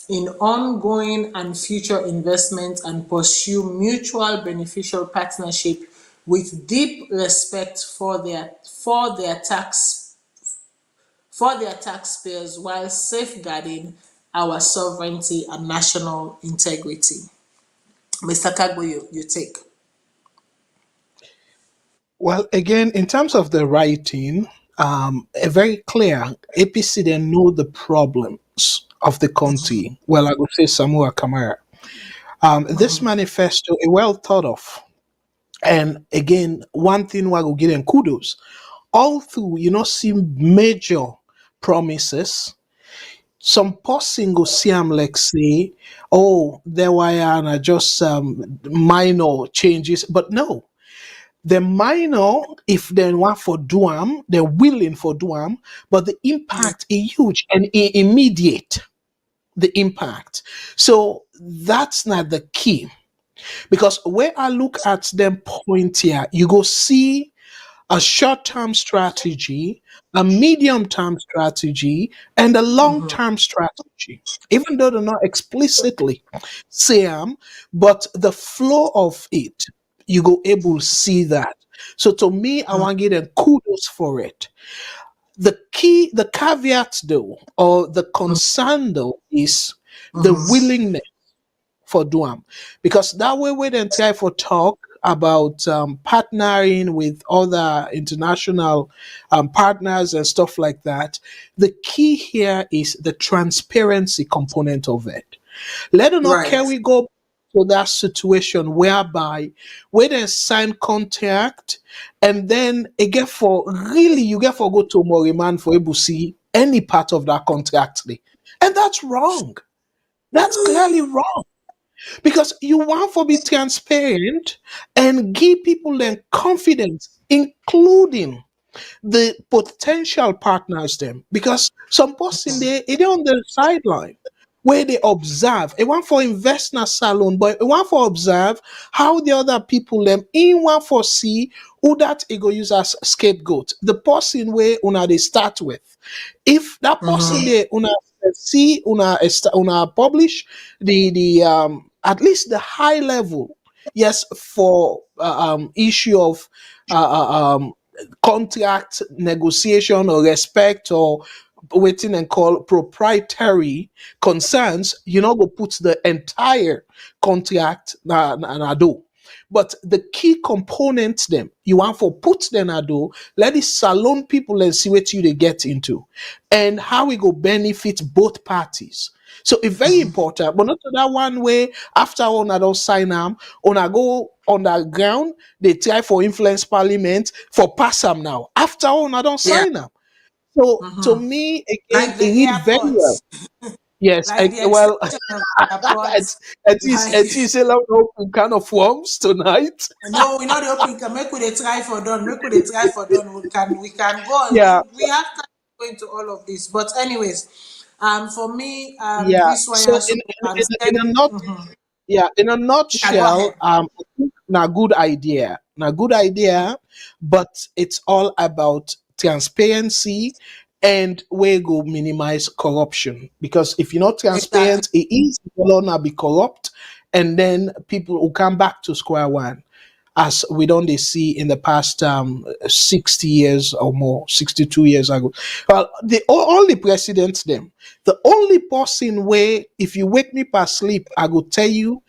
in ongoing and future investments, and pursue mutual beneficial partnership with deep respect for their taxpayers while safeguarding our sovereignty and national integrity. Mr. Kagbo, you take. Well, again, in terms of the writing, a very clear APC they know the problems of the country. Well, I would say Samuel Kamara. This manifesto, a well thought of. And again, one thing I will give them kudos. All through, see major promises. Some person go see am like say, oh, there were just minor changes, but no, the minor, if they want for do am, they're willing for do am, but the impact is huge and immediate. The impact. So that's not the key. Because where I look at them point here, you go see a short-term strategy, a medium-term strategy, and a long-term strategy. Even though they're not explicitly say but the flow of it, you go able to see that. So to me, I want to give them kudos for it. The caveat though, or the concern though, is the willingness for Duam. Because that way we then try for talk about partnering with other international partners and stuff like that. The key here is the transparency component of it. Let us not can we go to that situation whereby we then sign contract and then again for really you get for go to Moriman for able to see any part of that contract. And that's wrong. That's clearly wrong. Because you want to be transparent and give people then confidence, including the potential partners them. Because some person they on the sideline where they observe. They want for invest in a salon, but they want for observe how the other people them in want for see who that ego use as scapegoat. The person where una they start with. If that person they una see una publish the at least the high level, yes, for issue of contract negotiation or respect or waiting and call proprietary concerns, you know, go put the entire contract na do. But the key components them you want for put them na do, let the salon people and see what you they get into and how we go benefit both parties. So it's very important, but not to that one way after on I don't sign them, on I go underground, they try for influence parliament for pass them now. After on I don't Yeah. sign them. So to me, again, Like it the read very well. airports, Yes, like the well, extension of the airports. it Like is a lot of kind of forms tonight. no, we not the open. Make we dey try for done. Make we dey try for done. We can go on. Yeah, We have time to go into all of this. But anyways, for me, yeah. this one So also I'm in a saying. not yeah, in a Yeah, go nutshell, ahead. I think na good idea, but it's all about transparency and we go minimize corruption. Because if you're not Exactly. transparent, it is gonna be corrupt, and then people will come back to square one, as we don't they see in the past 60 years or more, 62 years ago. Well, all the presidents them, the only person where if you wake me past sleep, I will tell you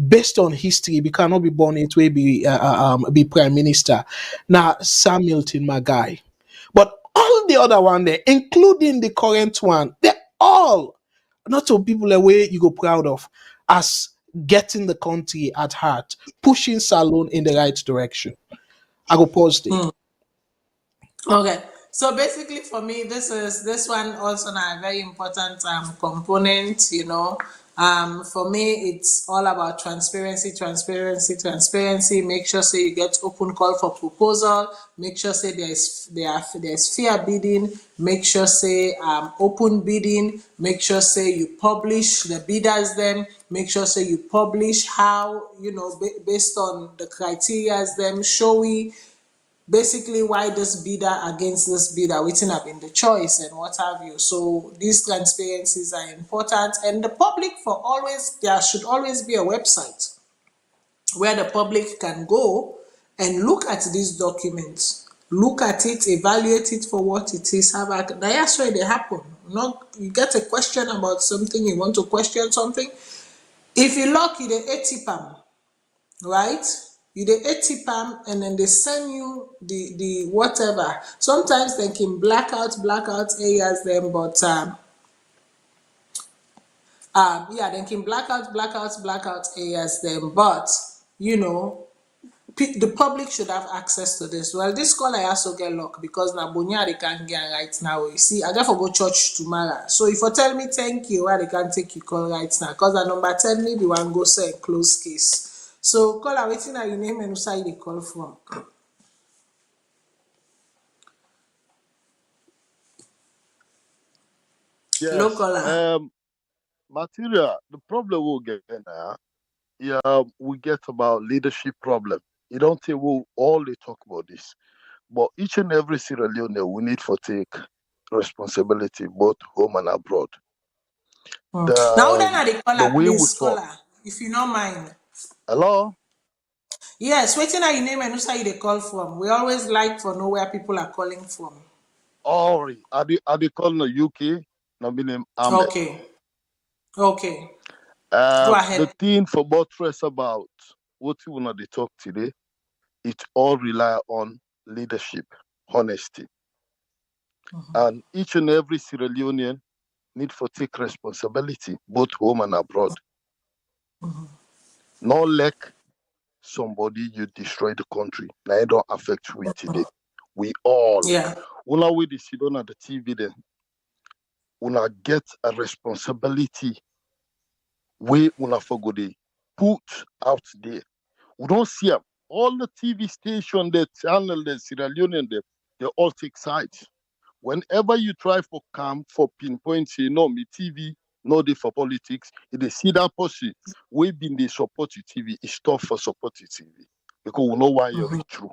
based on history, we cannot be born it will be prime minister. Now Sam Milton, my guy. But all the other one there, including the current one, they're all not some people away you go proud of as getting the country at heart, pushing Salon in the right direction. I go pause there. Okay. So basically for me this one also a very important component, For me it's all about transparency. Make sure say you get open call for proposal, make sure say there's fair bidding, make sure say open bidding, make sure say you publish the bidders them, make sure say you publish how, based on the criterias them, showy basically why this bidder against this bidder, waiting up in the choice and what have you. So these transparencies are important, and the public there should always be a website where the public can go and look at these documents, look at it, evaluate it for what it is. That's why they happen. Not you get a question about something, you want to question something. If you lock it, the ATPAM, right? You dey ATPAM and then they send you the whatever. Sometimes they can blackout areas them, but yeah, they can blackout areas them, but you know the public should have access to this. Well, this call I also get luck because na Bonya they can get right now. You see, I got for go church tomorrow. So if you tell me thank you, why they can't take you call right now? Because the number tell me the one go say close case. So call her waiting at your name and who say they call from. Hello, Yes. caller. Material. The problem we'll get now, yeah, we get about leadership problem. You don't think we'll all they talk about this, but each and every Sierra Leone we need for take responsibility both home and abroad. Now then The are the the caller, way we please, talk. caller, if you don't mind. Hello. Yes, waiting at your name and who say they call from. We always like to know where people are calling from. Ori. Are they calling the UK? No, my name Ahmed. Okay. Go The ahead. thing for buttress about what you wanna they talk today, it all rely on leadership, honesty. And each and every Sierra Leonean need for take responsibility, both home and abroad. No like somebody you destroy the country. Now it don't affect we today. We all Yeah. una we the sit on at the TV then una get a responsibility we una for go dey put out there. We don't see them. All the TV station, the channel, the Sierra Leonean, they all take sides. Whenever you try for pinpoint, say no, me TV, no day for politics, if they see that person, we been they support your TV, it's tough for support your TV. Because we know why you're true.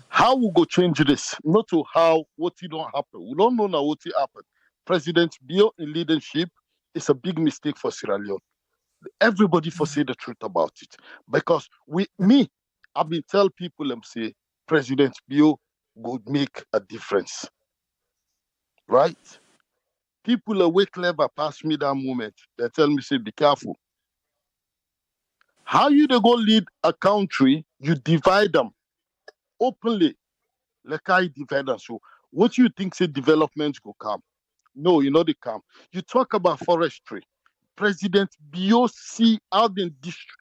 How we go change this? Not to how what it don't happen. We don't know now what it happened. President Bill in leadership is a big mistake for Sierra Leone. Everybody for say the truth about it. Because I've been tell people say President Bio would make a difference, right? People are way clever past me that moment. They tell me, say, be careful. How you they go lead a country? You divide them openly. Like I divide them. So what you think say development go come? No, you know they come. You talk about forestry. President Bio see how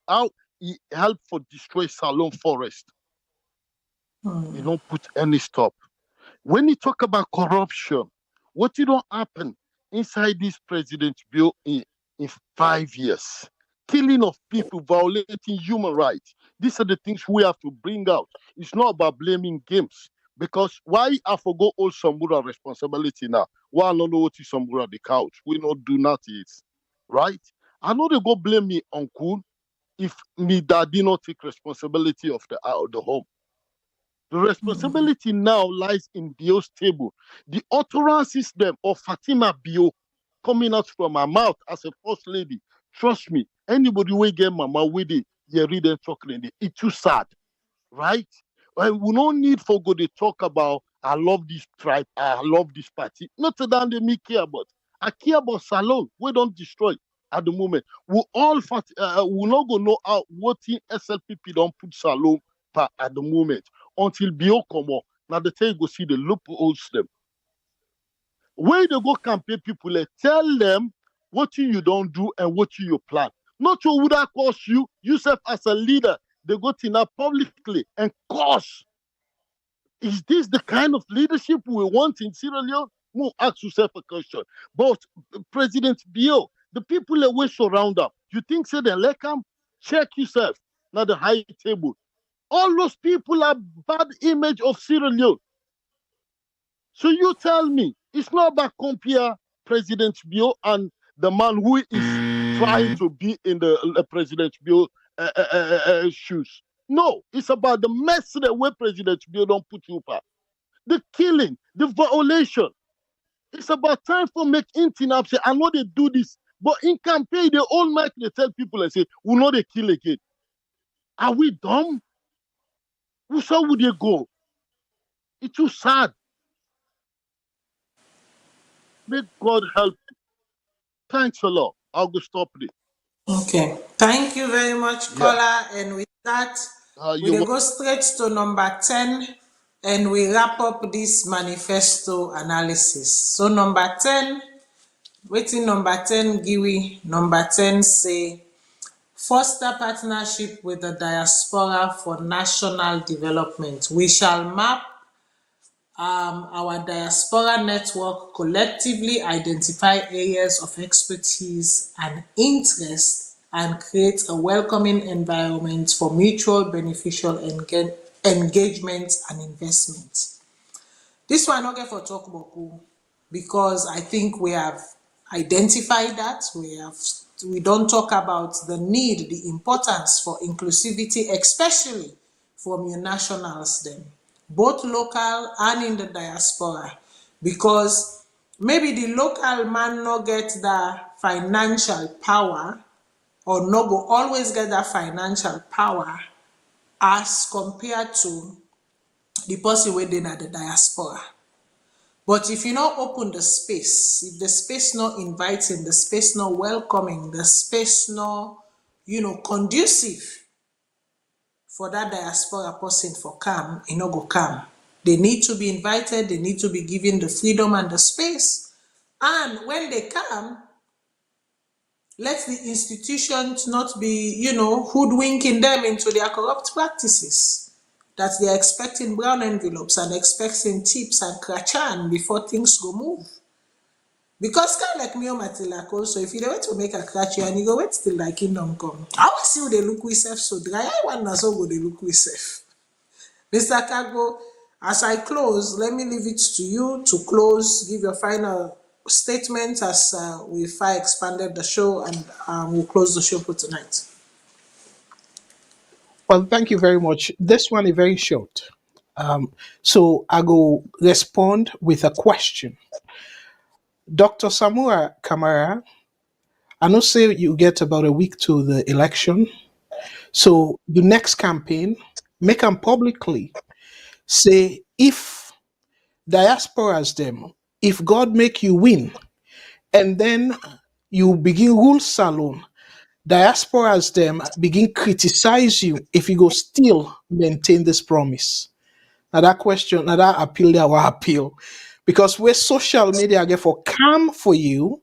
how he helped for destroy Salon forest. You don't put any stop. When you talk about corruption, what you don't happen inside this president bill in 5 years? Killing of people, violating human rights. These are the things we have to bring out. It's not about blaming games. Because why I forgot all Sambura responsibility now? Why I don't know what is Sambura the couch? We not do nothing, right? I know they go blame me uncle if me daddy not take responsibility of the home. The responsibility now lies in Bio's table. The utterance system of Fatima Bio coming out from her mouth as a first lady. Trust me, anybody will get mama with it, you read them talking, it's too sad, right? And we don't need for go to talk about I love this tribe, I love this party. Not that they me care about. I care about Salon. We don't destroy at the moment. We all we not gonna know how what in SLPP don't put Salon at the moment until Bio come up. Now the time you go see the loopholes them. Where they go campaign people, tell them what you don't do and what you plan. Not what would that cost you, yourself as a leader, they go to now publicly and cost. Is this the kind of leadership we want in Sierra Leone? No, ask yourself a question. But President Bio, the people that we surround them, you think say they like them? Check yourself. Now the high table. All those people are bad image of Sierra Leone. So you tell me, it's not about compare President Bio and the man who is trying to be in the President Bio shoes. No, it's about the mess that where President Bio don't put you up. The killing, the violation. It's about time for make Intinap say, I know they do this, but in campaign, they all make they tell people and say, we know they kill again. Are we dumb? How would they go? It's too sad. May God help you. Thanks a lot. I'll go stop it. Okay. Thank you very much, Yeah. caller. And with that, we You will go straight to number 10 and we wrap up this manifesto analysis. So number 10, waiting number 10, Giwi, number 10 say, foster partnership with the diaspora for national development. We shall map our diaspora network, collectively identify areas of expertise and interest, and create a welcoming environment for mutual beneficial engagement and investment. This one I not get for talk about because I think we have identified that we don't talk about the need, the importance for inclusivity, especially from your nationals them, both local and in the diaspora, because maybe the local man not get the financial power or no go always get that financial power as compared to the person within at the diaspora. But if you not open the space, if the space not inviting, the space not welcoming, the space not, conducive for that diaspora person for come, it not go come. They need to be invited, they need to be given the freedom and the space. And when they come, let the institutions not be, hoodwinking them into their corrupt practices. That they're expecting brown envelopes and expecting tips and krachan before things go move. Because kind like me or Matilak also, if you don't wait to make a crash and you go wait till the kingdom come. I will see how they look with self so dry. I want to so go they look with self. Mr. Kago, as I close, let me leave it to you to close, give your final statement as we far expanded the show, and we'll close the show for tonight. Well, thank you very much. This one is very short. So I go respond with a question. Dr. Samura Kamara, I know say you get about a week to the election. So the next campaign, make them publicly say if diasporas them, if God make you win, and then you begin rule salon, diasporas them begin criticize you if you go still maintain this promise. Now that question, now that appeal, there will appeal. Because where social media get for calm for you,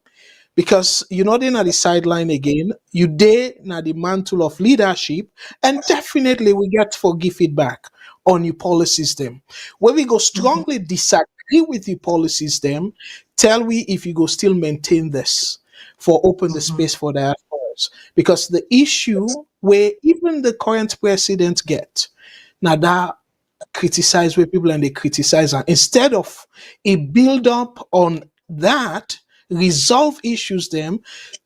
because you're not in at the sideline again, you there now the mantle of leadership, and definitely we get for give feedback on your policies them. Where we go strongly disagree with the policies them, tell we if you go still maintain this for open the space for diasporas. Because the issue where even the current president get now that criticize where people and they criticize and instead of a build up on that, resolve issues them,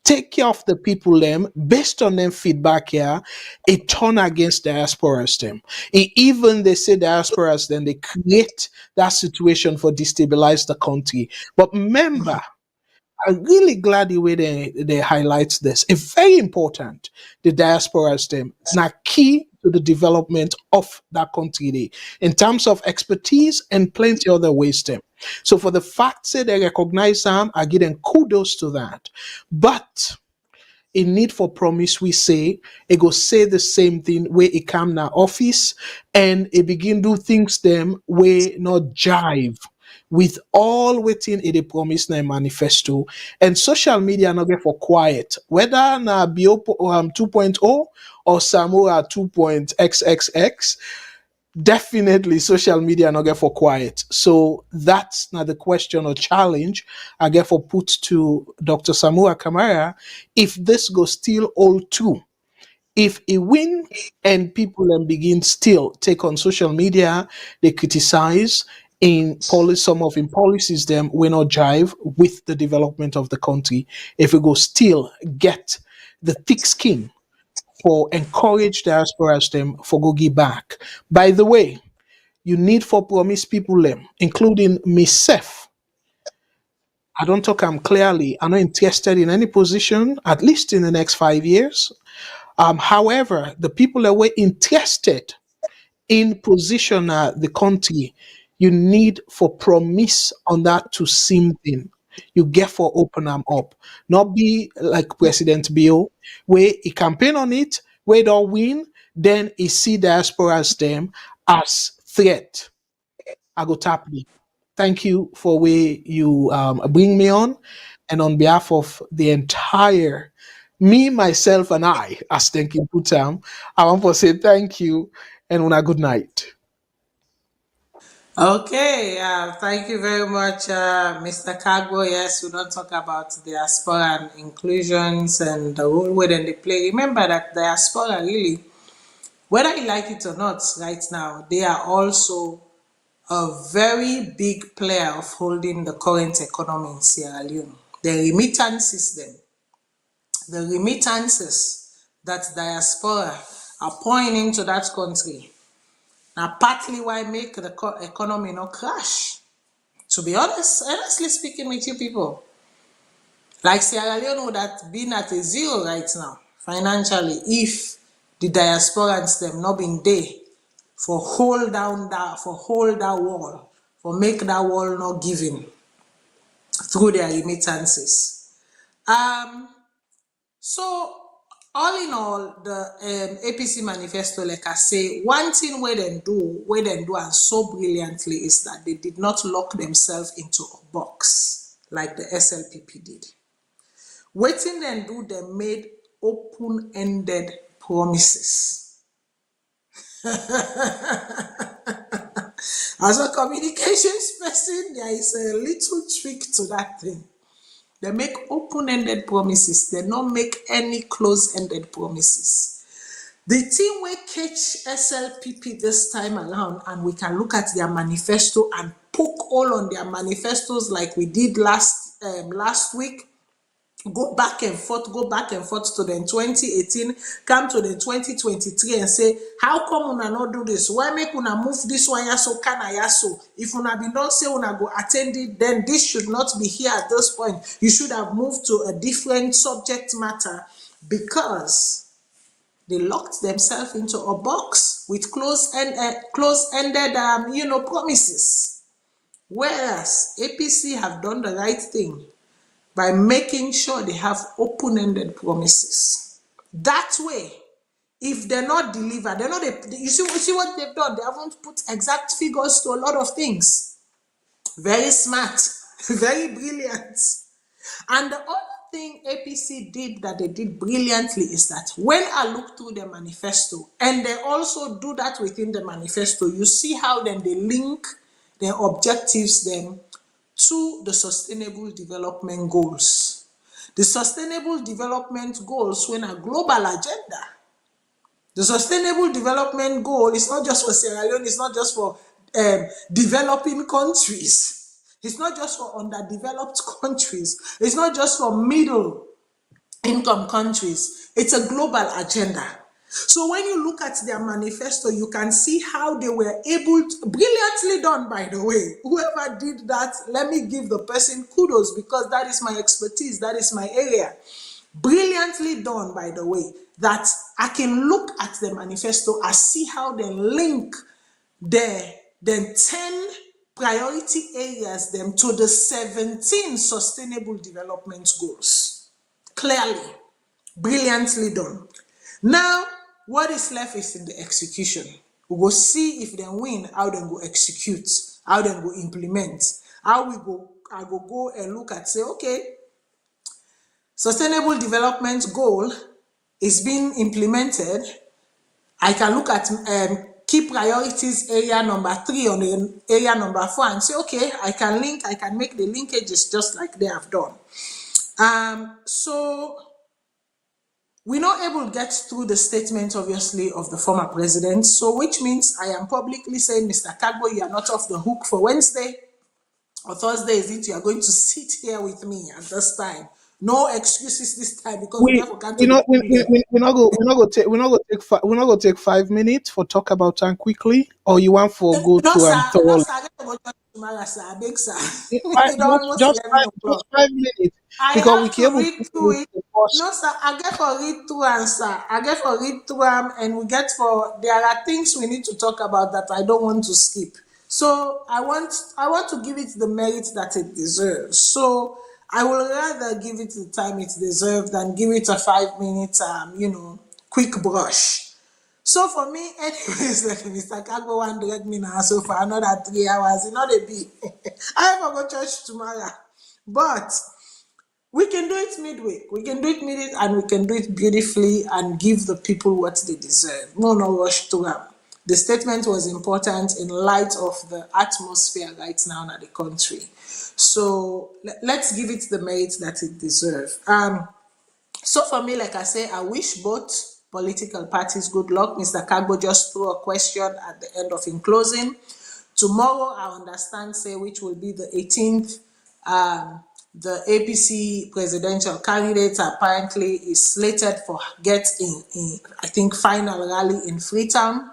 take care of the people them based on them feedback here, it turn against diasporas them. Even they say diasporas then they create that situation for destabilize the country. But remember, I'm really glad the way they highlight this. It's very important. The diaspora stem now key to the development of that country dey, in terms of expertise and plenty other ways them. So for the fact that they recognize them, I give them kudos to that. But in need for promise, we say it go say the same thing where it come now office and it begin do things them where not jive with all waiting in the promise na manifesto, and social media not get for quiet whether na bio 2.0 or Samoa 2.xxx. Definitely social media not get for quiet. So that's not the question or challenge I get for put to Dr. Samua Kamara. If this goes still all true, if it win and people then begin still take on social media, they criticize in policy, some of in policies them will not jive with the development of the country. If we go still get the thick skin for encourage diasporas them for go give back. By the way, you need for promise people them, including myself. I don't talk I'm clearly. I'm not interested in any position, at least in the next 5 years. However, the people that were interested in position the country, you need for promise on that to seem in. You get for open them up. Not be like President Bill, where he campaign on it, where don't win, then he see diasporas them as threat. I go tap me. Thank you for where you bring me on, and on behalf of the entire me, myself, and I, as thanking Putam, I want to say thank you and una good night. Okay, thank you very much, Mr. Cargo. Yes, we don't talk about diaspora and inclusions and the role where they play. Remember that diaspora really, whether you like it or not, right now, they are also a very big player of holding the current economy in Sierra Leone. The remittances that diaspora are pouring into that country now partly why make the economy not crash. To be honest, honestly speaking with you people, like Sierra Leone would have been at a zero right now financially if the diasporans them not been there for hold that wall, for make that wall not giving through their remittances. So all in all, the APC manifesto, like I say, one thing where they do and so brilliantly is that they did not lock themselves into a box like the SLPP did. Waiting then do, they made open-ended promises. As a communications person, there is a little trick to that thing. They make open-ended promises. They don't make any close-ended promises. The thing will catch SLPP this time around, and we can look at their manifesto and poke all on their manifestos like we did last week. Go back and forth to the 2018, come to the 2023 and say, how come una not do this? Why make una move this one yaso kana yaso? If una be not say una go attend it, then this should not be here at this point. You should have moved to a different subject matter, because They locked themselves into a box with close-ended, promises. Whereas APC have done the right thing by making sure they have open-ended promises. That way, if they're not delivered, they're not. You see what they've done? They haven't put exact figures to a lot of things. Very smart, very brilliant. And the other thing APC did that they did brilliantly is that when I look through the manifesto, and they also do that within the manifesto, you see how then they link their objectives then to the sustainable development goals. The sustainable development goals when a global agenda. The sustainable development goal is not just for Sierra Leone, it's not just for developing countries. It's not just for underdeveloped countries. It's not just for middle income countries. It's a global agenda. So when you look at their manifesto, you can see how they were able to, brilliantly done, by the way. Whoever did that, let me give the person kudos, because that is my expertise, that is my area. Brilliantly done, by the way, that I can look at the manifesto and see how they link the 10 priority areas them to the 17 sustainable development goals. Clearly, brilliantly done. Now, what is left is in the execution. We go see if they win, how they go execute, how they go implement, how I go and look at, say, okay, sustainable development goal is being implemented. I can look at key priorities area number 3 on the area number 4 and say, okay, I can make the linkages just like they have done. So we're not able to get through the statement, obviously, of the former president. So which means I am publicly saying, Mr. Kagbo, you are not off the hook for Wednesday or Thursday. Is it you are going to sit here with me at this time? No excuses this time, because we never can we're not go take 5 minutes for talk about time quickly, or you want for go No, through sir. and No, thoroughly. sir. I get to go to tomorrow, sir. I beg, sir. Five- It's almost just 11 o'clock. just 5 minutes, I because we have can to able read to through do it. the first. No, sir, I get for read through and sir. I get for read through and we get for there are things we need to talk about that I don't want to skip. So I want to give it the merit that it deserves. So I will rather give it the time it deserves than give it a 5 minute quick brush. So for me, anyways, like Mr. Kagbo one direct me now, so for another 3 hours, it's not a big. I have to go church tomorrow. But we can do it midweek. We can do it midweek and we can do it beautifully and give the people what they deserve. No rush to them. The statement was important in light of the atmosphere right now in the country. So let's give it the merit that it deserves. So for me, like I say, I wish both political parties good luck. Mr. Kagbo just threw a question at the end of in closing. Tomorrow, I understand, say, which will be the 18th, the APC presidential candidate apparently is slated for get in I think, final rally in Freetown.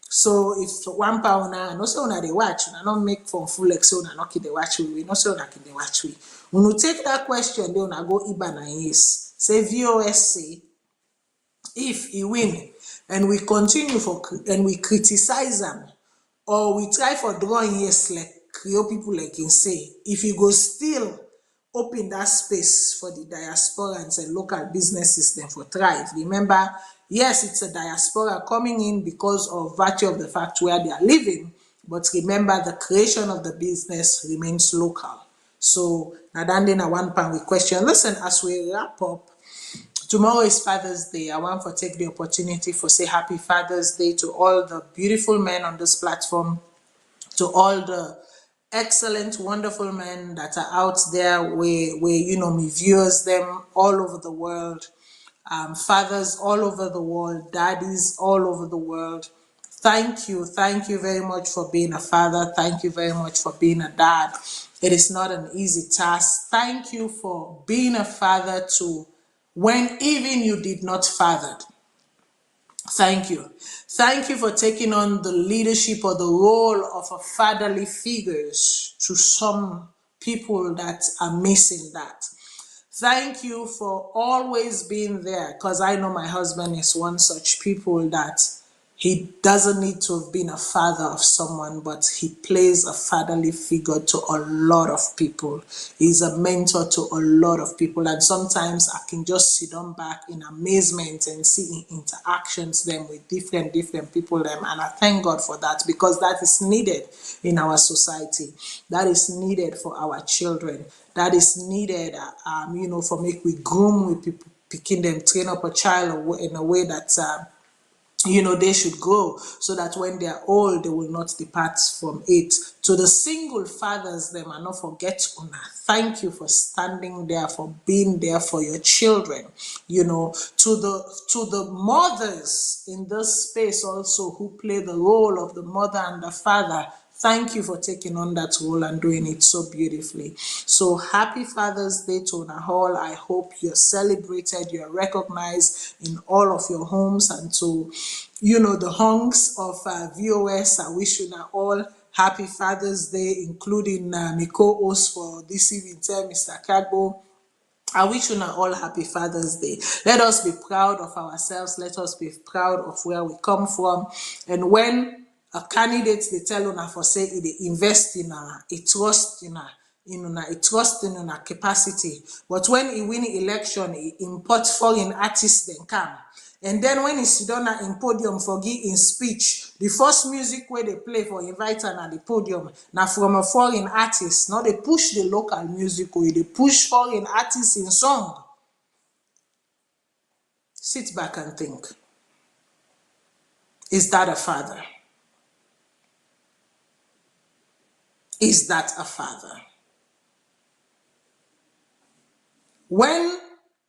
So if one pound no say una dey watch, una not make for full like so una not keep the watch we no say una keep the watch we. When you take that question, then una go Iban and yes. Say VOS say if he win and we continue and we criticize him or we try for drawing yes like Creole people like him say, if he go still open that space for the diasporans and local businesses then for thrive. Remember, yes, it's a diaspora coming in because of virtue of the fact where they are living, but remember the creation of the business remains local. So Nadande na one pound we question. Listen, as we wrap up, tomorrow is Father's Day. I want to take the opportunity for say Happy Father's Day to all the beautiful men on this platform, to all the excellent, wonderful men that are out there where me viewers them all over the world, fathers all over the world, daddies all over the world. Thank you very much for being a father. Thank you very much for being a dad. It is not an easy task. Thank you for being a father to when even you did not father. Thank you. Thank you for taking on the leadership or the role of a fatherly figures to some people that are missing that. Thank you for always being there, because I know my husband is one such people that he doesn't need to have been a father of someone, but he plays a fatherly figure to a lot of people. He's a mentor to a lot of people, and sometimes I can just sit on back in amazement and see interactions them with different people them, and I thank God for that, because that is needed in our society. That is needed for our children. That is needed, for make we groom with people, picking them, train up a child in a way that they should grow, so that when they are old, they will not depart from it. To the single fathers, them and not forget una. Thank you for standing there, for being there for your children. To the mothers in this space also, who play the role of the mother and the father. Thank you for taking on that role and doing it so beautifully. So happy Father's Day to una all. I hope you're celebrated, you're recognized in all of your homes, and to, the hunks of VOS, I wish you all happy Father's Day, including my co-host for this evening, Mr. Kagbo. I wish you all happy Father's Day. Let us be proud of ourselves. Let us be proud of where we come from. And when a candidate, they tell una for say they invest in a trust in a capacity. But when he win election, he import foreign artists then come. And then when he sit down in podium for give in speech, the first music where they play for invite at the podium now from a foreign artist. Now they push the local music, or they push foreign artists in song. Sit back and think. Is that a father? Is that a father? When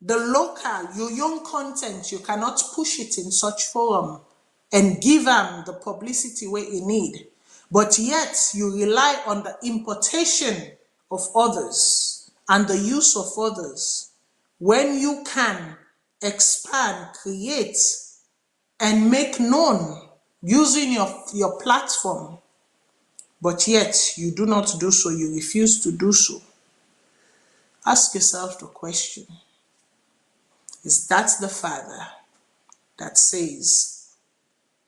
the local, your young content, you cannot push it in such forum and give them the publicity where you need, but yet you rely on the importation of others and the use of others, when you can expand, create, and make known using your platform, but yet you do not do so, you refuse to do so. Ask yourself the question, is that the father that says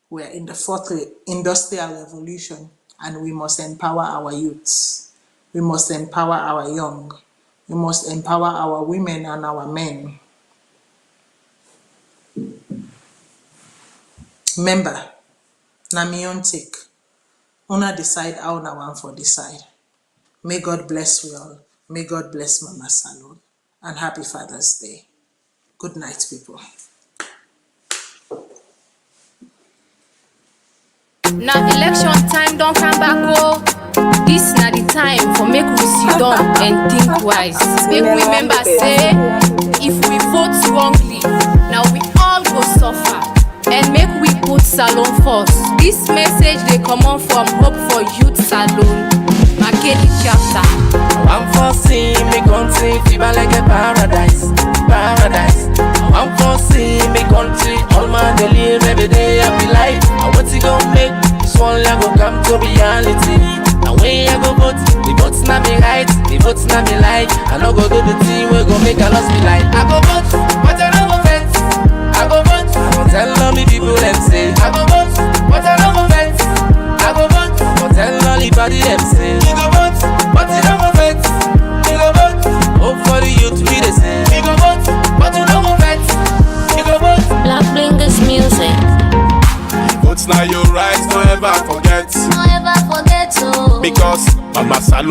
we're in the fourth industrial revolution and we must empower our youths, we must empower our young, we must empower our women and our men? Remember, na me own take. Una decide how una want for decide. May God bless we all. May God bless Mama Salon. And happy Father's Day. Good night, people. Now election time don't come back, oh. This na the time for make we sit down and think wise. Make we remember say, if we vote wrongly, now we all go suffer. And make we put Salon first. This message they come on from Hope for Youth Salon, Makeni chapter. I'm foresee me country fever like a paradise, paradise. I'm foresee me country, all man they live every day happy life. And what's it gonna make this one life go come to reality? Now when I go vote, the votes not be right, the votes not be like. I no go do the thing we go make a loss be like. I go vote, but I no go fence. I go vote, I go tell all the people them say. I go vote, but I no go fence. I go vote, I go tell all the body them say. You go vote, but you no go fence. You go vote, hope for the youth we they say. You go vote, but you no go fence. You go vote. Black Blingers music. Votes now your rights, don't ever forget. Don't ever forget to. Because Mama Salon